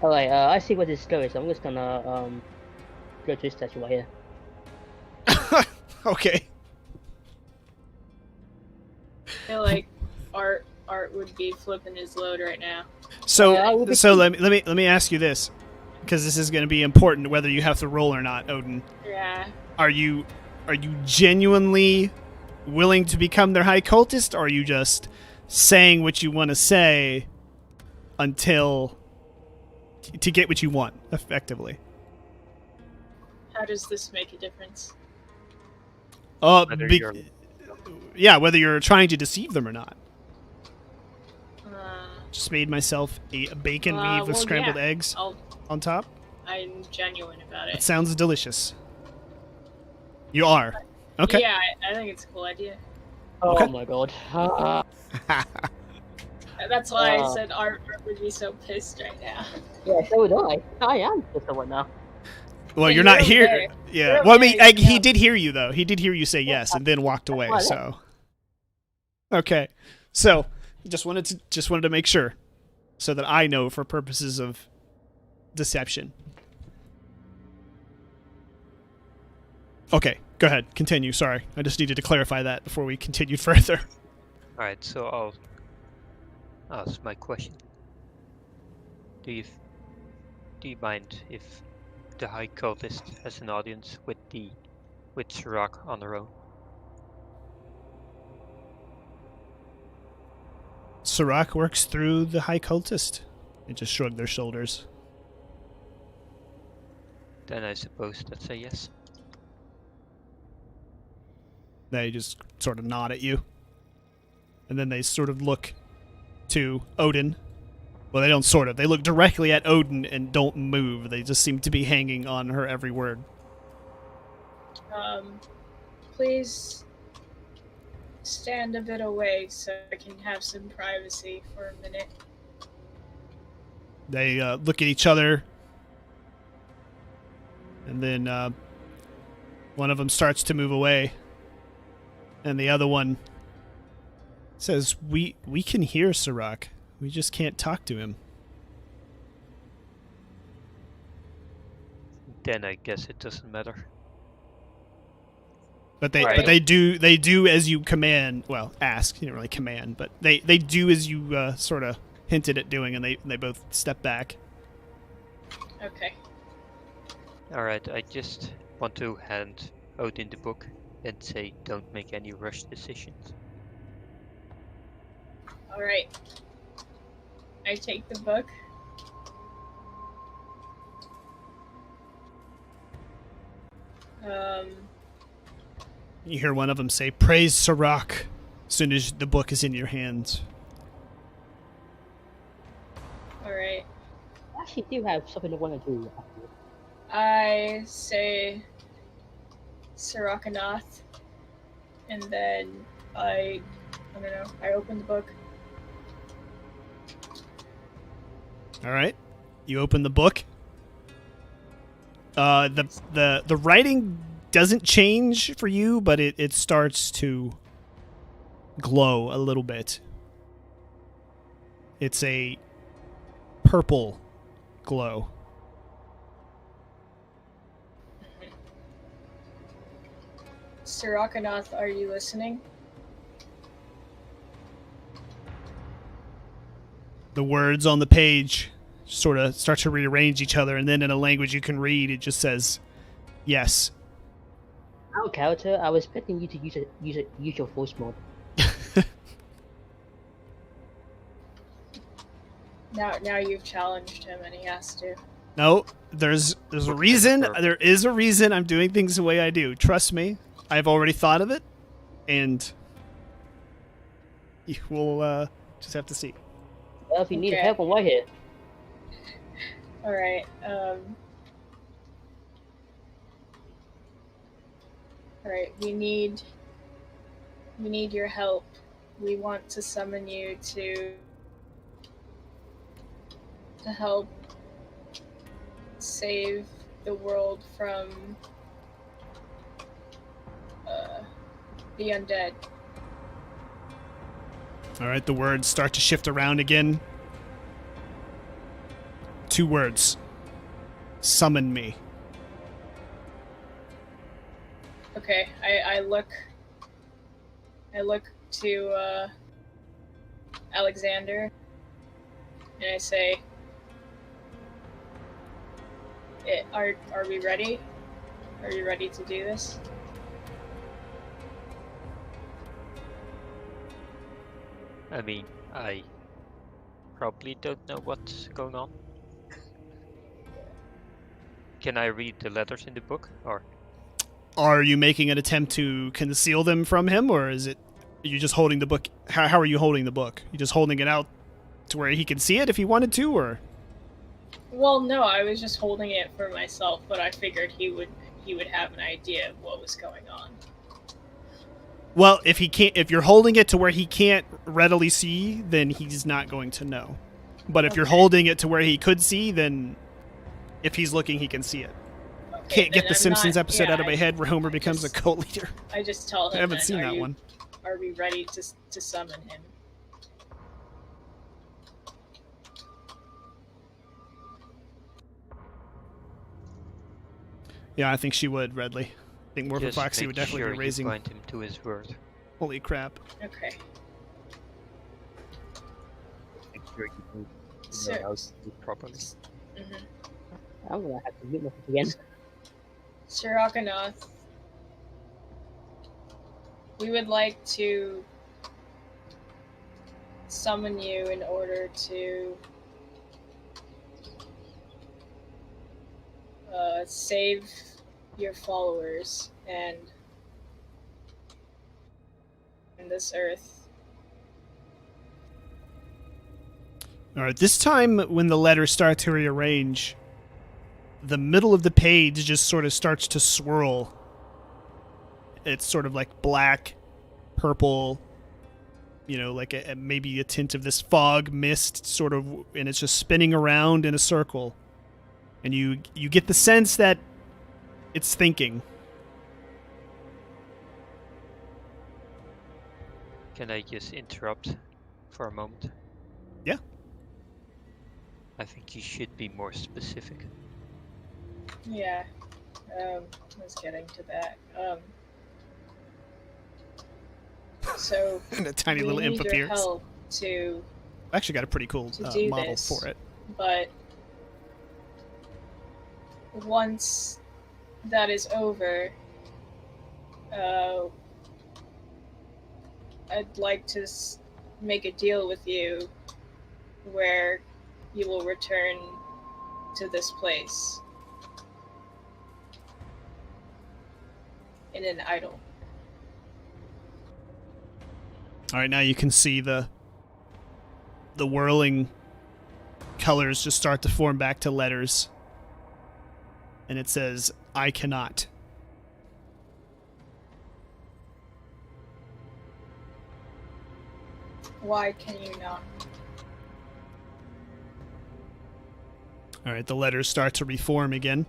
Alright, I see where this is going, so I'm just gonna go to this statue right here. Okay. I feel like Art would be flipping his load right now. So, I will be- let me ask you this, because this is going to be important whether you have to roll or not, Odin. Yeah. Are you genuinely willing to become their High Cultist, or are you just saying what you want to say until to get what you want, effectively? How does this make a difference? Whether Yeah, whether you're trying to deceive them or not. Uh, Just made myself a bacon weave with well, scrambled yeah. eggs on top. I'm genuine about It it. sounds delicious. You are. Okay. Yeah, I think it's a cool idea. Oh Okay. my god. That's why I said Art would be so pissed right now. Yeah, so would I. I am just the one now. Well, Yeah, you're not you're here. okay. Yeah. You're Well, I mean, okay, he yeah. did hear you though. He did hear you say yes, and then walked away. Well, So. Okay. So, just wanted to make sure, so that I know for purposes of deception. Okay. Go ahead. Continue. Sorry, I just needed to clarify that before we continued further. Alright, so I'll ask my question. Do you mind if the High Cultist has an audience with Sarak on her own? Sarak works through the High Cultist. They just shrug their shoulders. Then I suppose that's a yes. They just sort of nod at you. And then they sort of look to Odin. Well, they don't sort of. They look directly at Odin and don't move. They just seem to be hanging on her every word. Please stand a bit away so I can have some privacy for a minute. They look at each other, and then one of them starts to move away, and the other one says, "We can hear Sarak. We just can't talk to him." Then I guess it doesn't matter. But they Right. they do as you command. Well, ask. You don't really command, but they do as you sort of hinted at doing, and they both step back. Okay. Alright, I just want to hand Odin the book and say don't make any rush decisions. Alright. I take the book. You hear one of them say, "Praise Sarak," as soon as the book is in your hands. Alright. I actually do have something I want to do. I say Sarakanath, and then I don't know, I open the book. All right, you open the book. The writing doesn't change for you, but it starts to glow a little bit. It's a purple glow. Sarakanath, are you listening? The words on the page sort of start to rearrange each other, and then in a language you can read, it just says, "Yes." Our character, I was expecting you to use your voice mode. Now you've challenged him and he has to. No, there's a reason. There is a reason I'm doing things the way I do. Trust me, I've already thought of it, and you will just have to see. Well, if you need Okay. help, I'm right here. Alright, Alright, we need your help. We want to summon you to help save the world from the undead. All right, the words start to shift around again. 2 words. Summon me. Okay, I look to Alexander and I say, are we ready? Are you ready to do this? I mean, I probably don't know what's going on. Can I read the letters in the book, or? Are you making an attempt to conceal them from him, or are you just holding the book? How are you holding the book? You just holding it out to where he can see it if he wanted to, or? Well, no, I was just holding it for myself, but I figured he would have an idea of what was going on. Well, if you're holding it to where he can't readily see, then he's not going to know. But if you're Okay. holding it to where he could see, then if he's looking, he can see it. Okay, Can't get then the I'm Simpsons not- episode yeah, out of my head where Homer becomes a just- cult leader. I just tell him. I haven't then, seen that one. Are we ready to summon him? Yeah, I think she would, Redley. I think Morphin Just Foxy make would definitely sure be you raising. bind him to his word. Holy crap. Okay. Make sure you do So- your house properly. Mm-hmm. I'm gonna have to mute myself again. Sarakanath, we would like to summon you in order to save your followers and this earth. All right, this time when the letters start to rearrange, the middle of the page just sort of starts to swirl. It's sort of like black, purple, you know, like maybe a tint of this fog mist sort of, and it's just spinning around in a circle. And you get the sense that it's thinking. Can I just interrupt for a moment? Yeah. I think you should be more specific. Yeah. I was getting to that. So And a tiny we little imp need your appears. help to I actually got a pretty cool do model this. for it. But once that is over, I'd like to make a deal with you where you will return to this place in an idol. All right, now you can see the whirling colors just start to form back to letters. And it says, I cannot. Why can you not? All right, the letters start to reform again.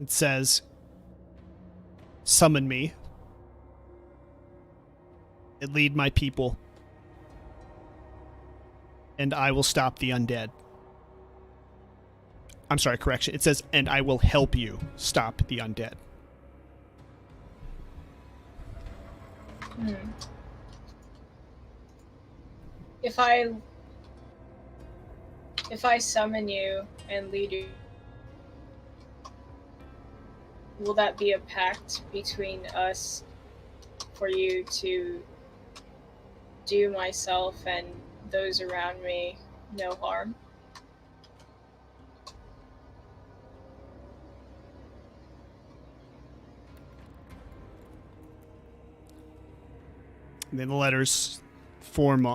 It says, summon me and lead my people, and I will stop the undead. I'm sorry, correction. It says, and I will help you stop the undead. If I summon you and lead you, will that be a pact between us for you to do myself and those around me no harm? And then the letters form.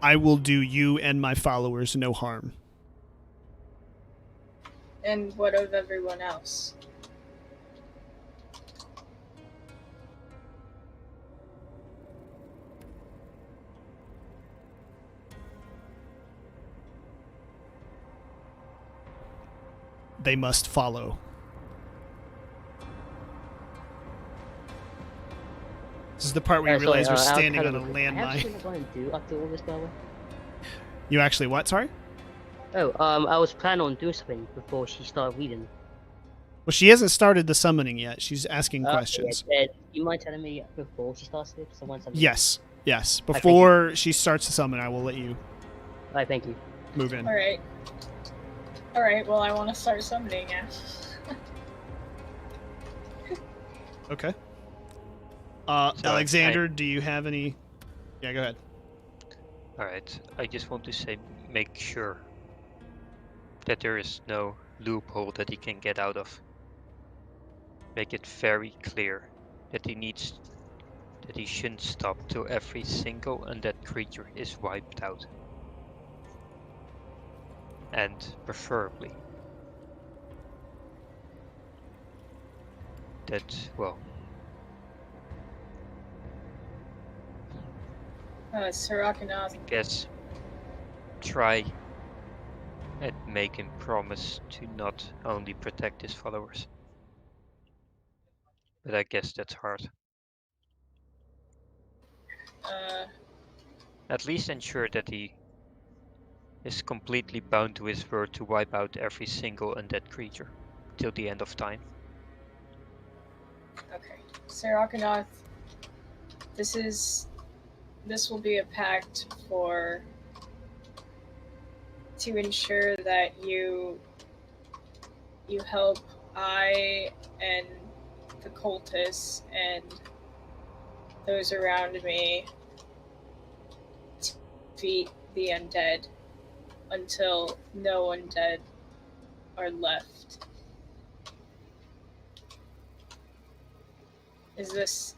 I will do you and my followers no harm. And what of everyone else? They must follow. This is the part where you realize you're standing on a landmine. I actually going to do after all this, by the way. You actually what? Sorry? Oh, I was planning on doing something before she started reading. Well, she hasn't started the summoning yet. She's asking Okay, questions. yeah, you mind telling me before she starts it? Someone something. Yes. Thank Before she starts to summon, I will let you Alright, thank you. move in. Alright. Alright, well, I want to start summoning now. Okay. So, Alexander, do you have any... Yeah, go ahead. Alright, I just want to say, make sure that there is no loophole that he can get out of. Make it very clear that he shouldn't stop till every single undead creature is wiped out. And preferably that, well, Sarak Idol. I guess try and make him promise to not only protect his followers. But I guess that's hard. At least ensure that he is completely bound to his word to wipe out every single undead creature till the end of time. Okay. Sarak Idol, this will be a pact to ensure that you help I and the cultists and those around me defeat the undead until no undead are left. Is this...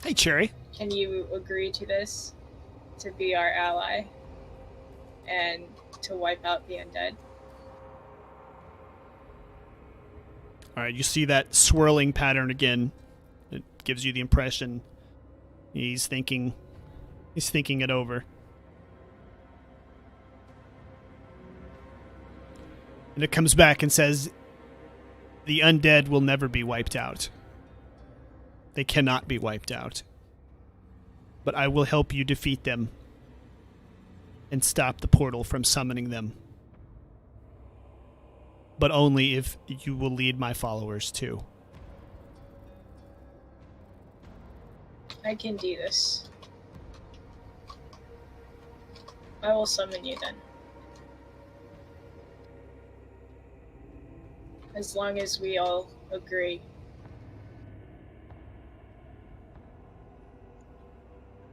Hey, Cherry. Can you agree to this? To be our ally? And to wipe out the undead? All right, you see that swirling pattern again. It gives you the impression he's thinking it over. And it comes back and says, the undead will never be wiped out. They cannot be wiped out. But I will help you defeat them and stop the portal from summoning them. But only if you will lead my followers too. I can do this. I will summon you then. As long as we all agree.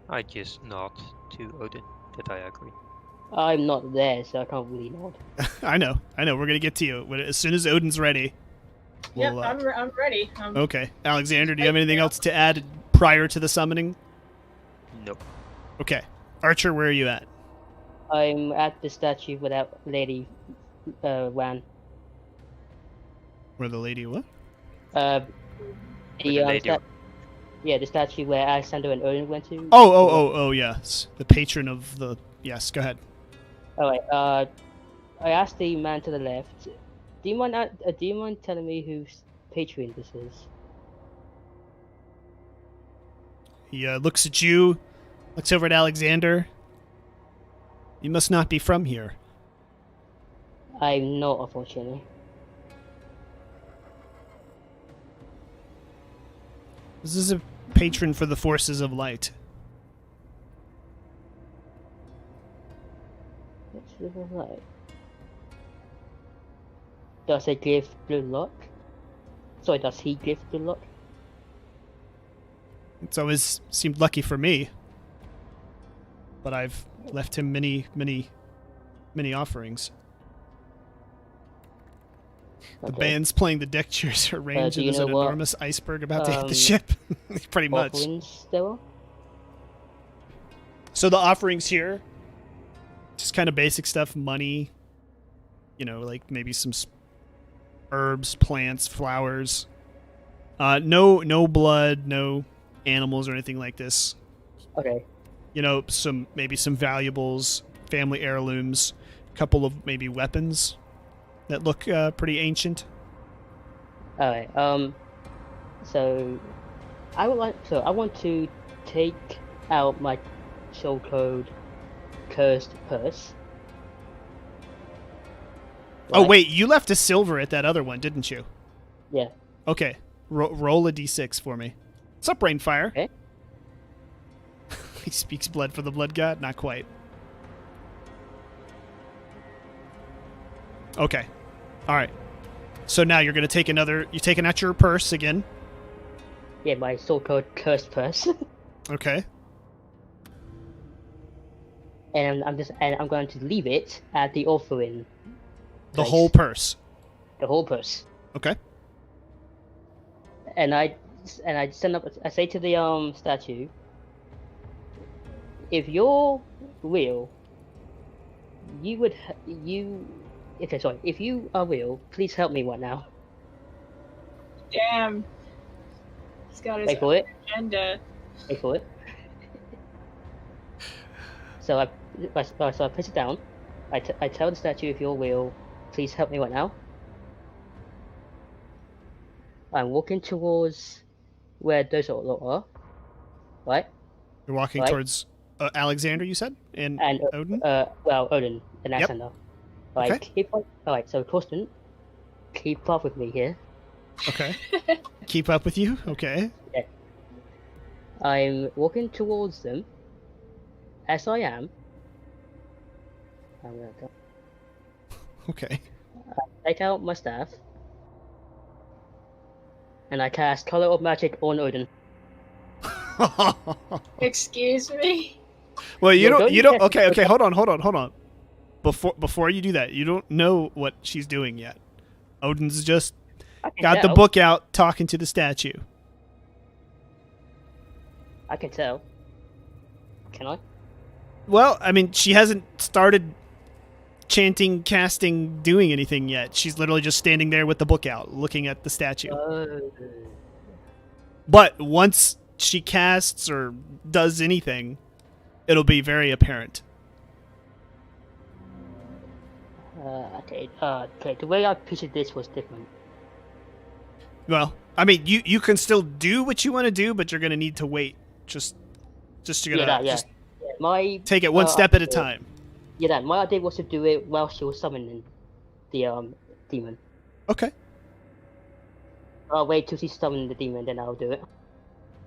I just nod to Odin that I agree. I'm not there, so I can't really nod. I know. We're gonna get to you as soon as Odin's ready. Yep, we'll, I'm ready. Okay, Alexander, do you have anything else to add prior to the summoning? Nope. Okay, Archer, where are you at? I'm at the statue without Lady Wan. Where the lady what? The lady. Yeah, the statue where Alexander and Odin went to. Oh, yes, the patron of the. Yes, go ahead. Alright, I asked the man to the left, do you mind telling me whose patron this is? He looks at you, looks over at Alexander. You must not be from here. I'm not, unfortunately. This is a patron for the forces of light. Right. Does it give good luck? Sorry, does he give good luck? It's always seemed lucky for me. But I've left him many offerings. The Okay. band's playing the deck chairs arranged, do and you there's an know what, enormous iceberg about to hit the um, ship. Pretty much. Offerings there are? So the offerings here, just kind of basic stuff, money, like maybe some herbs, plants, flowers. No blood, no animals or anything like this. Okay. Some valuables, family heirlooms, a couple of maybe weapons that look pretty ancient. Alright, so I want to take out my soul code cursed purse. Oh Right? wait, you left a silver at that other one, didn't you? Yeah. Okay, roll a d6 for me. What's up, Rainfire? Okay. He speaks blood for the blood god? Not quite. Okay. Alright. So now you're going to take you're taking out your purse again. Yeah, my soul code cursed purse. Okay. and I'm going to leave it at the offering. The place. whole purse. The whole purse. Okay. And I say to the statue, if you're real, if you are real, please help me right now. Damn. He's got his Wait for it. agenda. Wait for it. So I place it down. I tell the statue, if you're real, please help me right now. I'm walking towards where those lot are. Right? You're walking Right. towards Alexander, you said? And Odin? Odin and Yep. Alexander. Right, Okay. Alright, so Torsten, keep up with me here. Okay. Keep up with you? Okay. I'm walking towards them. As I am, I'm gonna go. Okay. Take out my staff. And I cast Color of Magic on Odin. Excuse me? Well, you No, don't. don't- Okay. Hold on. Before you do that, you don't know what she's doing yet. Odin's just I can got the tell. book out, talking to the statue. I can tell. Can I? Well, I mean, she hasn't started chanting, casting, doing anything yet. She's literally just standing there with the book out, looking at the statue. But once she casts or does anything, it'll be very apparent. Okay. The way I pictured this was different. Well, I mean, you can still do what you want to do, but you're gonna need to wait. Just you're gonna just My take it one step at a time. Yeah, that my idea was to do it while she was summoning the demon. Okay. I'll wait till she's summoning the demon, then I'll do it.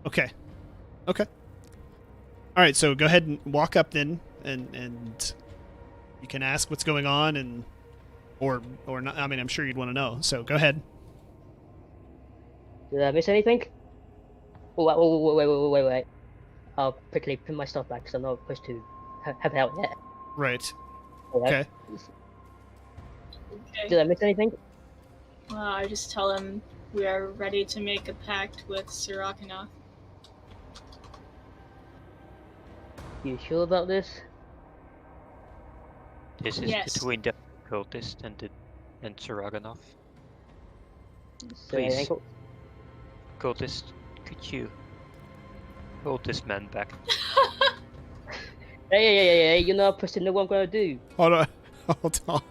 Okay. All right, so go ahead and walk up then, and you can ask what's going on, and or not. I mean, I'm sure you'd want to know. So go ahead. Did I miss anything? Oh, wait. I'll quickly put my stuff back because I'm not supposed to have it out yet. Right. Alright. Okay. Did I miss anything? I just tell him we are ready to make a pact with Sarak Idol. You sure about this? This is Yes. between the cultist and Saraganov. So, Please. Cultist, could you hold this man back? Hey, you're not supposed to know what I'm gonna do. Hold on.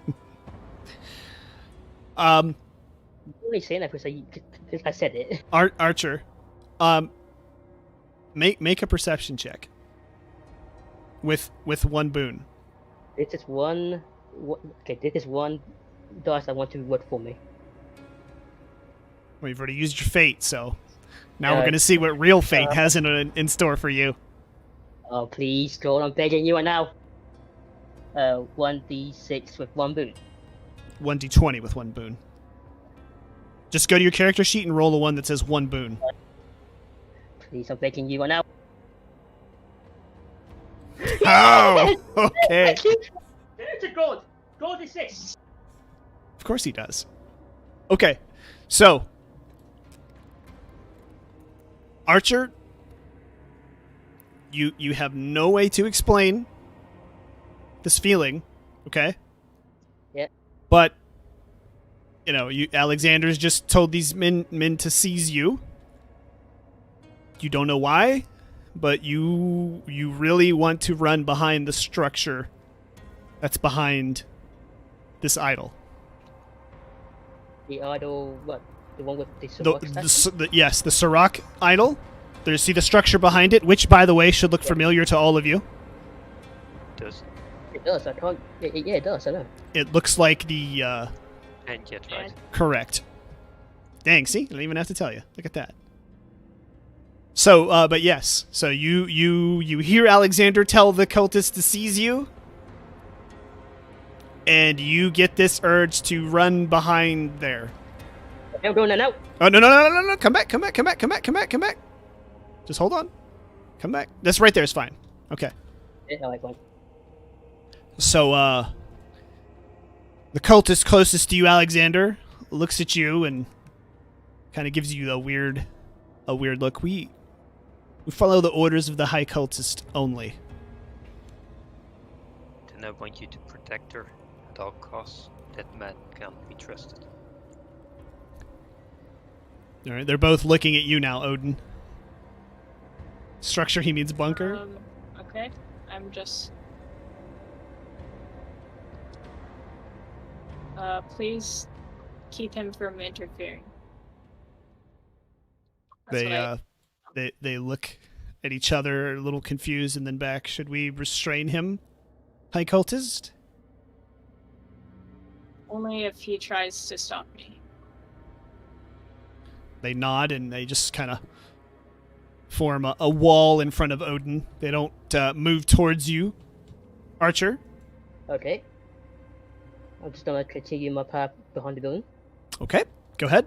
I'm only saying that because I said it. Archer, make a perception check. With one boon. This is one. Okay, this is one dice I want to work for me. Well, you've already used your fate, so now we're gonna see what real fate has in store for you. Oh, please, God, I'm begging you right now. 1d6 with one boon. 1d20 with one boon. Just go to your character sheet and roll a one that says one boon. Please, I'm begging you right now. Oh, okay. It's a god. God exists. Of course he does. Okay, so Archer, you have no way to explain this feeling, okay? Yeah. But Alexander's just told these men to seize you. You don't know why, but you really want to run behind the structure that's behind this idol. The idol, what? The one with the Sarak statue? Yes, the Sarak Idol. See the structure behind it, which, by the way, should look familiar to all of you. Does It does. I can't. Yeah, it does. I know. It looks like the and yet right? correct. Dang, see, I don't even have to tell you. Look at that. So, but yes, so you hear Alexander tell the cultists to seize you, and you get this urge to run behind there. I'm going now. Oh no! Come back! Just hold on. Come back. That's right there. It's fine. Okay. Yeah, I like one. So, the cultist closest to you, Alexander, looks at you and kind of gives you a weird look. We follow the orders of the High Cultist only. Then I want you to protect her at all costs. That man can't be trusted. All right, they're both looking at you now, Odin. Structure, he means bunker. Okay. I'm just... please keep him from interfering. That's They look at each other, a little confused, and then back. Should we restrain him, High Cultist? Only if he tries to stop me. They nod and they just kind of form a wall in front of Odin. They don't move towards you, Archer. Okay. I'm just gonna continue my path behind the building. Okay, go ahead.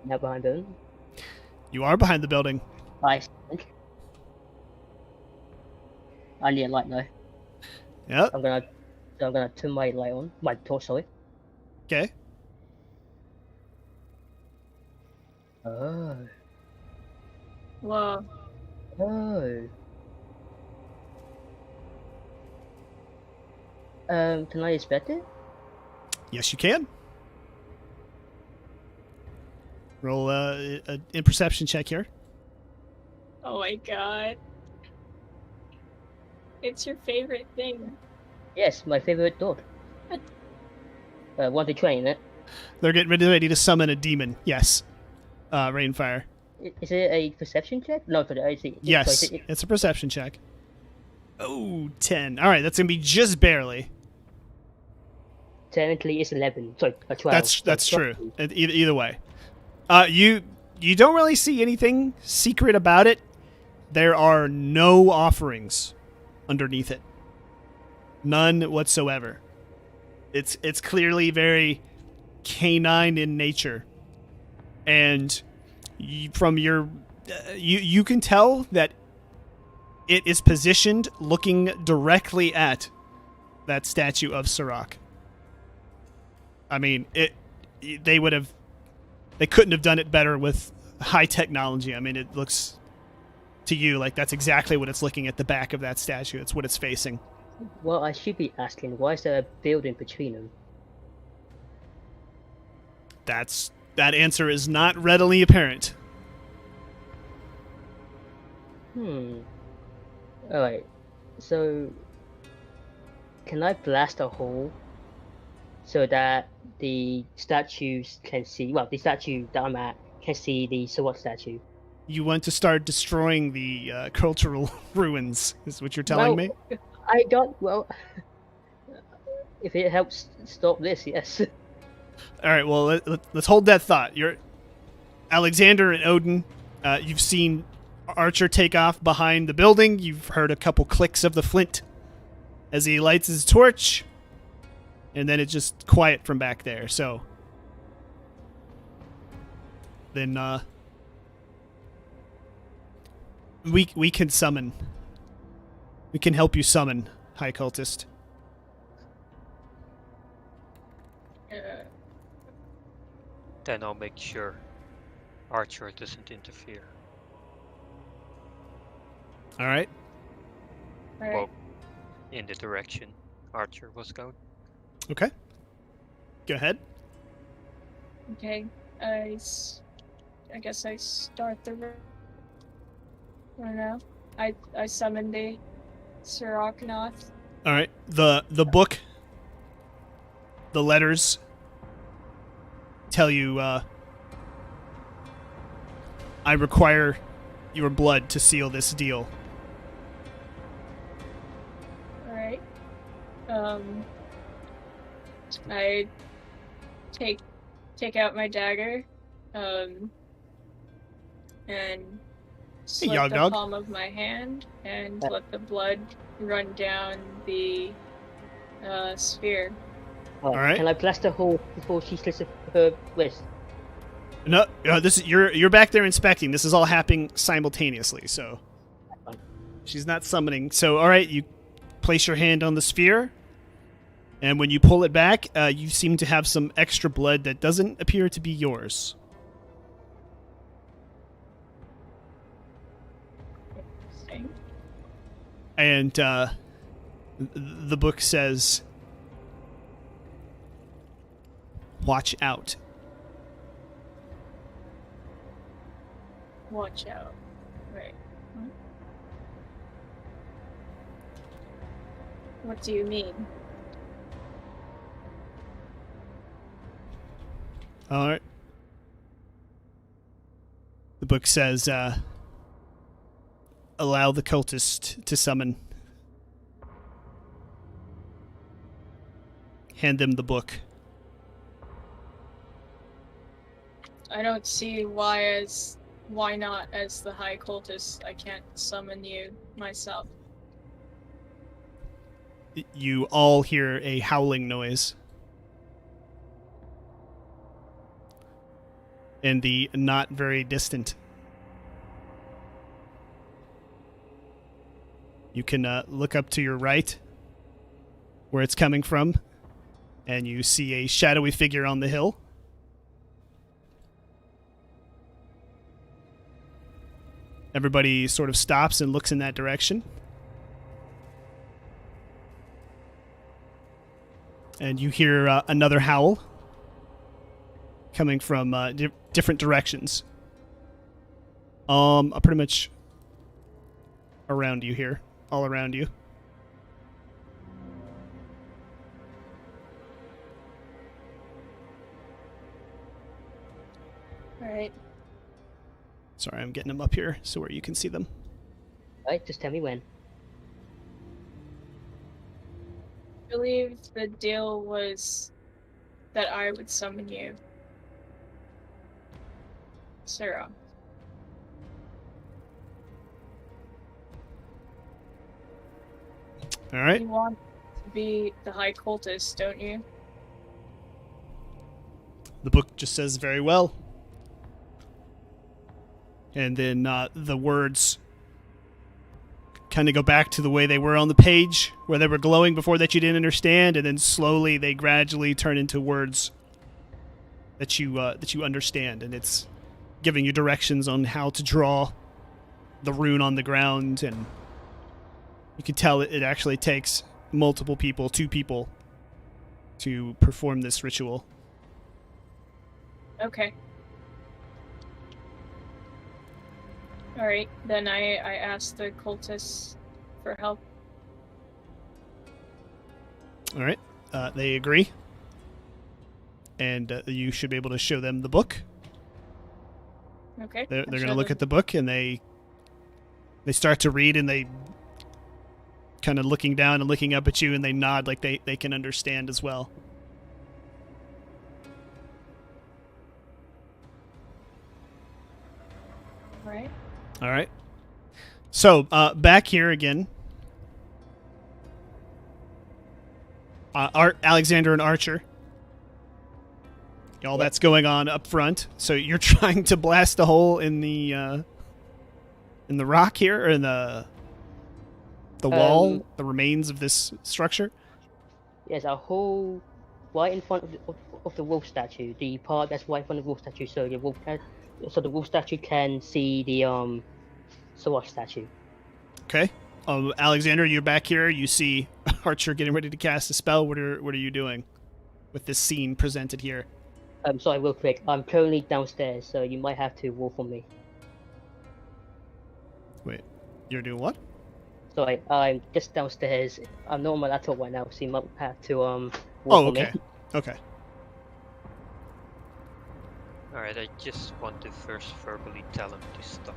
Now behind the building. You are behind the building. I need a light though. Yep. I'm gonna turn my light on. My torch, sorry. Okay. Oh. Whoa. Oh. Can I inspect it? Yes, you can. Roll a perception check here. Oh my god. It's your favorite thing. Yes, my favorite dog. Want to train it? They're getting ready to summon a demon. Yes. Rainfire. Is it a perception check? No, for the I see. Yes, So it's a perception check. Oh, 10. All right, that's going to be just barely. technically it's 11. Sorry, 12. That's So true. 12. Either way. You don't really see anything secret about it. There are no offerings underneath it. None whatsoever. It's clearly very canine in nature. And from your you can tell that it is positioned looking directly at that statue of Sarak. I mean, they couldn't have done it better with high technology. I mean, it looks to you like that's exactly what it's looking at the back of that statue. It's what it's facing. Well, I should be asking, why is there a building between them? That answer is not readily apparent. Alright, so can I blast a hole so that the statues can see, well, the statue that I'm at can see the Sarak statue? You want to start destroying the cultural ruins, is what you're telling me? I got, well, if it helps stop this, yes. All right, well, let's hold that thought. You're Alexander and Odin. You've seen Archer take off behind the building. You've heard a couple clicks of the flint as he lights his torch, and then it's just quiet from back there. So then we can summon. We can help you summon, High Cultist. Then I'll make sure Archer doesn't interfere. All right. Alright. Well, in the direction Archer was going. Okay. Go ahead. Okay. I guess I start the I don't know. I summon the Saraknath. All right. The book, the letters tell you, I require your blood to seal this deal. Alright. I take out my dagger, and slit Yog the Dog. palm of my hand and let the blood run down the sphere. Alright. Can I blast a hole before she slits her wrist? No, this is, you're back there inspecting. This is all happening simultaneously, so Fine. she's not summoning. So, all right, you place your hand on the sphere, and when you pull it back, you seem to have some extra blood that doesn't appear to be yours. Interesting. And the book says, "Watch out." Watch out. Right. What do you mean? All right. The book says, allow the cultist to summon. Hand them the book. I don't see why not as the High Cultist I can't summon you myself. You all hear a howling noise. In the not very distant. You can look up to your right, where it's coming from, and you see a shadowy figure on the hill. Everybody sort of stops and looks in that direction. And you hear another howl coming from different directions. Pretty much around you here, all around you. Alright. Sorry, I'm getting them up here so where you can see them. Right, just tell me when. I believe the deal was that I would summon you. Sarah. All right. You want to be the High Cultist, don't you? The book just says very well. And then the words kind of go back to the way they were on the page, where they were glowing before that you didn't understand, and then slowly they gradually turn into words that you understand, and it's giving you directions on how to draw the rune on the ground, and you can tell it actually takes multiple people, 2 people, to perform this ritual. Okay. Alright, then I asked the cultists for help. All right. They agree. And you should be able to show them the book. Okay. They're going to look at the book, and they start to read, and they kind of looking down and looking up at you, and they nod like they can understand as well. Alright. All right. So, back here again. Alexander and Archer. All that's going on up front. So you're trying to blast a hole in the rock here, or in the wall, the remains of this structure? There's a hole right in front of the wolf statue. The part that's right in front of the wolf statue, so the wolf statue can see the Sarak statue. Okay. Alexander, you're back here. You see Archer getting ready to cast a spell. What are you doing with this scene presented here? Sorry, real quick. I'm currently downstairs, so you might have to walk for me. Wait, you're doing what? Sorry, I'm just downstairs. I'm not on my laptop right now, so you might have to walk Oh, for okay. me. Okay. Alright, I just want to first verbally tell him to stop.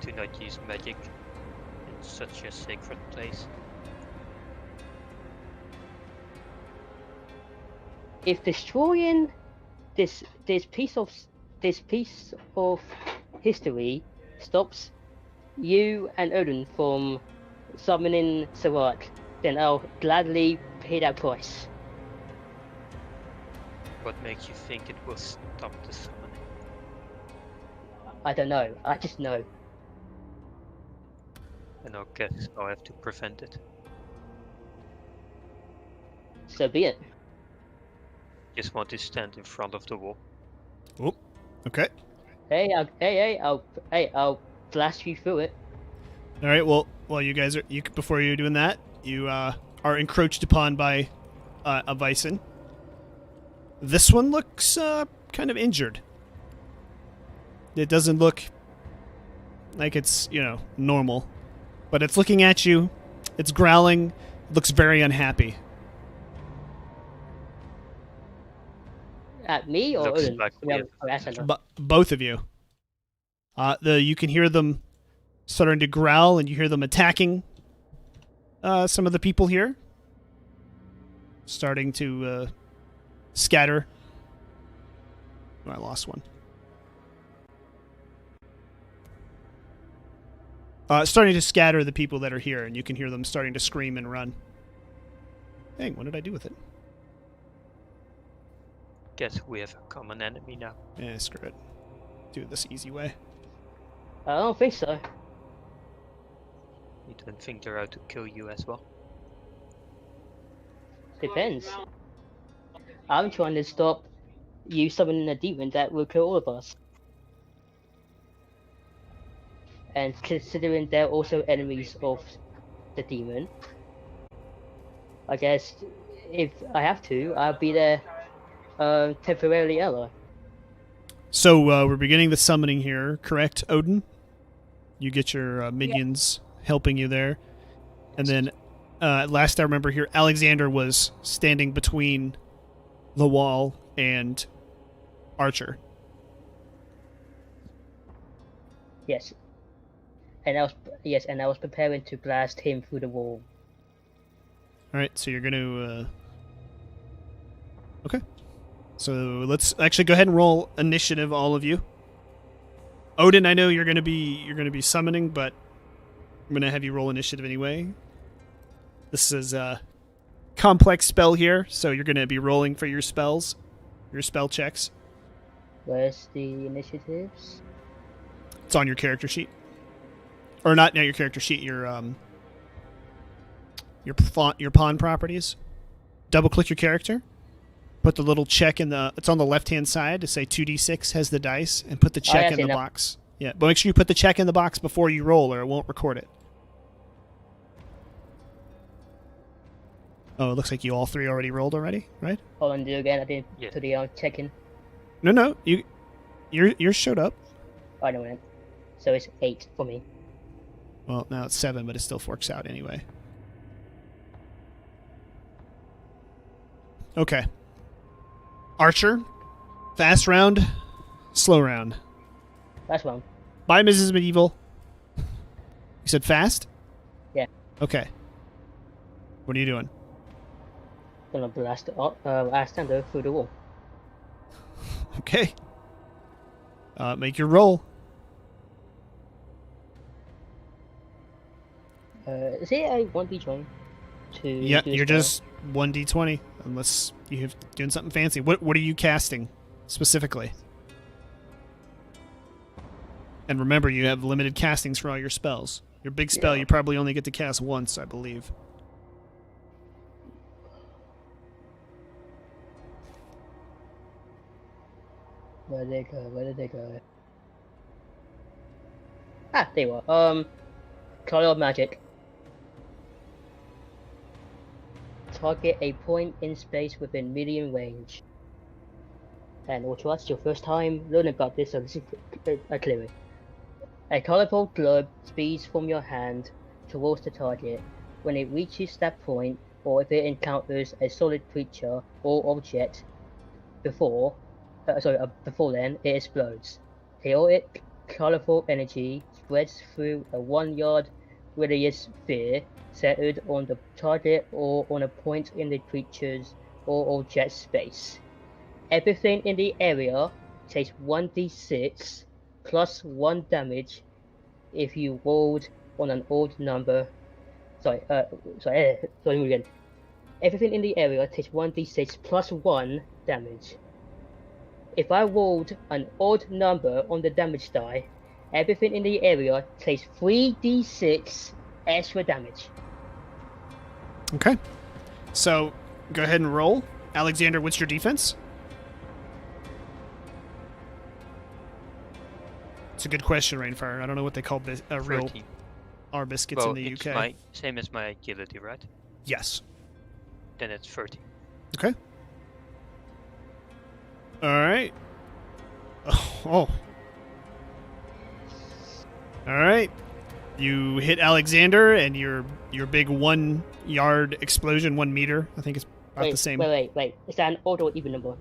To not use magic in such a sacred place. If destroying this piece of history stops you and Odin from summoning Sarak, then I'll gladly pay that price. What makes you think it will stop the summoning? I don't know. I just know. And I guess I'll have to prevent it. So be it. Just want to stand in front of the wall. Oh, okay. I'll blast you through it. All right. Well, you guys before you're doing that, you are encroached upon by a bison. This one looks kind of injured. It doesn't look like it's normal, but it's looking at you. It's growling. It looks very unhappy. At me or Looks Odin? like we have- Both of you. You can hear them starting to growl, and you hear them attacking some of the people here. Starting to scatter. Oh, I lost one. Starting to scatter the people that are here, and you can hear them starting to scream and run. Dang, what did I do with it? Guess we have a common enemy now. Eh, screw it. Do it this easy way. I don't think so. You don't think they're out to kill you as well? Depends. I'm trying to stop you summoning a demon that will kill all of us. And considering they're also enemies of the demon, I guess if I have to, I'll be there temporarily ally. So we're beginning the summoning here, correct, Odin? You get your minions helping you there. And then, last I remember here, Alexander was standing between the wall and Archer. Yes. And I was preparing to blast him through the wall. All right, so you're going to... Okay. So let's actually go ahead and roll initiative, all of you. Odin, I know you're going to be summoning, but I'm going to have you roll initiative anyway. This is a complex spell here, so you're going to be rolling for your spells, your spell checks. Where's the initiatives? It's on your character sheet. Or not your character sheet, your pawn properties. Double click your character. Put the little check it's on the left-hand side to say 2d6 has the dice, and put the check in the box. Yeah, but make sure you put the check in the box before you roll or it won't record it. Oh, it looks like you all three already rolled already, right? Hold on, do it again. I didn't put the check-in. No, yours showed up. I know it. So it's 8 for me. Well, now it's 7, but it still forks out anyway. Okay. Archer, fast round, slow round. Fast round. Bye, Mrs. Medieval. You said fast? Yeah. Okay. What are you doing? Gonna blast Alexander through the wall. Okay. Make your roll. Is it a 1d20? Yeah, you're just 1d20, unless you're doing something fancy. What are you casting, specifically? And remember, you have limited castings for all your spells. Your big spell, you probably only get to cast once, I believe. Where did they go? Ah, there you are. Color of Magic. Target a point in space within medium range. And also, that's your first time learning about this, so this is clearly. A colorful globe speeds from your hand towards the target. When it reaches that point, or if it encounters a solid creature or object before then, it explodes. Chaotic, colorful energy spreads through a 1-yard radius sphere centered on the target or on a point in the creature's or object's space. Everything in the area takes 1d6 plus 1 damage if you rolled on an odd number. Sorry, again. Everything in the area takes 1d6 plus 1 damage. If I rolled an odd number on the damage die, everything in the area takes 3d6 extra damage. Okay. So, go ahead and roll. Alexander, what's your defense? It's a good question, Rainfire. I don't know what they call real R biscuits in the UK. Well, it's same as my agility, right? Yes. Then it's 30. Okay. All right. Oh. All right. You hit Alexander, and your big 1-yard explosion, 1 meter. I think it's about the same. Wait. Is that an odd or even number?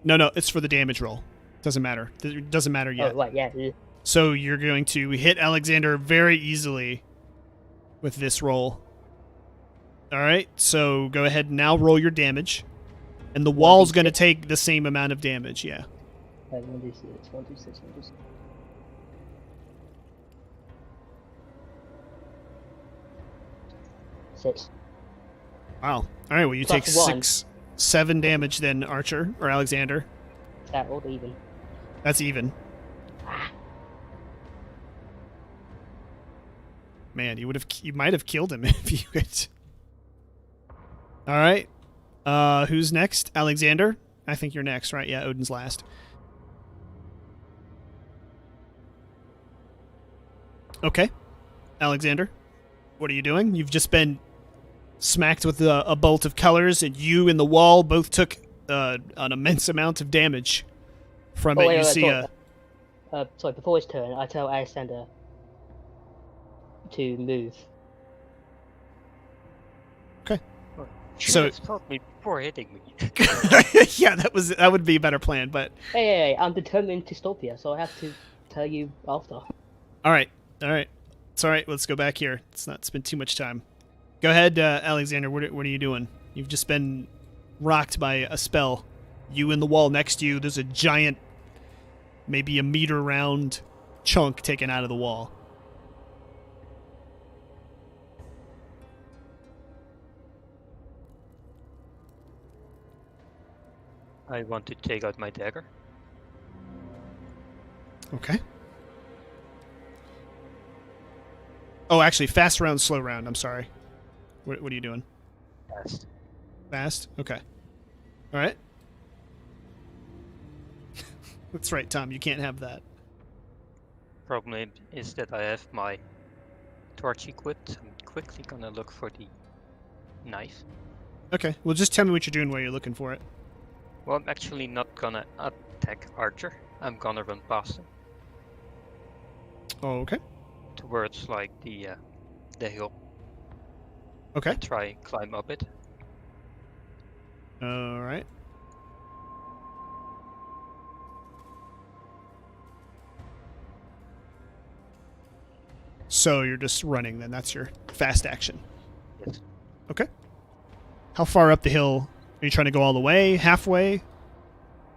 No. It's for the damage roll. Doesn't matter. It doesn't matter yet. Oh, right. Yeah. So you're going to hit Alexander very easily with this roll. All right. So go ahead and now roll your damage. And the wall's going to take the same amount of damage, yeah. 1d6. 6. Wow. All right, well, you take Plus 7 damage then, Archer, or Alexander. Is that odd or even? That's even. Man, you might have killed him if you could. All right. Who's next? Alexander? I think you're next, right? Yeah, Odin's last. Okay. Alexander, what are you doing? You've just been smacked with a bolt of colors, and you and the wall both took an immense amount of damage from it. You see sorry, before his turn, I tell Alexander to move. So told me before hitting me. yeah, that would be a better plan. But Hey, I'm determined to stop you, so I have to tell you after. all right. It's all right. Let's go back here. Let's not spend too much time. Go ahead, Alexander. What are you doing? You've just been rocked by a spell. You and the wall next to you. There's a giant, maybe a meter round chunk taken out of the wall. I want to take out my dagger. Okay. Oh, actually, fast round, slow round. I'm sorry. What are you doing? Fast. Fast? Okay. All right. That's right, Tom. You can't have that. Problem is that I have my torch equipped. I'm quickly gonna look for the knife. Okay. Well, just tell me what you're doing while you're looking for it. Well, I'm actually not gonna attack Archer. I'm gonna run past him Oh, okay. towards like the hill. Okay. And try and climb up it. All right. So you're just running then. That's your fast action. Yes. Okay. How far up the hill? Are you trying to go all the way? Halfway?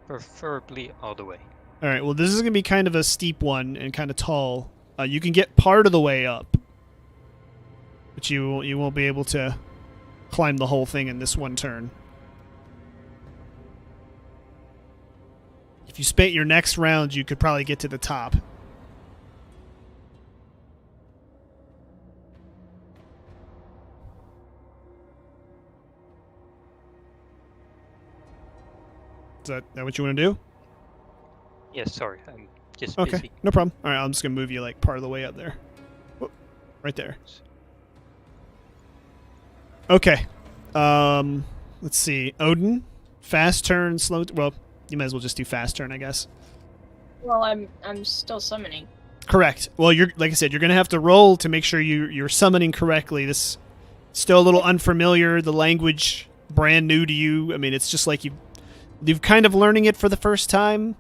Preferably all the way. All right. Well, this is going to be kind of a steep one and kind of tall. You can get part of the way up, but you won't be able to climb the whole thing in this one turn. If you spent your next round, you could probably get to the top. Is that what you want to do? Yes, sorry, I'm just Okay, busy. no problem. All right, I'm just going to move you like part of the way up there. Whoop, right there. Okay. Let's see. Odin, fast turn, slow... Well, you might as well just do fast turn, I guess. Well, I'm still summoning. Correct. Well, you're like I said, you're going to have to roll to make sure you're summoning correctly. This is still a little unfamiliar. The language, brand new to you. I mean, it's just like you've kind of learning it for the first time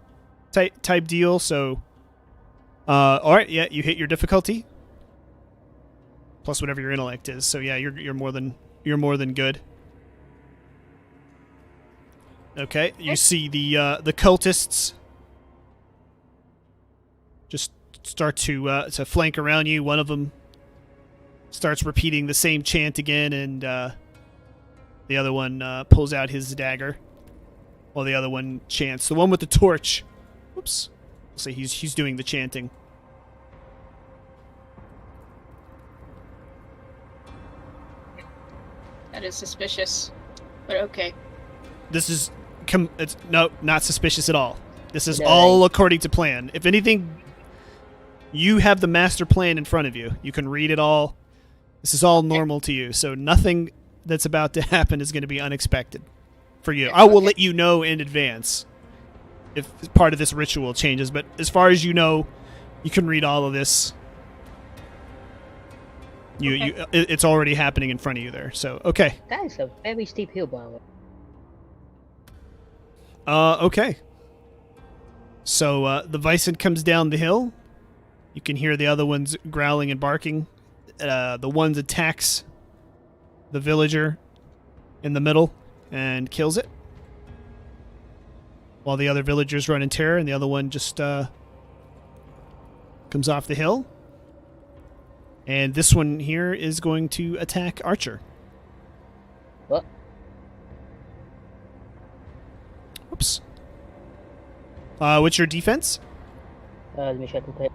type deal. So, all right, yeah, you hit your difficulty plus whatever your intellect is. So yeah, you're more than good. Okay, you see the cultists just start to flank around you. One of them starts repeating the same chant again, and the other one pulls out his dagger, while the other one chants. The one with the torch. Whoops. I'll say he's doing the chanting. That is suspicious, but okay. This is no, not suspicious at all. This is No. all according to plan. If anything, you have the master plan in front of you. You can read it all. This is all normal to you. So nothing that's about to happen is going to be unexpected for you. I will let you know in advance if part of this ritual changes. But as far as you know, you can read all of this. It's already happening in front of you there. So, okay. That is a very steep hill, by the way. Okay. So, the Bison comes down the hill. You can hear the other ones growling and barking. The one attacks the villager in the middle and kills it, while the other villagers run in terror, and the other one just comes off the hill. And this one here is going to attack Archer. What? Oops. What's your defense? Let me check real quick.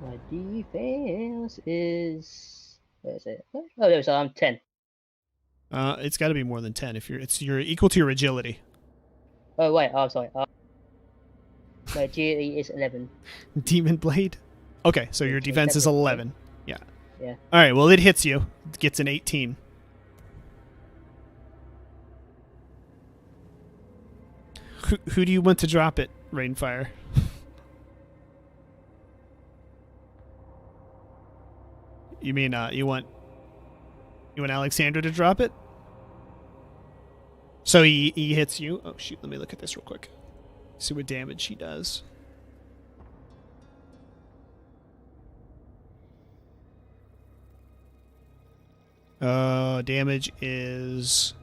My defense is... Where is it? Oh, there it is. 10. It's got to be more than 10. You're equal to your agility. Oh, wait. Oh, sorry. My agility is 11. Demon Blade? Okay, so your Okay, defense is that's it. 11. Yeah. Yeah. All right. Well, it hits you. It gets an 18. Who do you want to drop it, Rainfire? You mean you want Alexandra to drop it? So he hits you. Oh shoot! Let me look at this real quick. See what damage he does. Damage is.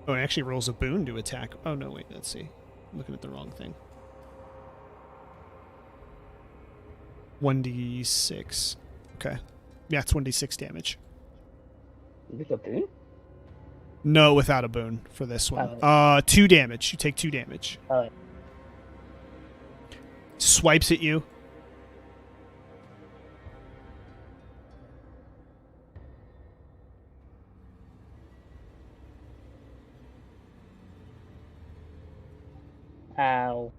Oh, it actually rolls a boon to attack. Oh no, wait. Let's see. I'm looking at the wrong thing. 1d6. Okay. Yeah, it's 1d6 damage. With a boon? No, without a boon for this one. Oh. 2 damage. You take 2 damage. Oh. Swipes at you. Ow.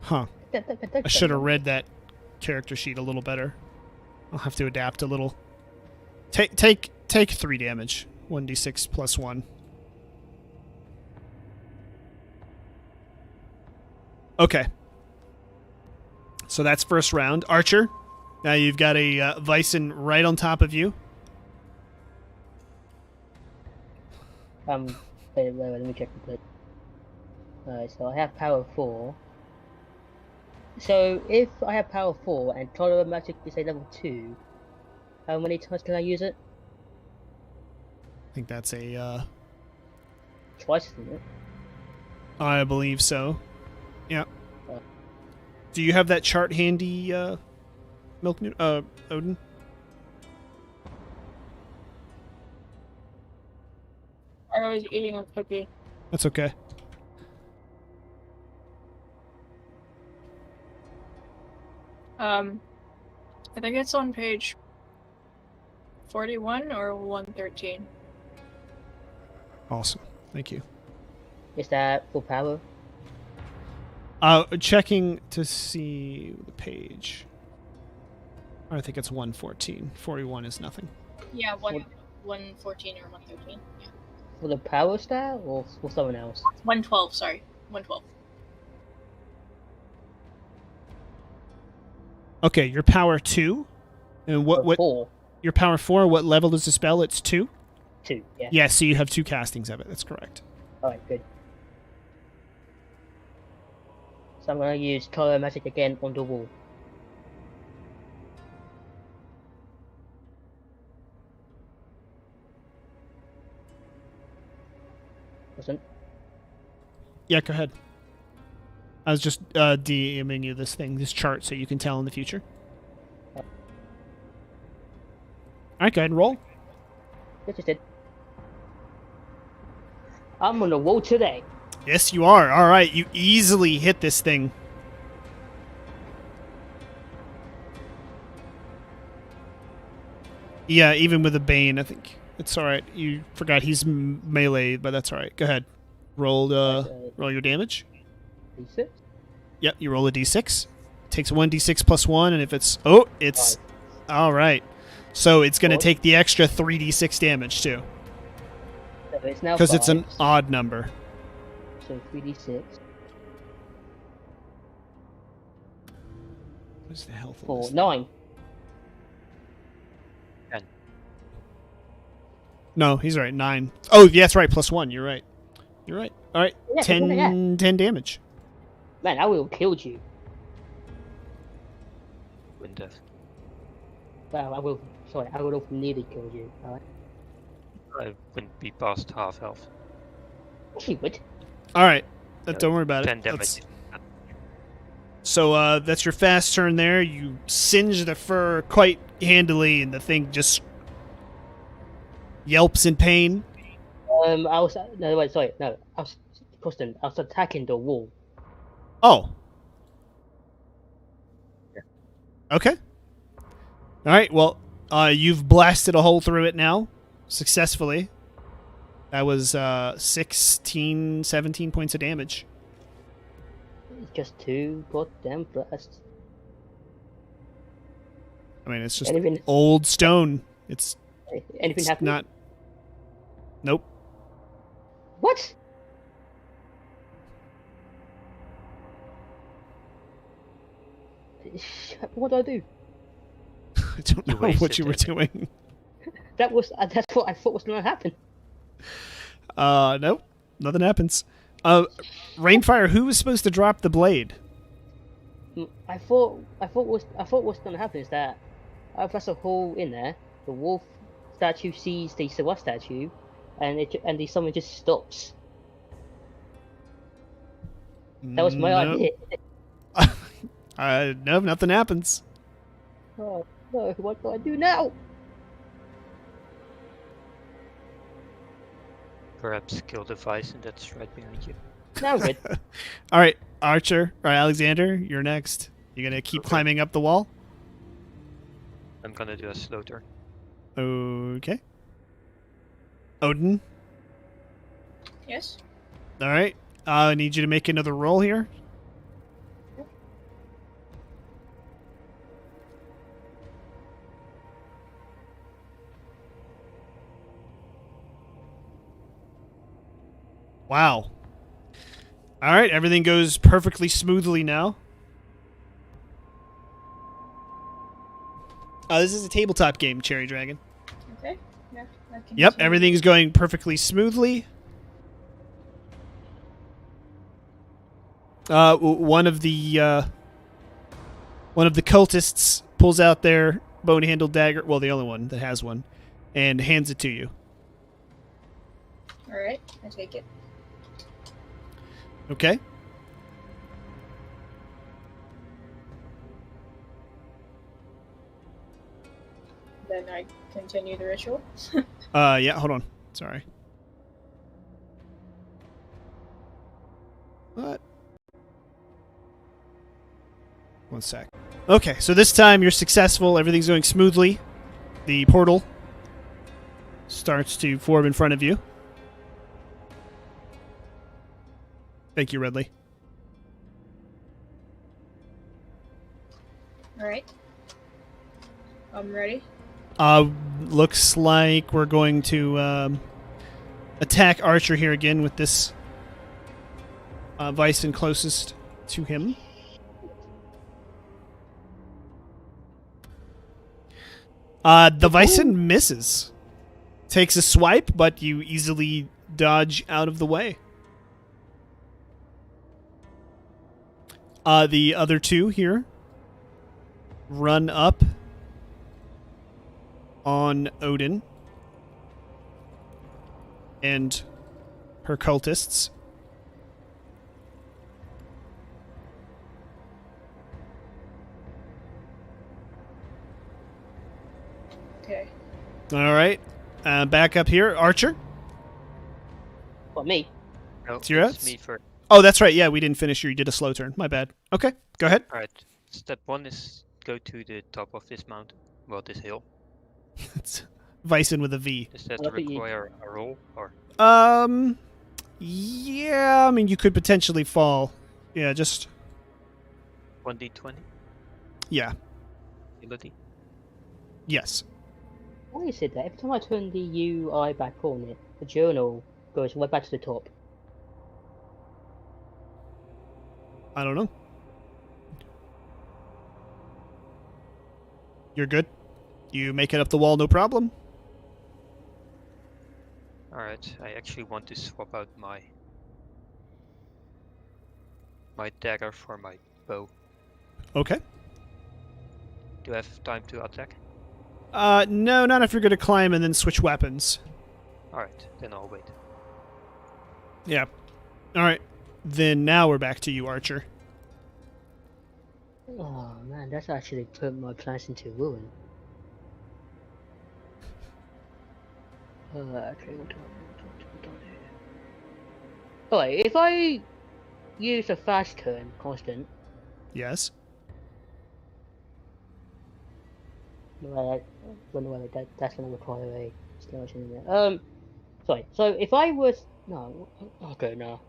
Huh. I should have read that character sheet a little better. I'll have to adapt a little. Take 3 damage. 1d6 plus 1. Okay. So that's first round. Archer, now you've got a Vyson right on top of you. Wait, let me check the plate. Alright, so I have power 4. So if I have power 4 and tolerant magic is a level 2, how many times can I use it? I think that's a Twice, isn't it? I believe so. Yeah. Oh. Do you have that chart handy, Odin? I was eating a cookie. That's okay. I think it's on page 41 or 113. Awesome. Thank you. Is that full power? Checking to see the page. I think it's 114. 41 is nothing. Yeah, 114 or 113. Yeah. For the power stat or for someone else? 112, sorry. 112. Okay, your power 2. And what 4? your power 4, what level is the spell? It's 2? 2, yeah. Yeah, so you have 2 castings of it. That's correct. Alright, good. So I'm gonna use tolerant magic again on the wall. Wasn't? Yeah, go ahead. I was just DMing you this chart, so you can tell in the future. Yep. Alright, go ahead and roll. Yes, it did. I'm on the wall today. Yes, you are. Alright, you easily hit this thing. Yeah, even with a Bane, I think it's alright. You forgot he's melee, but that's alright. Go ahead. Roll your damage. D6? Yep, you roll a d6. Takes 1d6 plus 1, and if it's... Oh, it's... Alright. So it's going to take the extra 3d6 damage, too. So it's now Because it's an 5. odd number. So 3d6. What's the health of 4, this? 9. No, he's right. 9. Oh, yeah, that's right. Plus 1. You're right. You're right. All right. Yeah, 10 damage. Man, I will have killed you. Wind death. Well, I will have nearly killed you. Alright. I wouldn't be past half health. She would. All right. Don't worry about 10 it. damage. So that's your fast turn there. You singe the fur quite handily, and the thing just yelps in pain. I was Preston, I was attacking the wall. Oh. Okay. All right. Well, you've blasted a hole through it now, successfully. That was 16, 17 points of damage. Just 2 goddamn blasts. I mean, it's just Anything, old stone. It's anything happened? not. Nope. What? What do I do? I don't know what wasted you were it. doing. That's what I thought was going to happen. Nope. Nothing happens. Rainfire, who was supposed to drop the blade? I thought what's going to happen is that there's a hole in there. The wolf statue sees the Sarak statue, and the summon just stops. That was my No. idea. No, nothing happens. Oh no! What do I do now? Perhaps kill the Vice, and that's right behind you. Now I'm good. All right, Archer or Alexander, you're next. You gonna keep Okay. climbing up the wall? I'm gonna do a slow turn. Okay. Odin. Yes. All right. I need you to make another roll here. Wow. All right, everything goes perfectly smoothly now. This is a tabletop game, Cherry Dragon. Okay. Yeah. that can Yep, be- everything's going perfectly smoothly. One of the cultists pulls out their bone-handled dagger. Well, the only one that has one, and hands it to you. All right. I take it. Okay. Then I continue the ritual. Yeah. Hold on. Sorry. What? One sec. Okay, so this time you're successful. Everything's going smoothly. The portal starts to form in front of you. Thank you, Redley. All right. I'm ready. Looks like we're going to attack Archer here again with this Bison closest to him. The Bison misses. Takes a swipe, but you easily dodge out of the way. The other two here run up on Odin and her cultists. Okay. All right. Back up here. Archer? What, me? No, It's your it's outs? me first. Oh, that's right. Yeah, we didn't finish. You did a slow turn. My bad. Okay, go ahead. Alright. Step 1 is go to the top of this mountain. Well, this hill. It's Bison with a V. Does that I think you- require a roll or Yeah, I mean, you could potentially fall. Yeah, just, 1d20 yeah, ability? yes. Why is it that every time I turn the UI back on, the journal goes right back to the top? I don't know. You're good? You make it up the wall, no problem? Alright, I actually want to swap out my dagger for my bow. Okay. Do I have time to attack? No, not if you're going to climb and then switch weapons. Alright, then I'll wait. Yeah. All right. Then now we're back to you, Archer. Oh man, that's actually put my plans into ruin. Okay, what do I do? Alright, if I use a fast turn constant, Yes. that's going to require a skeleton in there. Sorry. So if I was no, okay, no.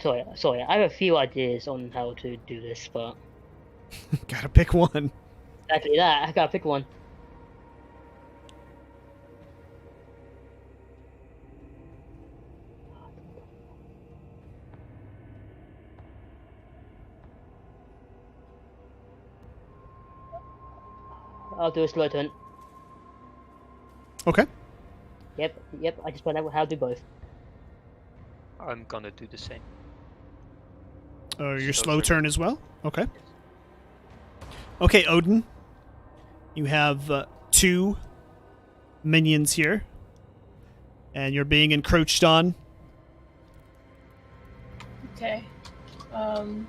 Sorry. I have a few ideas on how to do this, but Gotta pick one. exactly that. I gotta pick one. I'll do a slow turn. Okay. Yep. I just found out how to do both. I'm gonna do the same. Your Slow slow turn. turn as well? Okay. Okay, Odin. You have 2 minions here. And you're being encroached on. Okay. Well,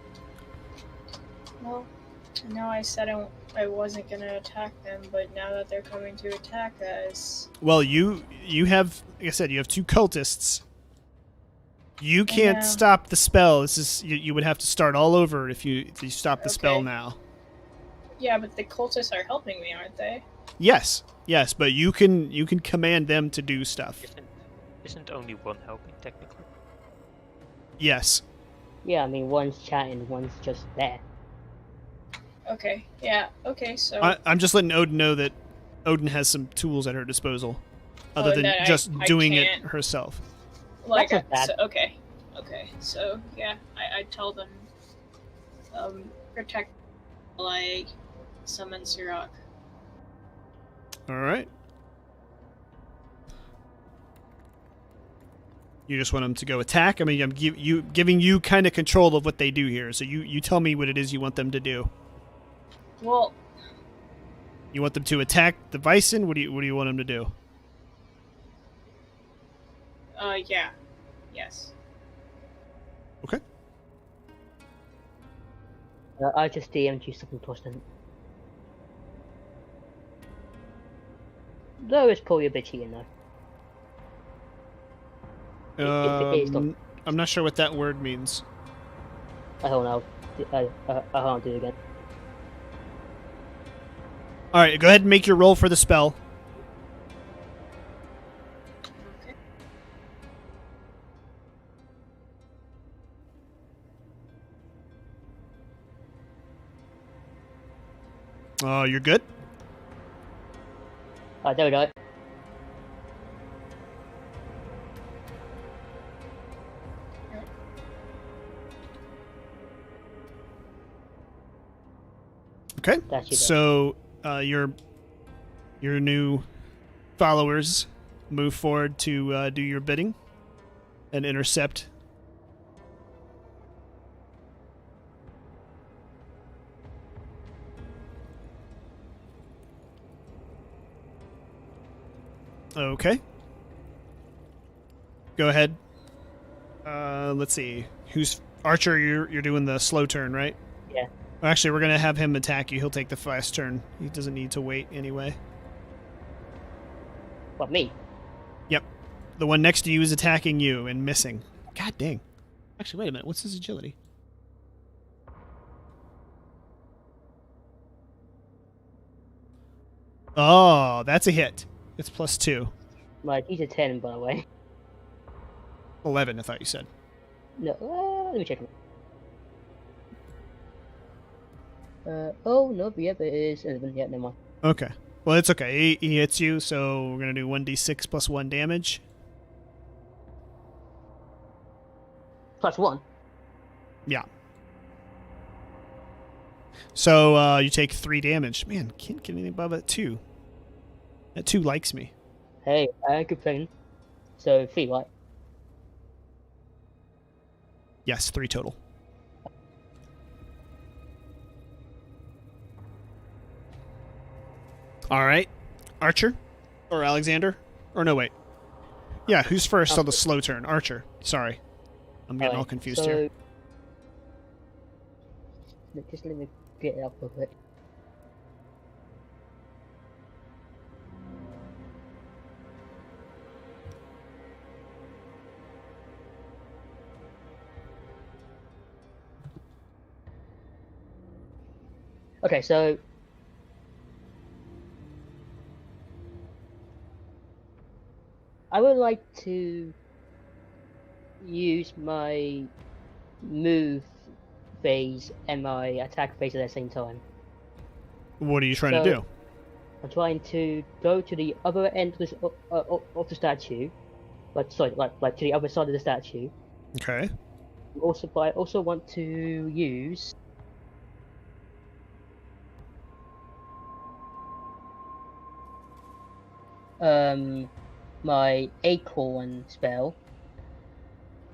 I know I said I wasn't gonna attack them, but now that they're coming to attack us, Well, you have, like I said, you have 2 cultists. You can't know. stop the spell. This is you would have to start all over if you stop the spell Okay. now. yeah, but the cultists are helping me, aren't they? Yes, but you can command them to do stuff. Isn't only one helping technically? Yes. Yeah, I mean one's chatting, one's just there. Okay. Yeah. Okay. So. I'm just letting Odin know that Odin has some tools at her disposal, other Oh, than that just I doing it can't. herself. Like, That's not bad. okay. So yeah, I tell them, protect while I summon Sarak. All right. You just want them to go attack? I mean, I'm giving you kind of control of what they do here. So you tell me what it is you want them to do. Well, You want them to attack the Bison? What do you want them to do? yeah, yes. Okay. I just DM'd you something Torsten. Though it's probably a bit cheating though. If it is, don't. I'm not sure what that word means. I don't know. I can't do it again. All right, go ahead and make your roll for the spell. Okay. You're good. There we go. Okay. That's you. So your new followers move forward to do your bidding and intercept. Okay. Go ahead. Let's see. Who's Archer? You're doing the slow turn, right? Yeah. Actually, we're gonna have him attack you. He'll take the fast turn. He doesn't need to wait anyway. What, me? Yep. The one next to you is attacking you and missing. God dang. Actually, wait a minute. What's his agility? Oh, that's a hit. It's +2. Like, he's a 10, by the way. 11, I thought you said. No, let me check. Oh, no, yep, it is 11. Yeah, never mind. Okay. Well, it's okay. He hits you, so we're going to do 1d6 plus 1 damage. +1. Yeah. So you take 3 damage. Man, can't get anything above a 2. That 2 likes me. Hey, I ain't complaining. So, 3, right? Yes, 3 total. All right. Archer? Or Alexander? Or no, wait. Yeah, who's first on the slow turn? Archer. Sorry. I'm getting all confused here. Just let me get it up real quick. Okay, so I would like to use my move phase and my attack phase at the same time. What are you trying to So- do? I'm trying to go to the other end of, of the statue, like to the other side of the statue. Okay. Also, but I also want to use my acorn spell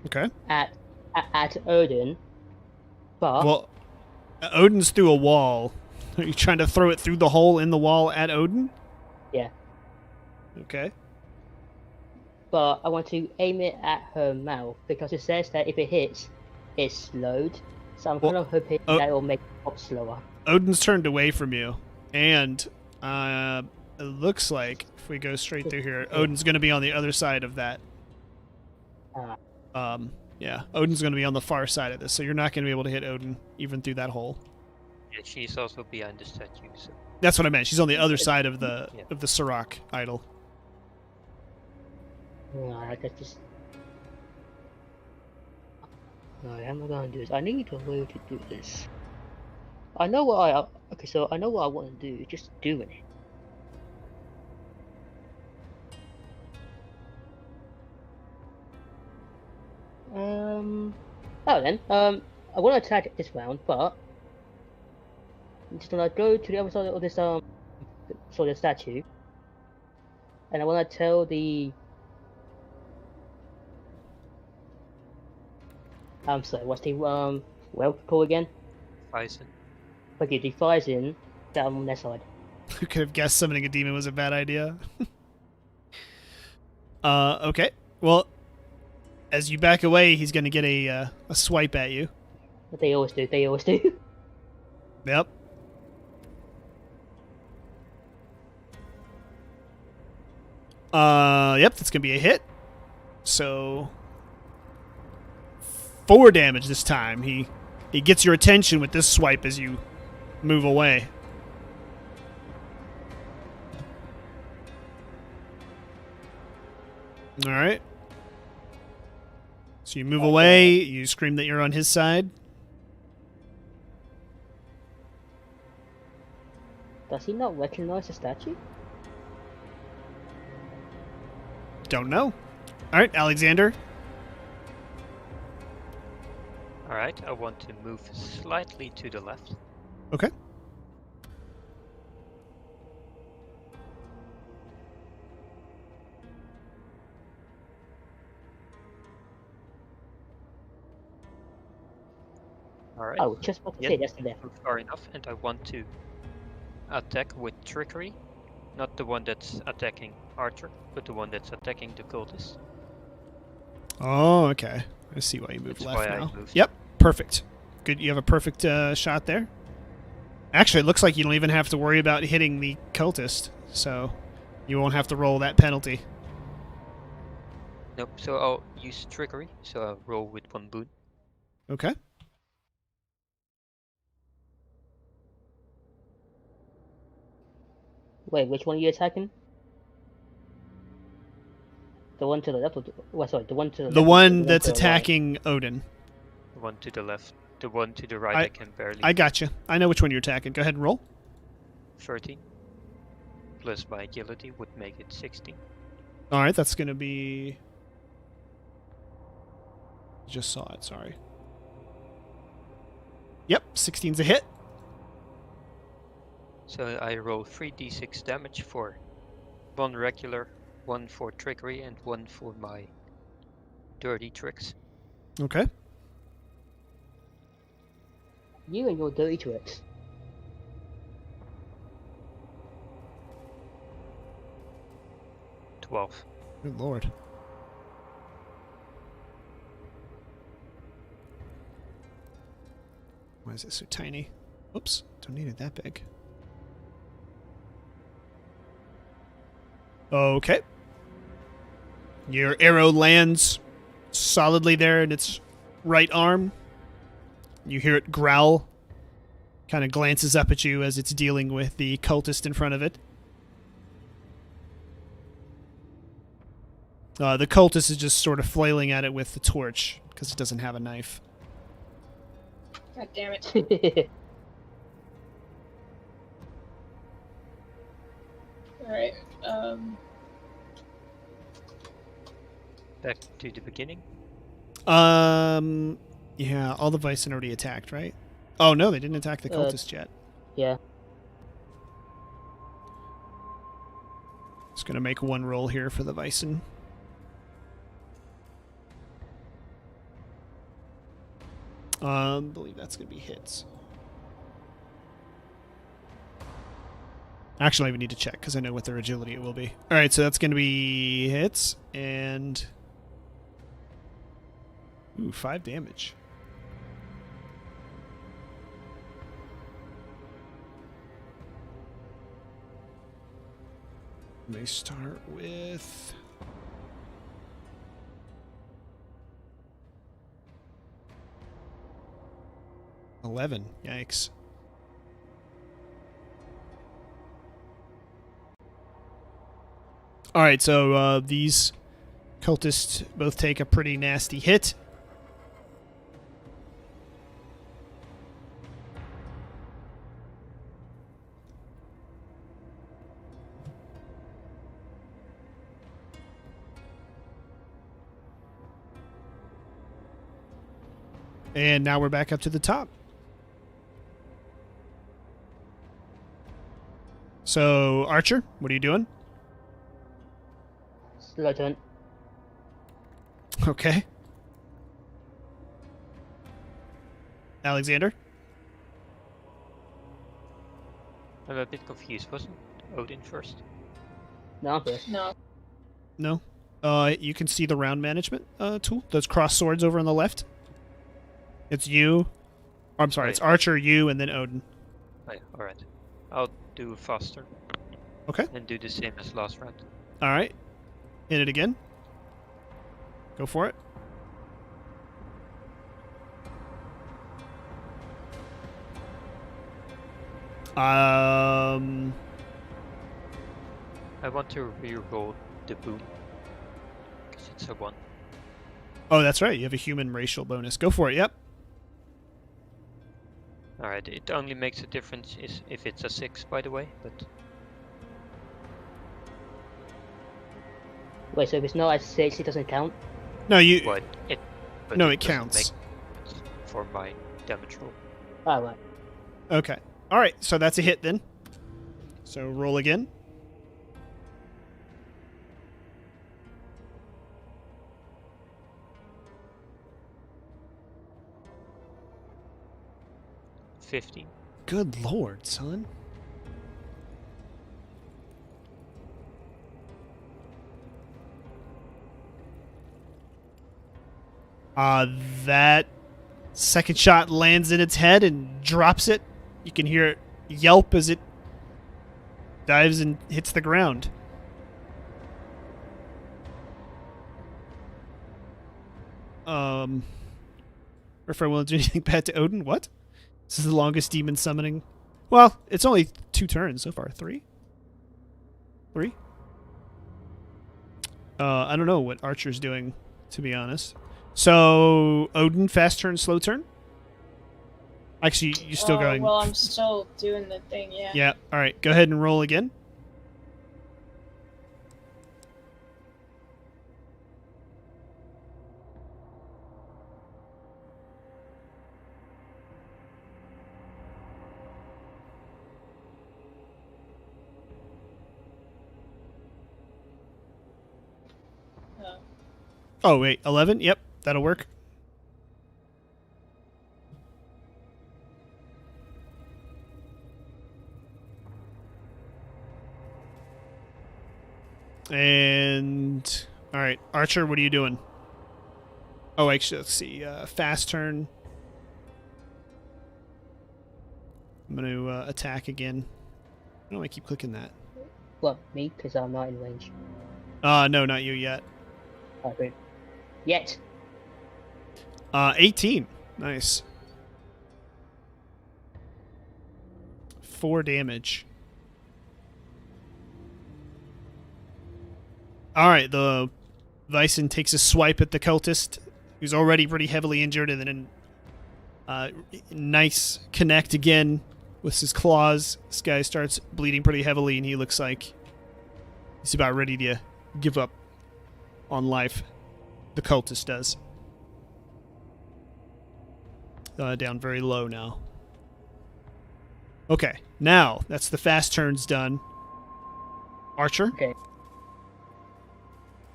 Okay. at Odin, but Well, Odin's through a wall. Are you trying to throw it through the hole in the wall at Odin? Yeah. Okay. I want to aim it at her mouth because it says that if it hits, it's slowed. So I'm Well, kind of hoping oh- that will make it pop slower. Odin's turned away from you, and it looks like if we go straight through here, Odin's going to be on the other side of that. Ah. Yeah, Odin's going to be on the far side of this, so you're not going to be able to hit Odin even through that hole. Yeah, she's also behind the statue. So That's what I meant. She's on the other side of the Yeah. Sarak Idol. Alright, that's just. Alright, how am I gonna do this? I need a way to do this. I know what I. Okay, so I know what I want to do. Just doing it. Oh then. I want to attack this round, but I'm just gonna go to the other side of this sort of statue, and I want to tell the. I'm sorry. What's the well call again? Ryzen. Okay, the Ryzen that I'm on their side. Who could have guessed summoning a demon was a bad idea? Okay. Well, as you back away, he's going to get a swipe at you. But they always do. They always do. Yep. Yep, that's going to be a hit. So 4 damage this time. He gets your attention with this swipe as you move away. All right. So you move away, you scream that you're on his side. Does he not recognize the statue? Don't know. All right, Alexander. Alright, I want to move slightly to the left. Okay. Alright, Oh, just about to Yeah. say that's the left. move far enough, and I want to attack with trickery. Not the one that's attacking Archer, but the one that's attacking the cultist. Oh, okay. I see why you moved That's left why I now. moved. Yep, perfect. Good. You have a perfect shot there. Actually, it looks like you don't even have to worry about hitting the cultist, so you won't have to roll that penalty. Nope, so I'll use trickery, so I'll roll with 1 boon. Okay. Wait, which one are you attacking? The one to the left or sorry, the one to the left The or one that's to the right? attacking Odin. The one to the left. The one to the right I- I can barely. I got you. I know which one you're attacking. Go ahead and roll. 13. Plus my agility would make it 16. All right, that's going to be... Just saw it, sorry. Yep, 16's a hit. So I roll 3d6 damage for 1 regular, 1 for trickery, and 1 for my dirty tricks. Okay. You and your dirty tricks. Twelve. Good lord. Why is it so tiny? Oops, don't need it that big. Okay. Your arrow lands solidly there in its right arm. You hear it growl. Kind of glances up at you as it's dealing with the cultist in front of it. The cultist is just sort of flailing at it with the torch because it doesn't have a knife. God damn it. Alright, Back to the beginning. Yeah, all the Bison already attacked, right? Oh no, they didn't attack the cultist yet. Yeah. Just gonna make one roll here for the Bison. Believe that's gonna be hits. Actually, I would need to check because I know what their agility it will be. All right, so that's gonna be hits and 5 damage. Let me start with 11. Yikes. All right, so these cultists both take a pretty nasty hit. And now we're back up to the top. So, Archer, what are you doing? Slow turn. Okay. Alexander? I'm a bit confused. Wasn't Odin first? No, I'm first. no. No. You can see the round management tool. Those cross swords over on the left. It's you. Oh, I'm sorry, it's Archer, you, and then Odin. Oh, yeah, alright. I'll do faster. Okay. And do the same as last round. All right. Hit it again. Go for it. I want to reroll the boom. Because it's a 1. Oh, that's right. You have a human racial bonus. Go for it. Yep. Alright, it only makes a difference if it's a 6, by the way, but Wait, so if it's not at 6, it doesn't count? No, you. but No, it doesn't counts. make difference for my damage roll. Oh, right. Okay. All right. So that's a hit then. So roll again. $15. Good lord, son. That second shot lands in its head and drops it. You can hear it yelp as it dives and hits the ground. If I want to do anything bad to Odin, what? This is the longest demon summoning. Well, it's only 2 turns so far. 3? 3? I don't know what Archer's doing, to be honest. So, Odin, fast turn, slow turn? Actually, you're still going. Well, I'm still doing the thing, yeah. Yeah, alright. Go ahead and roll again. Oh, wait. 11? Yep, that'll work. And all right, Archer, what are you doing? Oh, actually, let's see. Fast turn. I'm going to attack again. Why do I keep clicking that? What, me? Because I'm not in range. No, not you yet. Oh, good. Yet. 18. Nice. 4 damage. All right, the Vyson takes a swipe at the cultist, who's already pretty heavily injured, and then nice connect again with his claws. This guy starts bleeding pretty heavily, and he looks like he's about ready to give up on life. The cultist does. Down very low now. Okay, now that's the fast turns done. Archer? Okay.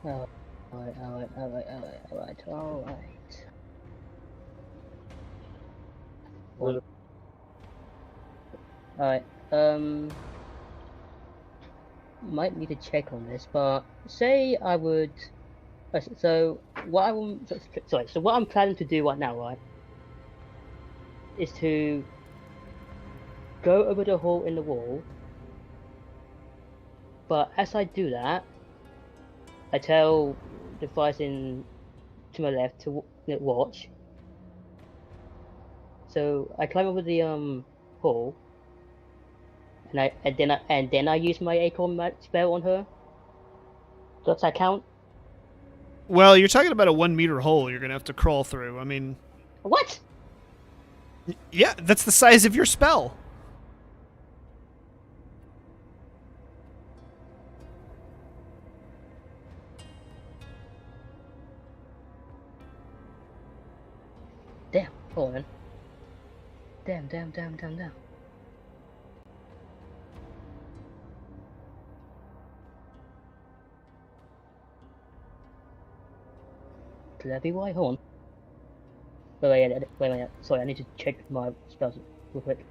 Alright. Alright, might need to check on this, but say I would. So what what I'm planning to do right now, right, is to go over the hole in the wall. But as I do that, I tell the Ryzen to my left to watch. So I climb over the hole, and then I use my acorn spell on her. Does that count? Well, you're talking about a 1 meter hole you're going to have to crawl through. I mean... What? Yeah, that's the size of your spell. Damn, hold on. Damn. Could that be why? Hold on. Wait. Sorry, I need to check my spells real quick.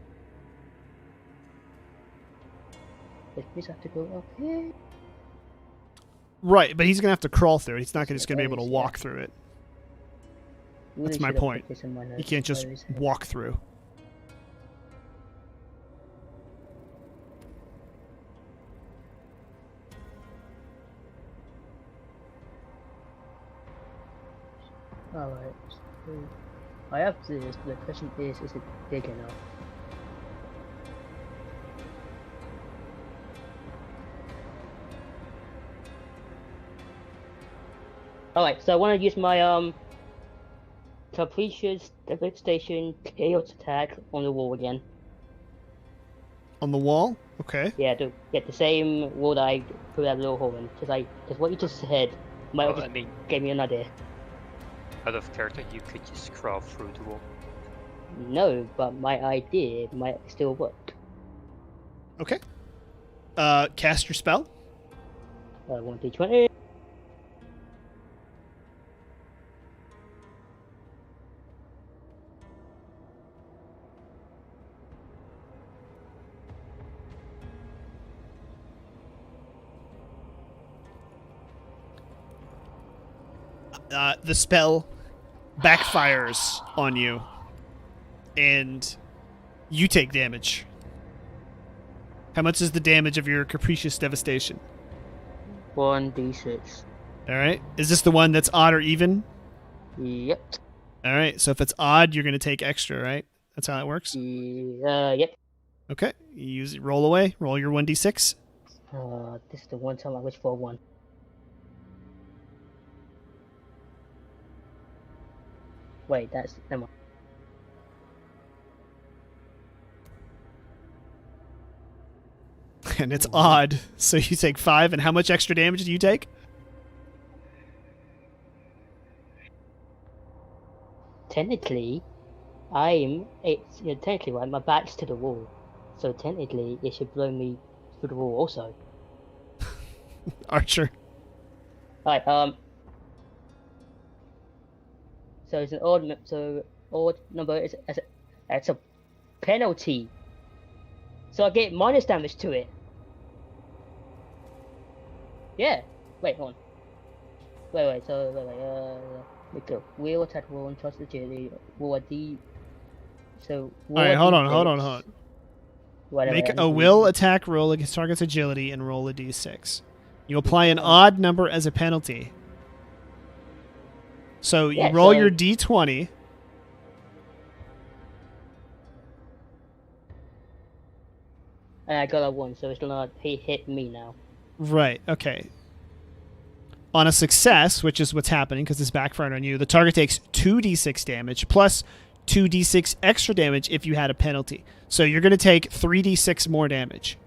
Please have to go up here. Right, but he's going to have to crawl through it. He's not just going to be able to walk through it. That's my point. You can't just walk through. Alright, so I have this, but the question is it big enough? Alright, so I want to use my capricious devastation chaos attack on the wall again. On the wall? Okay. Yeah, to get the same wall that I put that little hole in. Because what you just said might just gave me an idea. Out of character, you could just crawl through the wall. No, but my idea might still work. Okay. Cast your spell. 1d20. The spell backfires on you, and you take damage. How much is the damage of your capricious devastation? 1d6. Alright. Is this the one that's odd or even? Yep. Alright, so if it's odd, you're going to take extra, right? That's how it works? Yep. Okay. Roll away. Roll your 1d6. This is the one time I wish for 1. Wait, never mind. And it's odd, so you take 5, and how much extra damage do you take? Technically, technically, right, my back's to the wall. So technically, it should blow me through the wall also. Archer. Alright, so it's an odd number it's a penalty. So I get minus damage to it. Yeah. Wait, hold on. Wait, let go. Wheel attack roll and trust agility. Roll a D. So Alright, hold on. Whatever, Make a will attack roll against target's agility and roll a d6. You apply an odd number as a penalty. So you roll your d20. And I got a 1, so it's not hit me now. Right, okay. On a success, which is what's happening because it's backfired on you, the target takes 2d6 damage plus 2d6 extra damage if you had a penalty. So you're going to take 3d6 more damage.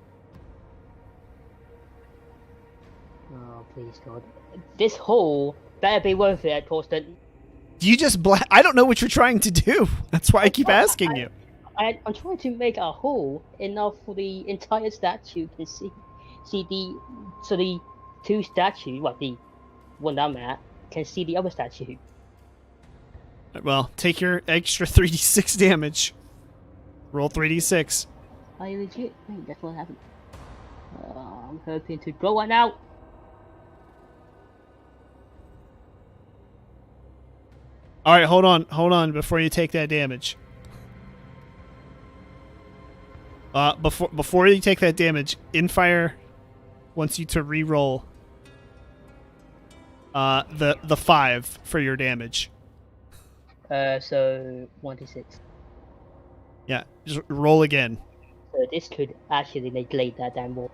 Oh, please, God. This hole better be worth it, Torsten. You just I don't know what you're trying to do. That's why I keep asking you. I'm trying to make a hole enough for the entire statue to see the two statues, the one I'm at, can see the other statue. Well, take your extra 3d6 damage. Roll 3d6. Are you legit? Wait, that's what happened. I'm hoping to draw one out. All right, hold on before you take that damage. Before you take that damage, Infire wants you to re-roll the 5 for your damage. So 1d6. Yeah, just roll again. So this could actually negate that damn roll.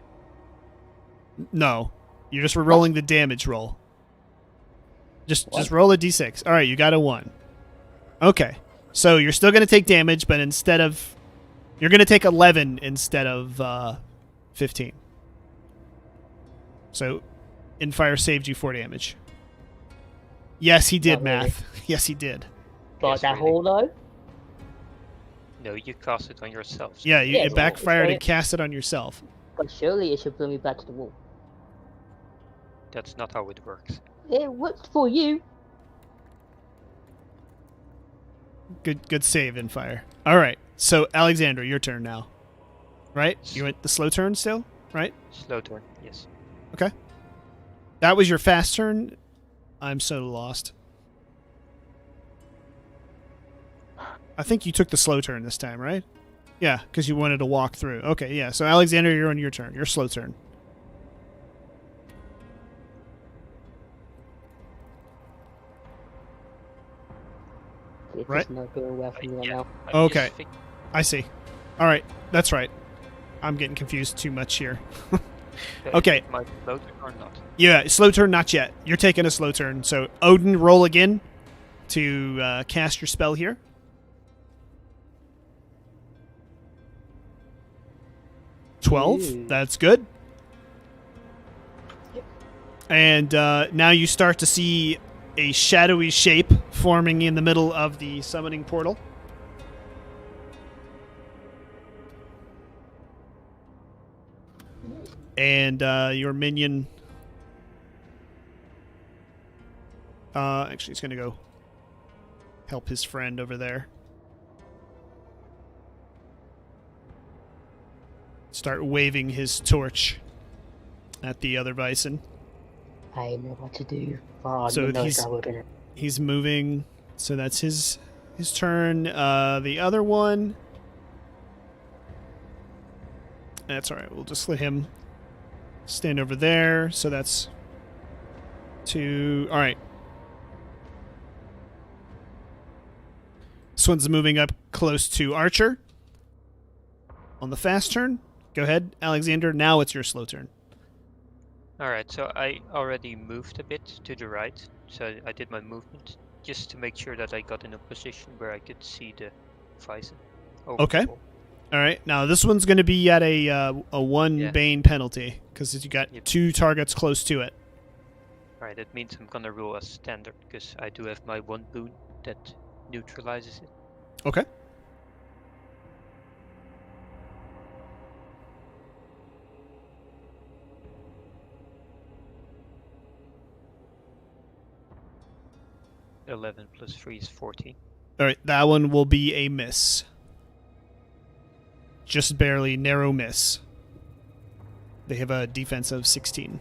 No, you're just re-rolling the damage roll. Just roll a d6. All right, you got a 1. Okay, so you're still going to take damage, but instead of... You're going to take 11 instead of 15. So, Infire saved you 4 damage. Yes, he did, Not really. math. Yes, he did. But Yes, that really. hole, though? No, you cast it on yourself. Yeah, Yes, it backfired so- and cast it on yourself. But surely it should bring me back to the wall. That's not how it works. It worked for you. Good save, Infire. All right, so Alexandra, your turn now. Right? You went the slow turn still, right? Slow turn, yes. Okay. That was your fast turn? I'm so lost. I think you took the slow turn this time, right? Yeah, because you wanted to walk through. Okay, yeah. So, Alexander, you're on your turn. Your slow turn. It's Right. just not going well for me right Yeah. now. I'm just Okay. think- I see. All right. That's right. I'm getting confused too much here. if Okay. it might float or not. Yeah, slow turn, not yet. You're taking a slow turn. So, Odin, roll again to cast your spell here. Ooh. That's good. And now you start to see a shadowy shape forming in the middle of the summoning portal. And your minion... actually, he's going to go help his friend over there. Start waving his torch at the other bison. I know what to do. Oh, So you know he's- that we're gonna... He's moving, so that's his turn. The other one... That's alright, we'll just let him stand over there. So that's 2... Alright. This one's moving up close to Archer. On the fast turn. Go ahead, Alexander. Now it's your slow turn. Alright, so I already moved a bit to the right. So I did my movement just to make sure that I got in a position where I could see the Bison. Okay. Alright, now this one's going to be at a 1 Yeah. Bane penalty, because you got Yep. 2 targets close to it. Alright, that means I'm gonna roll as standard, because I do have my 1 boon that neutralizes it. Okay. .11 plus 3 is 14. Alright, that one will be a miss. Just barely narrow miss. They have a defense of 16.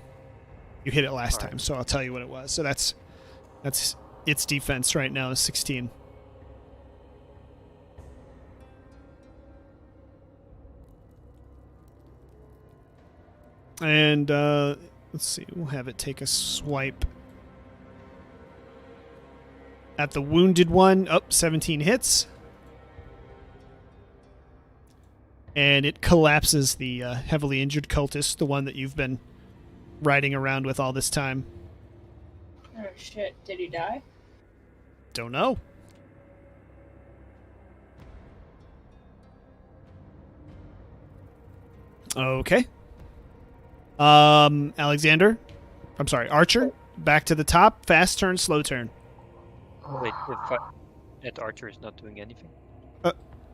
You hit it last Alright. time, so I'll tell you what it was. So that's its defense right now is 16. And let's see, we'll have it take a swipe at the wounded one. Up 17 hits. And it collapses the heavily injured cultist, the one that you've been riding around with all this time. Oh shit, did he die? Don't know. Okay. Alexander. I'm sorry, Archer. Back to the top. Fast turn, slow turn. Wait, that archer is not doing anything.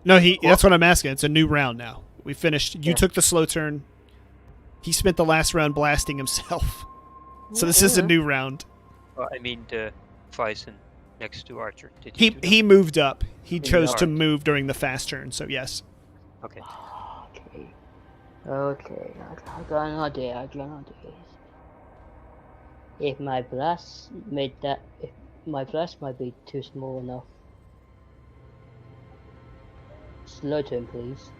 No, that's what I'm asking. It's a new round now. We finished. You Yeah. took the slow turn. He spent the last round blasting himself. So this is a new round. Well, I mean the Bison next to archer. Did He do that? he moved up. He chose to Alright. move during the fast turn, so yes. Okay. Okay. Okay. I got an idea. If my blast might be too small enough. Slow turn, please.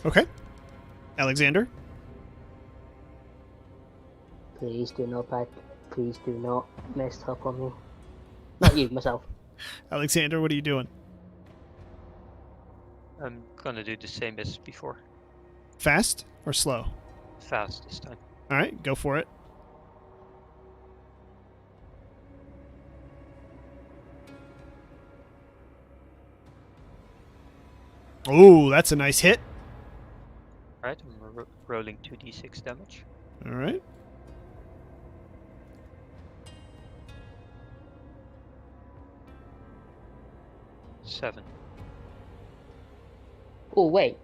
Okay. Alexander. Please do not mess up on me. Not you, myself. Alexander, what are you doing? I'm gonna do the same as before. Fast or slow? Fast this time. All right, go for it. Oh, that's a nice hit. Alright, I'm rolling 2d6 damage. All right. Seven. Oh wait,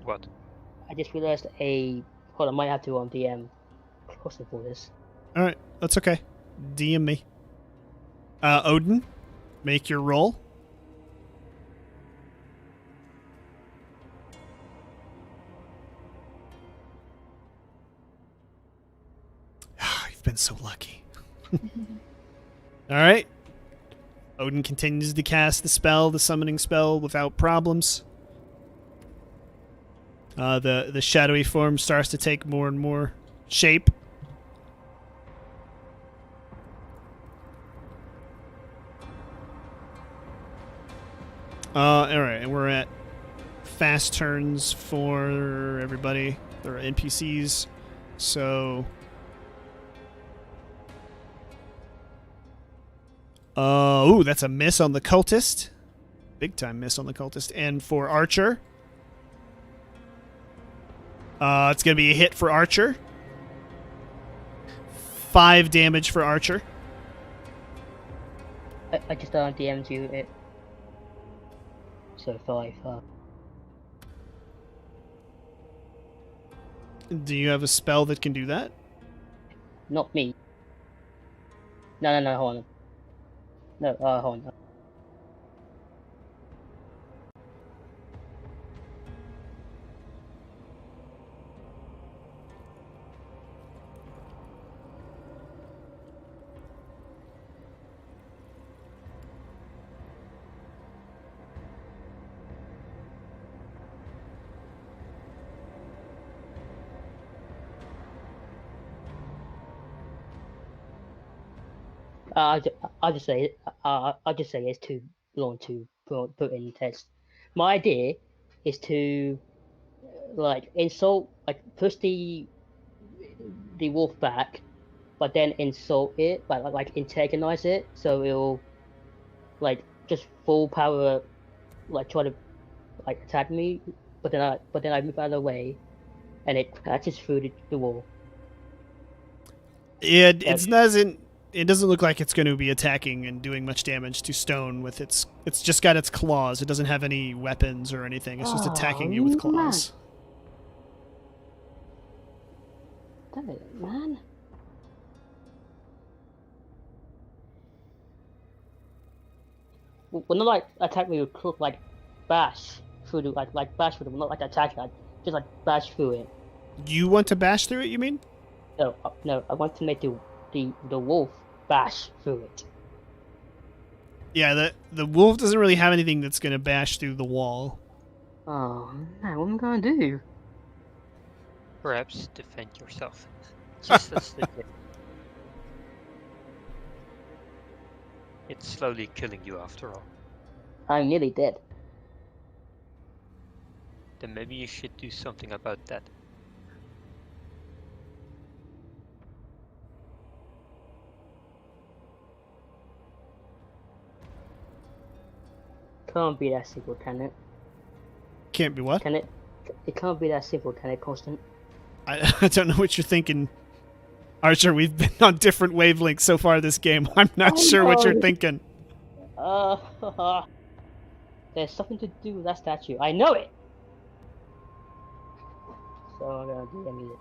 What? I just realized hold on, I might have to DM custom for this. All right, that's okay. DM me. Odin, make your roll. You've been so lucky. All right. Odin continues to cast the summoning spell, without problems. The shadowy form starts to take more and more shape. All right, and we're at fast turns for everybody. There are NPCs, so. Ooh, that's a miss on the cultist. Big time miss on the cultist. And for Archer, it's going to be a hit for Archer. 5 damage for Archer. I just DM'd you it. So 5. Do you have a spell that can do that? Not me. No, hold on. No, hold on. I'll just say it's too long to put in text. My idea is to push the wolf back, but then insult it, but like antagonize it, so it'll just full power try to attack me, but then I move out of the way, and it crashes through the wall. It doesn't look like it's going to be attacking and doing much damage to stone with it's just got its claws. It doesn't have any weapons or anything. It's just attacking you with claws. Damn it, man. Well, not attack me with crook, bash through the bash through the, not attack it, just bash through it. You want to bash through it, you mean? No, I want to make the wolf bash through it. Yeah, the wolf doesn't really have anything that's going to bash through the wall. Oh man, what am I gonna do? Perhaps defend yourself. Just as the It's slowly killing you after all. I'm nearly dead. Then maybe you should do something about that. can't be that simple, can it? Can't be what? Can it? It can't be that simple, can it, Constant? I don't know what you're thinking, Archer. We've been on different wavelengths so far this game. I'm not sure what you're thinking. There's something to do with that statue. I know it! So I'm gonna do immediately.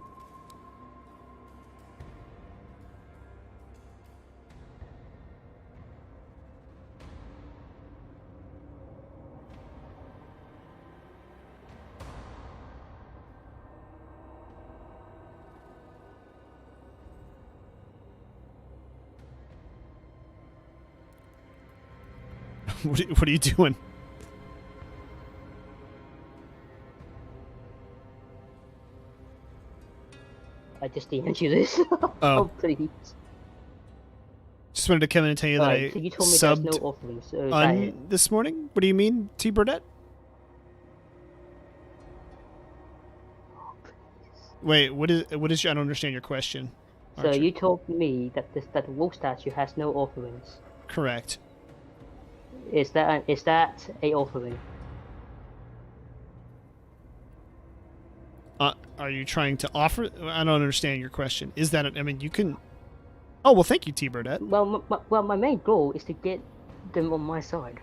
What are you doing? I just DM'd you this. Oh. Please. Just wanted to come in and tell you that I So you told me there's subbed no offerings. So is that it? this morning. What do you mean, T. Burdette? Wait, what is your, I don't understand your question. So Archer. you told me that that the wolf statue has no offerings. Correct. Is that a offering? Are you trying to offer? I don't understand your question. Is that? I mean, you can. Oh well, thank you, T. Burdette. Well, my main goal is to get them on my side.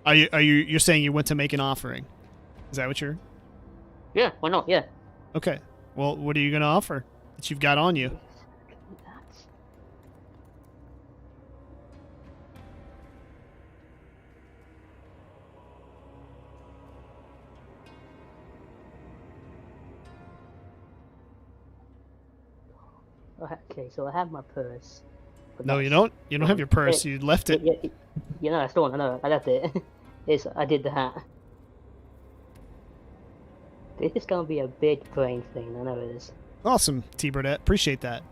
You're saying you went to make an offering? Is that what you're? Yeah, why not? Yeah. Okay. Well, what are you going to offer that you've got on you? Okay, so I have my purse. but No, you that's- don't. You don't have your purse. You left it. Yeah, no, I still I know. I left it. I did the hat. This is gonna be a big brain thing. I know it is. Awesome, T. Burdette. Appreciate that.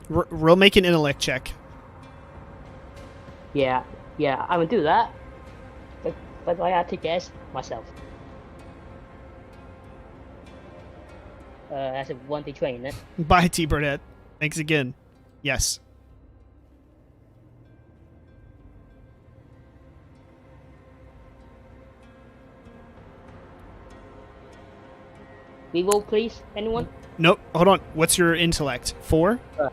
We'll make an intellect check. Yeah, I would do that. But I had to guess myself. As a 1D train, it. Bye, T. Burdette. Thanks again. Yes. Reroll, please. Anyone? Nope. Hold on. What's your intellect? 4? What's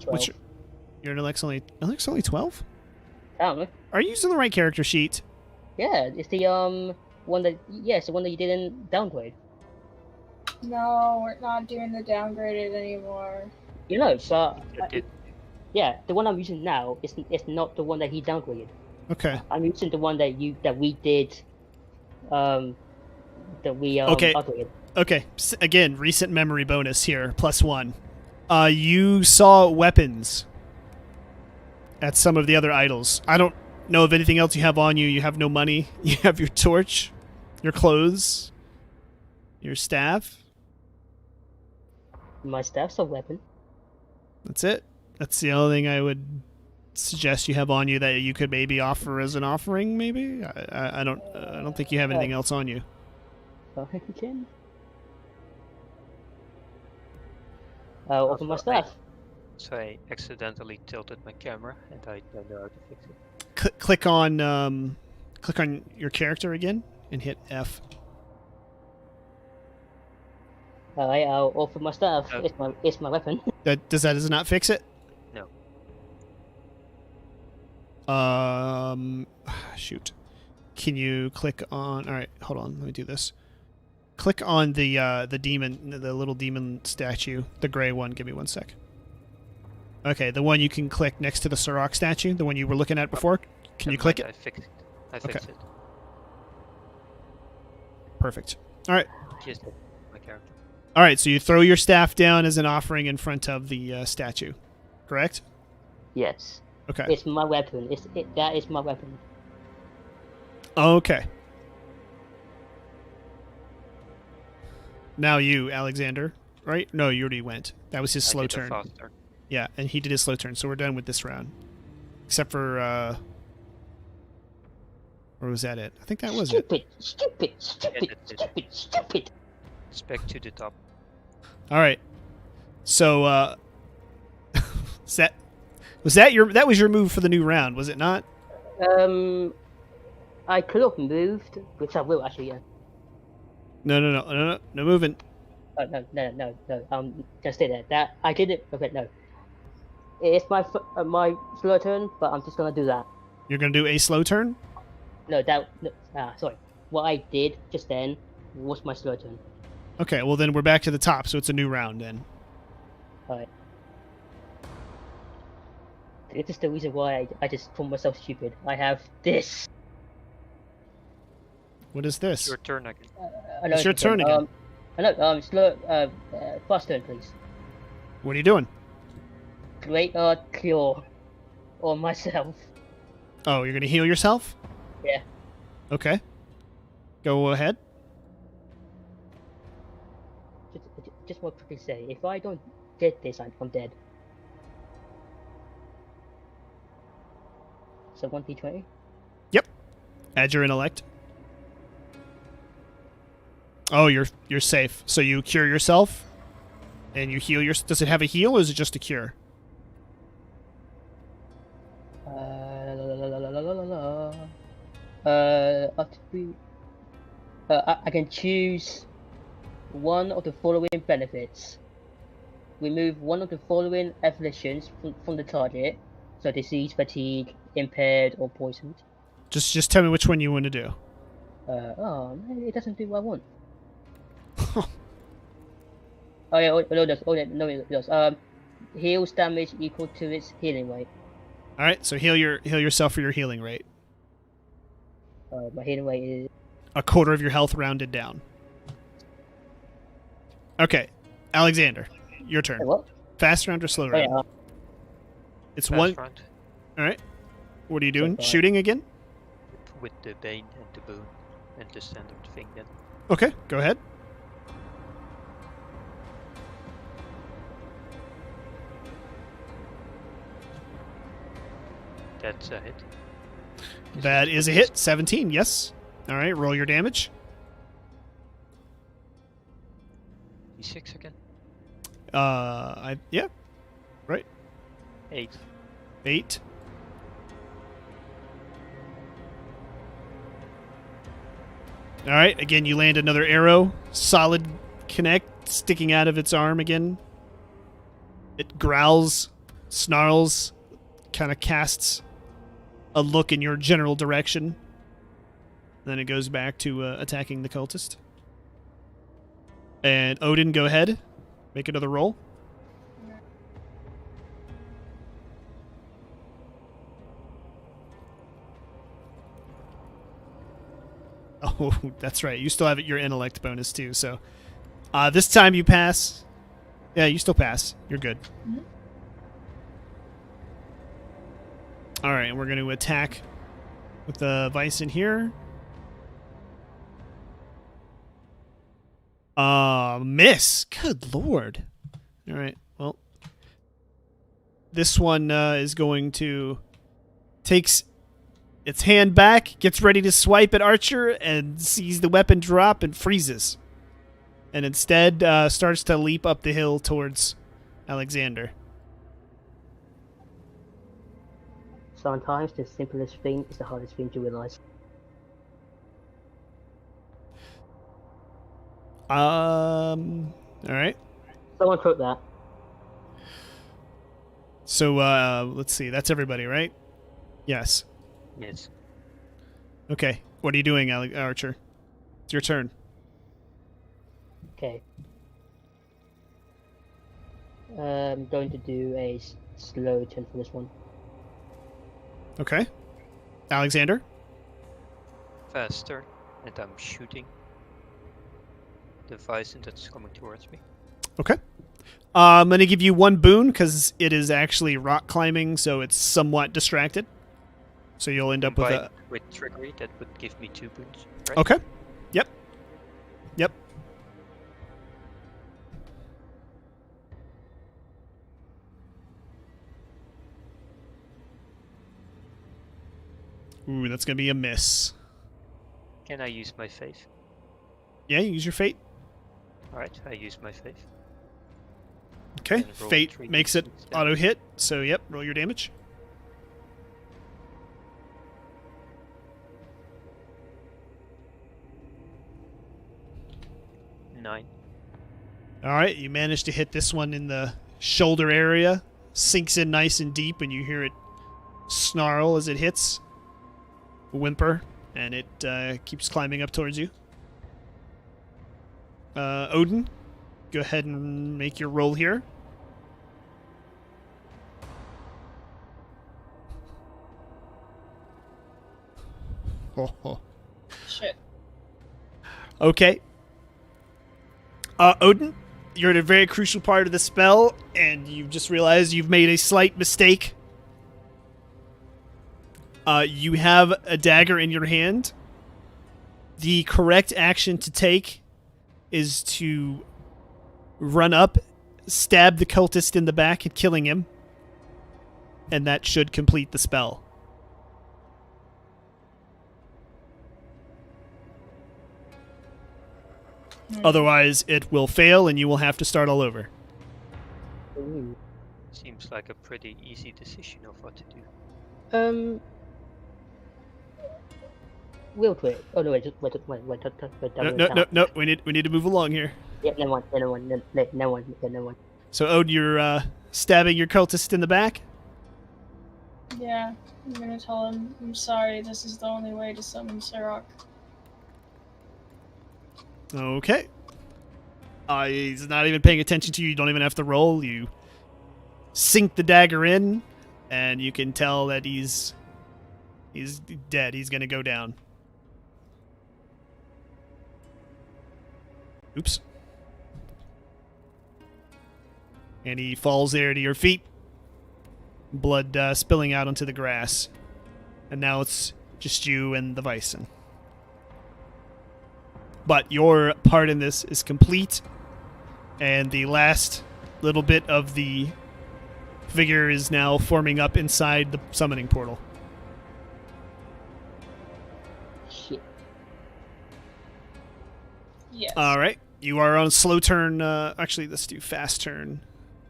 12. your intellect's only 12? I don't know. Are you using the right character sheet? Yeah, it's the one that it's the one that you didn't downgrade. No, we're not doing the downgraded anymore. You know, so I did. yeah, the one I'm using now is not the one that he downgraded. Okay. I'm using the one that we did, that we Okay. upgraded. Okay. Again, recent memory bonus here, +1. You saw weapons at some of the other idols. I don't know of anything else you have on you. You have no money. You have your torch, your clothes, your staff. My staff's a weapon. That's it. That's the only thing I would suggest you have on you that you could maybe offer as an offering. Maybe I don't think you have anything else on you. Again. I'll offer my staff. So I accidentally tilted my camera, and I don't know how to fix it. Click on your character again and hit F. Alright, I'll offer my staff. Oh. It's my weapon. Does not fix it? No. Shoot. Can you click on? All right, hold on. Let me do this. Click on the demon, the little demon statue, the gray one. Give me 1 sec. Okay, the one you can click next to the Sarak statue, the one you were looking at before. Can you click it? I fixed it. I fixed it. Perfect. All right. Just my character. All right. So you throw your staff down as an offering in front of the statue, correct? Yes. Okay. It's my weapon. That is my weapon. Okay. Now you, Alexander, right? No, you already went. That was his I slow did a turn. fast turn. Yeah, and he did his slow turn, so we're done with this round. Except for, or was that it? I think that was it. Stupid. It's back to the top. All right. So, that was your move for the new round, was it not? I could have moved, which I will actually. Yeah. No moving. Oh, no. Just stay there. That I did it. Okay, no. It's my slow turn, but I'm just gonna do that. You're gonna do a slow turn. No, sorry. What I did just then was my slow turn. Okay, well then we're back to the top, so it's a new round then. Alright. This is the reason why I just call myself stupid. I have this. What is this? Your turn again. It's your turn again. Slow. Fast turn, please. What are you doing? Great cure on myself. Oh, you're gonna heal yourself? Yeah. Okay. Go ahead. Just want to quickly say, if I don't get this, I'm dead. So 1d20? Yep. Add your intellect. Oh, you're safe. So you cure yourself, and you heal your. Does it have a heal, or is it just a cure? Up to 3. I can choose one of the following benefits. Remove one of the following afflictions from the target. So disease, fatigue, impaired, or poisoned. Just tell me which one you want to do. Oh, man, it doesn't do what I want. Oh yeah, no it does. Heals damage equal to its healing rate. All right, so heal yourself for your healing rate. My healing rate is a quarter of your health rounded down. Okay, Alexander, your turn. Hey, what? Fast round or slow round? Oh, yeah. It's Fast one. round. All right. What are you doing? fine. Shooting again? With the Bane and the Boon and the standard thing then. Okay, go ahead. That's a hit. That is a hit. 17, yes. All right, roll your damage. D6 again. Yeah, right. 8. 8. All right, again, you land another arrow. Solid connect, sticking out of its arm again. It growls, snarls, kind of casts a look in your general direction. Then it goes back to attacking the cultist. And Odin, go ahead. Make another roll. Oh, that's right. You still have your intellect bonus too. So this time you pass. Yeah, you still pass. You're good. Mm-hmm. All right, and we're going to attack with the vice in here. Miss. Good lord. All right. Well, this one is going to takes its hand back, gets ready to swipe at Archer, and sees the weapon drop and freezes. And instead starts to leap up the hill towards Alexander. Sometimes the simplest thing is the hardest thing to realize. All right. Someone quote that. So let's see. That's everybody, right? Yes. Yes. Okay. What are you doing, Archer? It's your turn. Okay. I'm going to do a slow turn for this one. Okay. Alexander? Faster. And I'm shooting the Bison that's coming towards me. Okay. I'm going to give you one boon because it is actually rock climbing, so it's somewhat distracted. So you'll end up with a... With trickery, that would give me 2 boons, right? Okay. Yep. Yep. Ooh, that's going to be a miss. Can I use my faith? Yeah, you use your fate. Alright, I use my faith. Okay, And roll Fate 3d6 makes it damage. auto hit, so yep, roll your damage. Nine. Alright, you manage to hit this one in the shoulder area. Sinks in nice and deep, and you hear it snarl as it hits. Whimper, and it keeps climbing up towards you. Odin, go ahead and make your roll here. Shit. Okay. Odin, you're at a very crucial part of the spell, and you just realized you've made a slight mistake. You have a dagger in your hand. The correct action to take is to run up, stab the cultist in the back, and killing him. And that should complete the spell. Otherwise, it will fail, and you will have to start all over. Ooh. Seems like a pretty easy decision of what to do. Real quick. Oh no, wait. No. We need to move along here. Yep, no one. So, Odin, you're stabbing your cultist in the back. Yeah, I'm gonna tell him, I'm sorry, this is the only way to summon Sarak. Okay. He's not even paying attention to you. You don't even have to roll. You sink the dagger in, and you can tell that he's dead. He's gonna go down. Oops. And he falls there to your feet. Blood spilling out onto the grass. And now it's just you and the Bison. But your part in this is complete. And the last little bit of the figure is now forming up inside the summoning portal. Shit. Yes. Alright. You are on slow turn. Actually, let's do fast turn.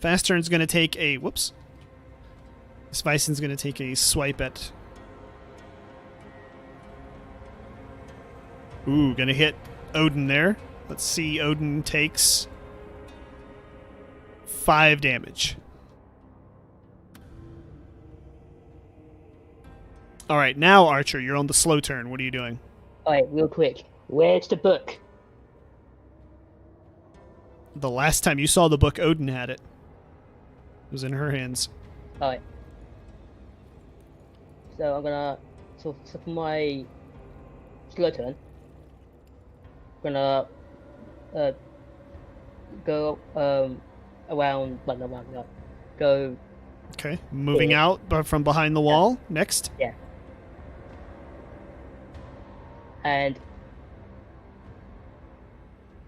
Fast turn's going to take a... Whoops. This Bison's going to take a swipe at... Ooh, going to hit Odin there. Let's see. Odin takes 5 damage. Alright, now, Archer, you're on the slow turn. What are you doing? Alright, real quick. Where's the book? The last time you saw the book, Odin had it. It was in her hands. Alright. So I'm gonna... So for my slow turn, I'm gonna go around... Well, no, no. Go... Okay, moving Yeah. out from behind the wall. Next. And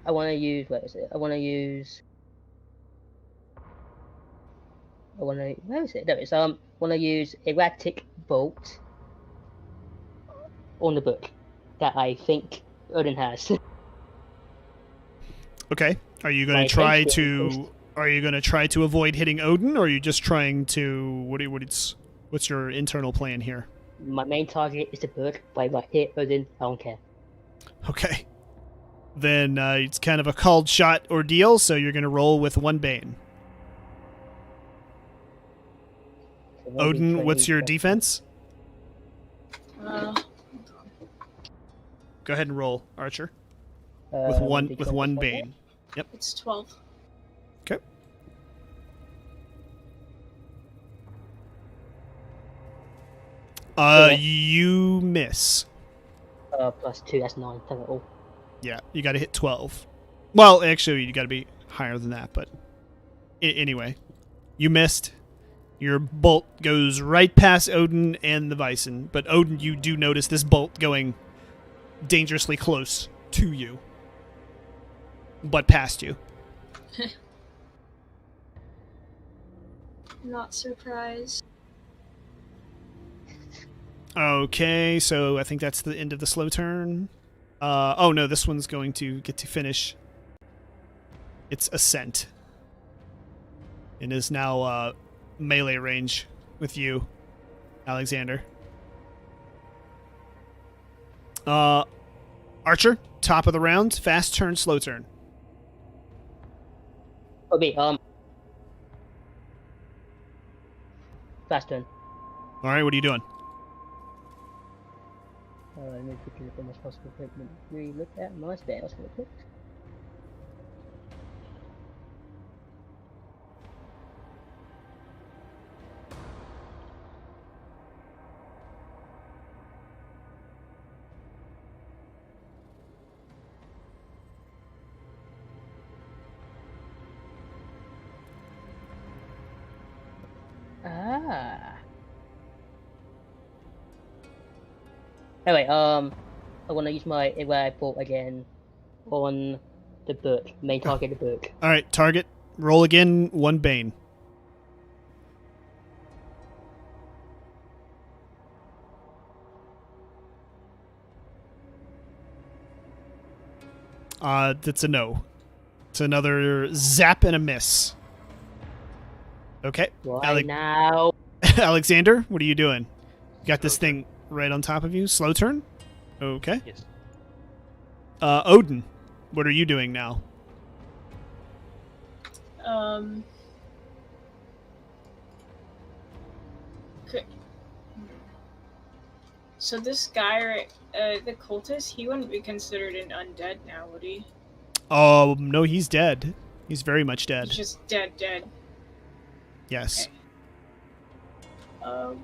I want to use, where is it? Where is it? There it is. I want to use erratic bolt on the book that I think Odin has. Okay. Are you going My to try intention to? Are you going to try to avoid hitting Odin, or are you just trying to? What's your internal plan here? My main target is the book, but if I hit Odin, I don't care. Okay. Then it's kind of a called shot ordeal, so you're going to roll with 1 Bane. So that'll be Odin, what's 20, your 20. defense? Uh, Go ahead and roll, Archer. With one did with you one want Bane. it's 12. Okay. You miss. +2, that's 9 total. Yeah, you got to hit 12. Well, actually, you got to be higher than that, but anyway, you missed. Your bolt goes right past Odin and the Bison, but Odin, you do notice this bolt going dangerously close to you, but past you. Not surprised. Okay, so I think that's the end of the slow turn. Oh no, this one's going to get to finish its ascent. and is now melee range with you, Alexander. Archer, top of the round. Fast turn, slow turn. Okay, fast turn. All right, what are you doing? Let me quickly look at my possible equipment. We look at my spells real quick. Ah. Anyway, I want to use my Area Bolt again on the book, main target of the book. All right, target. Roll again. 1 Bane. That's a no. It's another zap and a miss. Okay. Right now. Alexander, what are you doing? You got this thing right on top of you. Slow turn? Okay. Yes. Odin, what are you doing now? Okay. So this guy, right, the cultist, he wouldn't be considered an undead now, would he? Oh, no, he's dead. He's very much dead. He's just dead. Yes. Okay.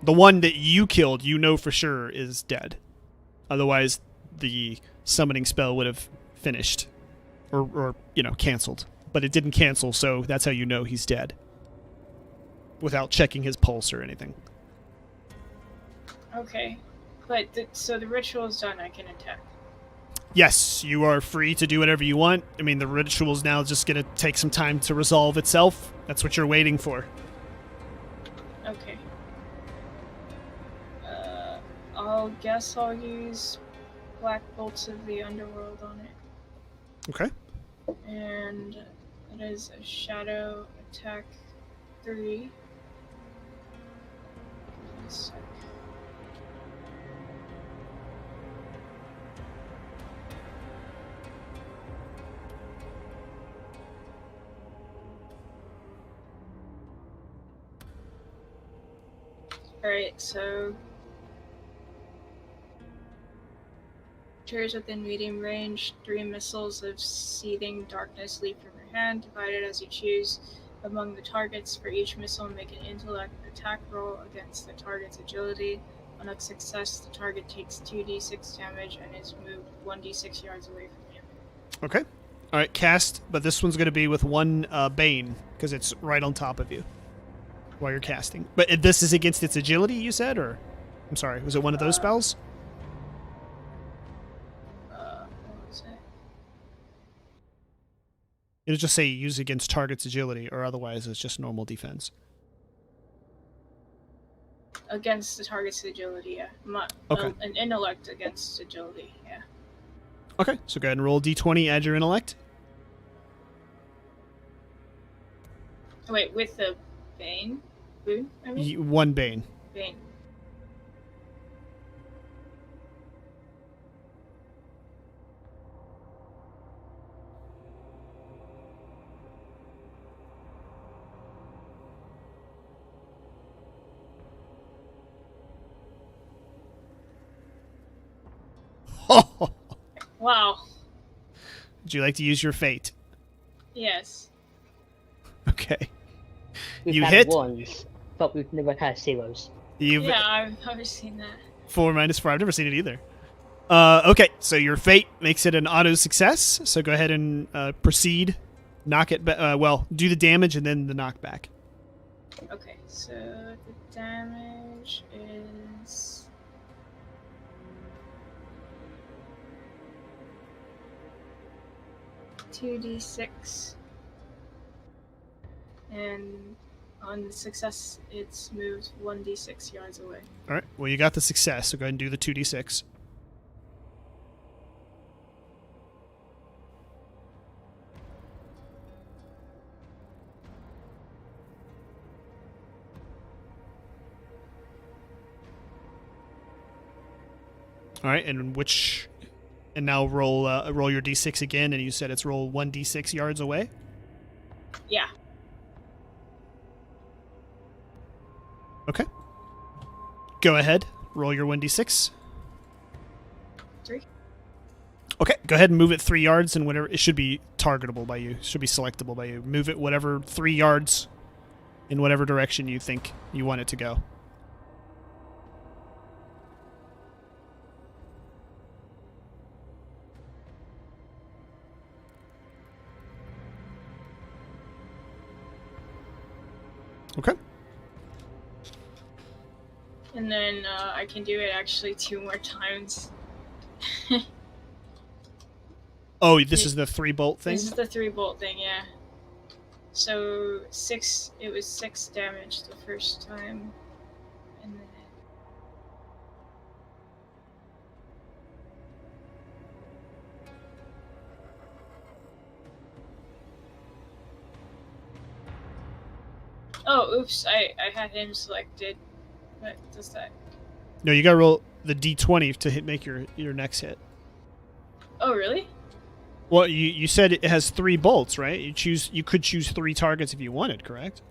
The one that you killed, you know for sure, is dead. Otherwise, the summoning spell would have finished. Or canceled. But it didn't cancel, so that's how you know he's dead. Without checking his pulse or anything. Okay. But, so the ritual is done, I can attack. Yes, you are free to do whatever you want. I mean, the ritual's now just going to take some time to resolve itself. That's what you're waiting for. Okay. I'll use Black Bolts of the Underworld on it. Okay. And it is a Shadow Attack 3. Just a sec. Alright, so creatures within medium range, 3 missiles of seething darkness leap from your hand, divided as you choose among the targets. For each missile, make an intellect attack roll against the target's agility. On a success, the target takes 2d6 damage and is moved 1d6 yards away from you. Okay. All right, cast, but this one's going to be with 1 Bane, because it's right on top of you while you're casting. But this is against its agility, you said? Or, I'm sorry, was it one of those spells? What was it? It'll just say use against target's agility, or otherwise it's just normal defense. Against the target's agility, yeah. Okay. An intellect against agility, yeah. Okay, so go ahead and roll d20, add your intellect. Wait, with the Bane? Boon, I mean? 1 Bane. Bane. Wow. Would you like to use your fate? Yes. Okay. We've You had hit. ones, but we've never had zeros. You've Yeah, I've never seen that. 4 minus 4. I've never seen it either. Okay, so your fate makes it an auto success. So go ahead and proceed. Knock it. Do the damage and then the knockback. Okay, so the damage is... $2d6. And on the success, it's moved 1d6 yards away. All right. Well, you got the success. So go ahead and do the 2d6. All right, and now roll your d6 again, and you said it's roll 1d6 yards away. Yeah. Okay. Go ahead. Roll your 1d6. 3. Okay, go ahead and move it 3 yards, and whatever it should be targetable by you. It should be selectable by you. Move it whatever 3 yards in whatever direction you think you want it to go. Okay. And then I can do it actually 2 more times. Oh, this is the 3-bolt thing? This is the 3-bolt thing, yeah. So it was 6 damage the first time. And then oh, oops, I had him selected. What does that? No, you gotta roll the d20 to make your next hit. Oh, really? Well, you said it has 3 bolts, right? You could choose 3 targets if you wanted, correct?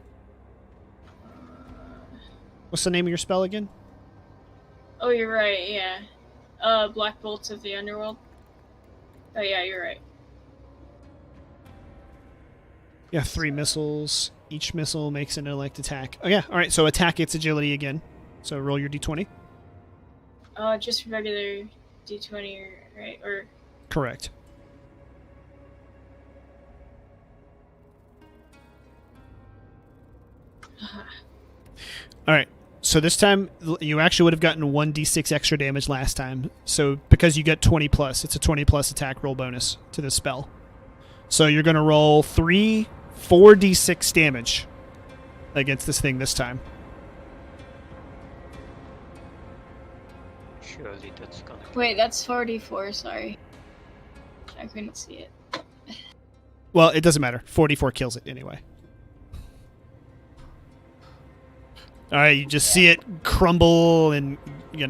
What's the name of your spell again? Oh, you're right, yeah. Black Bolts of the Underworld. Oh, yeah, you're right. Yeah, 3 missiles. Each missile makes an intellect attack. Oh, yeah. All right, so attack its agility again. So roll your d20. Just regular d20, right? Or Correct. All right. So this time, you actually would have gotten 1d6 extra damage last time. So because you get 20 plus, it's a 20 plus attack roll bonus to this spell. So you're going to roll 4d6 damage against this thing this time. Surely that's gonna. wait, that's 44. Sorry, I couldn't see it. Well, it doesn't matter. 44 kills it anyway. All right, you just see it crumble and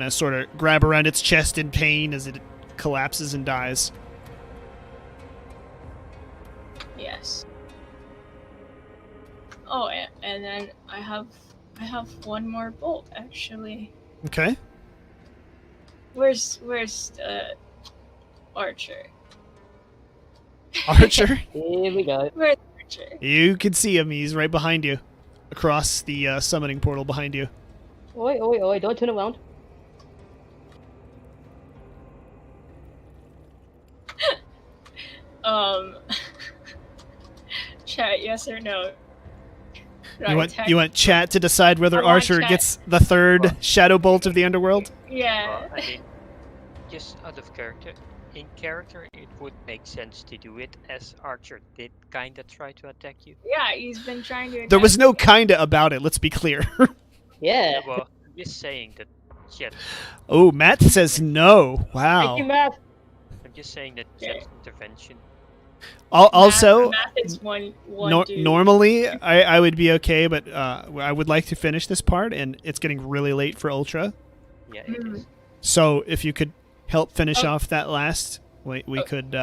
sort of grab around its chest in pain as it collapses and dies. Yes. Oh, and then I have 1 more bolt actually. Okay. Where's Archer? Archer, Here we go. Where's Archer? you can see him. He's right behind you, across the summoning portal behind you. Oi, oi, oi, don't turn around. Chat, yes or no? You want chat to decide whether I want Archer chat. gets the 3rd Shadow Bolt of the Underworld? Yeah. I mean, just out of character. In character, it would make sense to do it as Archer did kinda try to attack you. Yeah, he's been trying to. There was attack no me. kinda about it, let's be clear. Yeah. Well, I'm just saying that Chet. Oh, Matt says no. Thank you, Wow. Matt. I'm just saying that Okay. Chet's intervention. Also, Math is one dude. normally I would be okay, but I would like to finish this part, and it's getting really late for Ultra. Yeah, it Hmm. is. So if you could help finish Oh. off that last, we could.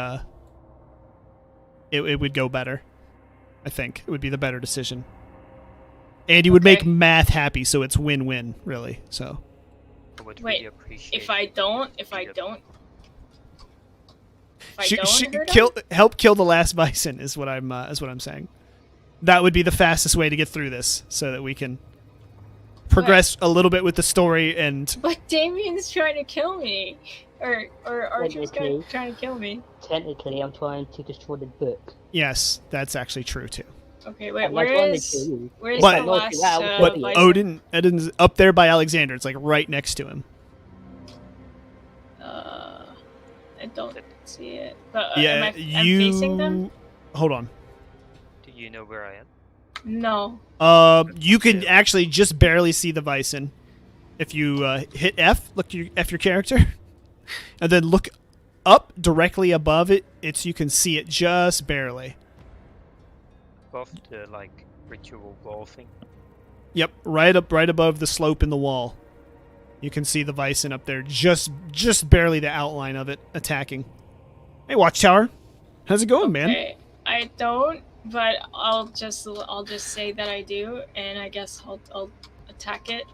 It would go better. I think it would be the better decision. And you would make Okay. Math happy, so it's win-win, really. So I would Wait, really appreciate If I don't hurt help kill the last bison is what I'm saying. That would be the fastest way to get through this, so that we can progress a little bit with the story. And But Damien's trying to kill me, or Archer's Technically. trying to kill me. Technically, I'm trying to destroy the book. yes, that's actually true too. Okay, wait, I'm not trying to where's kill you. What? the last? But bison? Odin's up there by Alexander. It's like right next to him. I don't see it. But Yeah, I'm facing them. Hold on. Do you know where I am? No. You can actually just barely see the bison. If you hit F, look your character, and then look up directly above it. You can see it just barely. Above the ritual wall thing. Yep, right above the slope in the wall. You can see the Bison up there, just barely the outline of it attacking. Hey, Watchtower, how's it going, man? Okay, I don't, but I'll just say that I do, and I guess I'll attack it.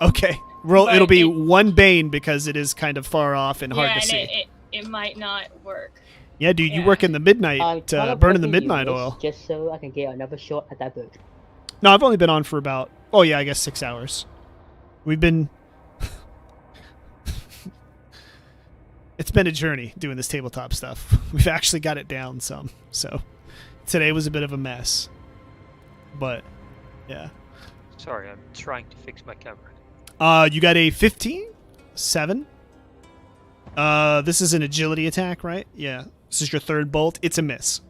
Okay, roll. But It'll be one Bane because it is kind of far off and hard yeah, to see. and it might not work. Yeah, dude, you yeah. work in the midnight, I'm burning the prepping midnight you oil. just so I can get another shot at that book. No, I've only been on for about, oh yeah, I guess 6 hours. We've been... It's been a journey doing this tabletop stuff. We've actually got it down some, so today was a bit of a mess. But, yeah. Sorry, I'm trying to fix my camera. You got a 15? 7? This is an agility attack, right? Yeah. This is your third bolt. It's a miss.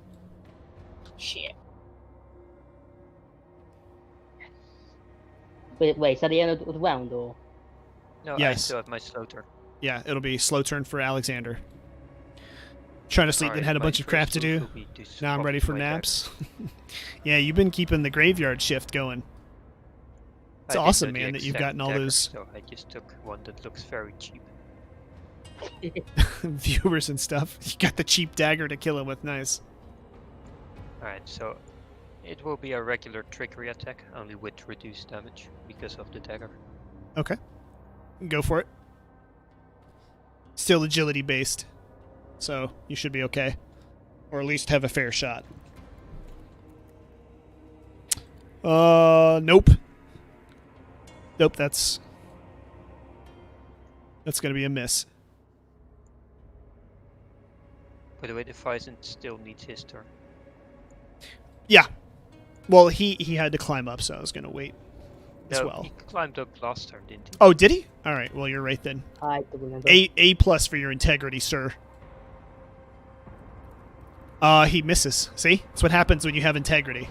Shit. Wait, is that the end of the round, or? No, I Yes. still have my slow turn. Yeah, it'll be slow turn for Alexander. Trying to sleep, then had a bunch of crap to do. Now I'm ready for naps. Yeah, you've been keeping the graveyard shift going. It's awesome, man, that you've gotten all those So I just took one that looks very cheap. viewers and stuff. You got the cheap dagger to kill him with. Nice. Alright, so it will be a regular trickery attack, only with reduced damage because of the dagger. Okay. Go for it. Still agility based. So you should be okay. Or at least have a fair shot. Nope. Nope, that's gonna be a miss. By the way, the Ryzen still needs his turn. Yeah. Well, he had to climb up, so I was gonna wait as No, well. he climbed up last turn, didn't he? Oh, did he? All right. Well, you're right then. I don't remember. A plus for your integrity, sir. He misses. See? That's what happens when you have integrity.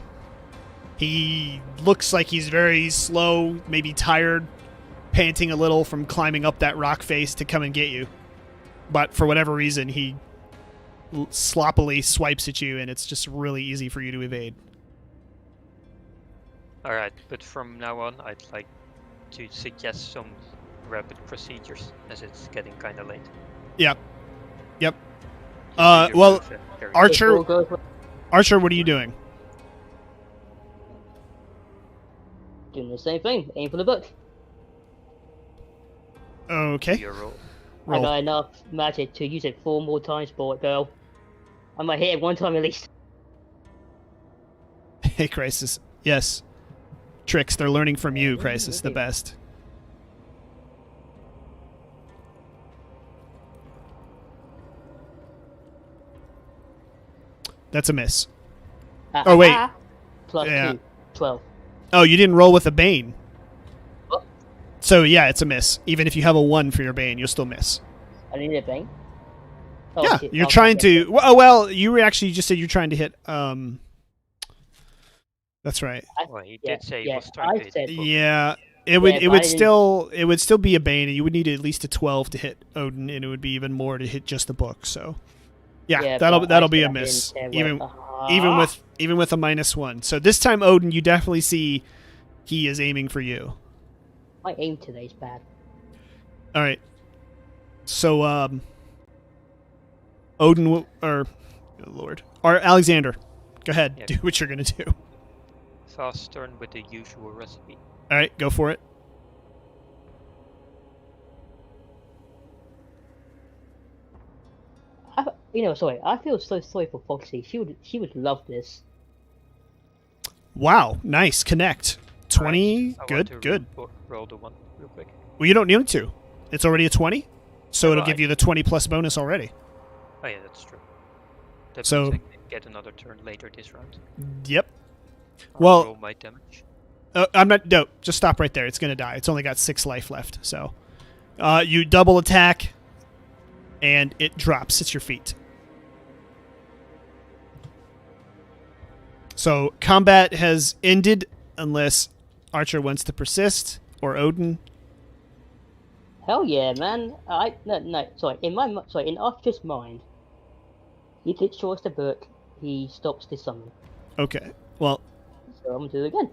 He looks like he's very slow, maybe tired, panting a little from climbing up that rock face to come and get you. But for whatever reason, he sloppily swipes at you, and it's just really easy for you to evade. Alright, but from now on, I'd like to suggest some rapid procedures, as it's getting kinda late. Yep. Yep. Just do your Well, move, very Archer, Before it goes- Archer, what are you doing? Doing the same thing. Aim for the book. do Okay. your roll. I Roll. got enough magic to use it 4 more times, boy, girl. I might hit it 1 time at least. Hey, Crisis. Yes. Tricks. They're learning from you, Crisis. The best. That's a miss. Oh, wait. Ah, Plus Yeah. 2. 12. Oh, you didn't roll with a Bane. What? So, yeah, it's a miss. Even if you have a 1 for your Bane, you'll still miss. I need a bang. Oh, Yeah, shit. you're Oh, trying okay. to... Oh, well, you were actually just said you're trying to hit... That's right. Well, he Yeah, did say yeah, he was trying to I hit said- the book. Yeah, it would Yeah, it but would I didn't- still be a Bane, and you would need at least a 12 to hit Odin, and it would be even more to hit just the book. So, yeah, but that'll I be a said I miss, didn't even care what- even with a -1. So this time, Odin, you definitely see he is aiming for you. My aim today's bad. All right. So Odin will, or good Lord, or Alexander, go ahead, Yeah. do what you're gonna do. Fast turn with the usual recipe. All right, go for it. Sorry. I feel so sorry for Foxy. She would love this. Wow, nice connect. 20, I want good, to good. Roll the one real quick. Well, you don't need to. It's already a 20, so it'll Right. give you the 20 plus bonus already. Oh yeah, that's true. That So- means I can get another turn later this round. Yep. I'll Well- roll my damage. I'm not. No, just stop right there. It's gonna die. It's only got 6 life left. So, you double attack, and it drops at your feet. So combat has ended unless Archer wants to persist or Odin. Hell yeah, man! Sorry. In Archer's mind, if it shows the book, he stops the summon. Okay. Well, So I'm gonna do it again.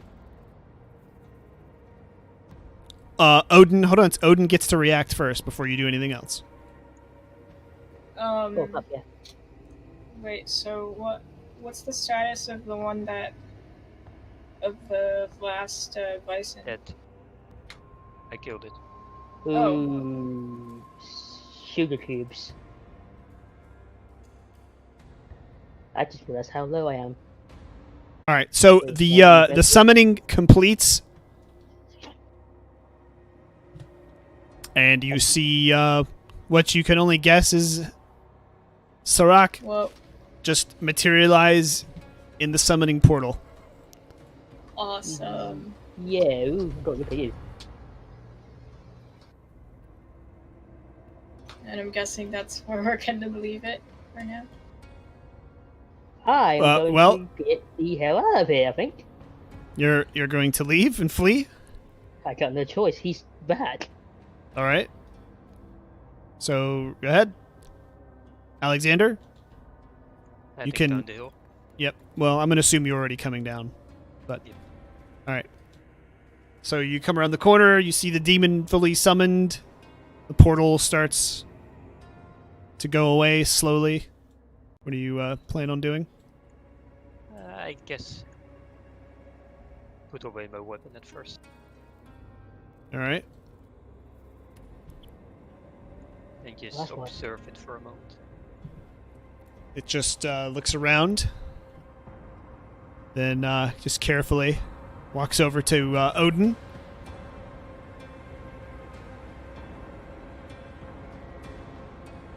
Odin, hold on. Odin gets to react first before you do anything else. Oh, fuck yeah. Wait, so what's the status of the one that of the last bison? Dead. I killed it. Oh. Ooh, sugar cubes. I just realized how low I am. All right. So the summoning completes, and you see what you can only guess is Sarak Well, just materialize in the summoning portal. awesome. Yeah, ooh, got look at you. And I'm guessing that's where we're gonna leave it for now. I am going well- to get the hell out of here, I think. You're going to leave and flee. I got no choice, he's bad. All right. So go ahead, Alexander. Heading can- down the hill. Yep. Well, I'm going to assume you're already coming down. But Yep. all right. So you come around the corner, you see the demon fully summoned. The portal starts to go away slowly. What do you plan on doing? I guess put away my weapon at first. All right. And just That's what- observe it for a moment. It just looks around, then just carefully walks over to Odin.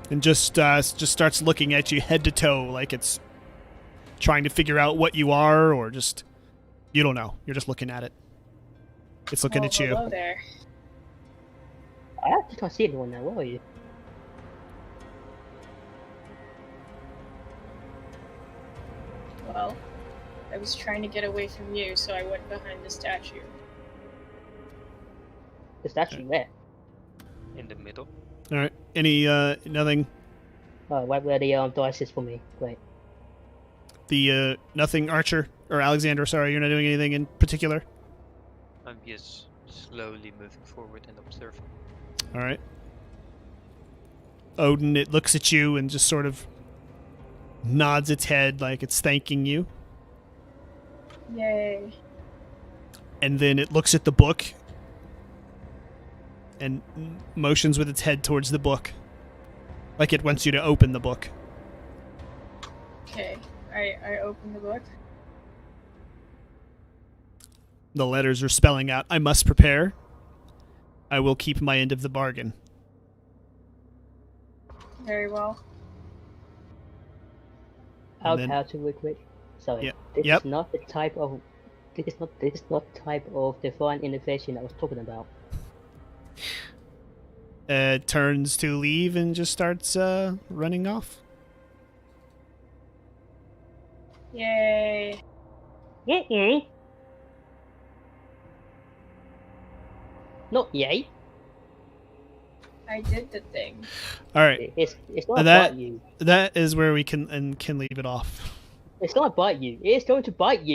And just starts looking at you head to toe, like it's trying to figure out what you are, or just you don't know. You're just looking at it. It's looking at you. Hello there. I actually can't see anyone now, where are you? Well, I was trying to get away from you, so I went behind the statue. The statue where? In the middle. All right. Any nothing? Oh, right where the dice is for me. Great. The nothing, Archer or Alexander. Sorry, you're not doing anything in particular. I'm just slowly moving forward and observing. All right. Odin, it looks at you and just sort of nods its head like it's thanking you. Yay. And then it looks at the book and motions with its head towards the book, like it wants you to open the book. Okay. I opened the book. The letters are spelling out, "I must prepare. I will keep my end of the bargain." Very well. I'll then- counter real quick. Sorry. Yep. This Yep. is not the type of this is not the type of divine innovation I was talking about. Turns to leave and just starts running off. Yay. Yay! Not yay. I did the thing. All right. It's not That- bite you. That is where we can leave it off. It's gonna bite you. It's going to bite you.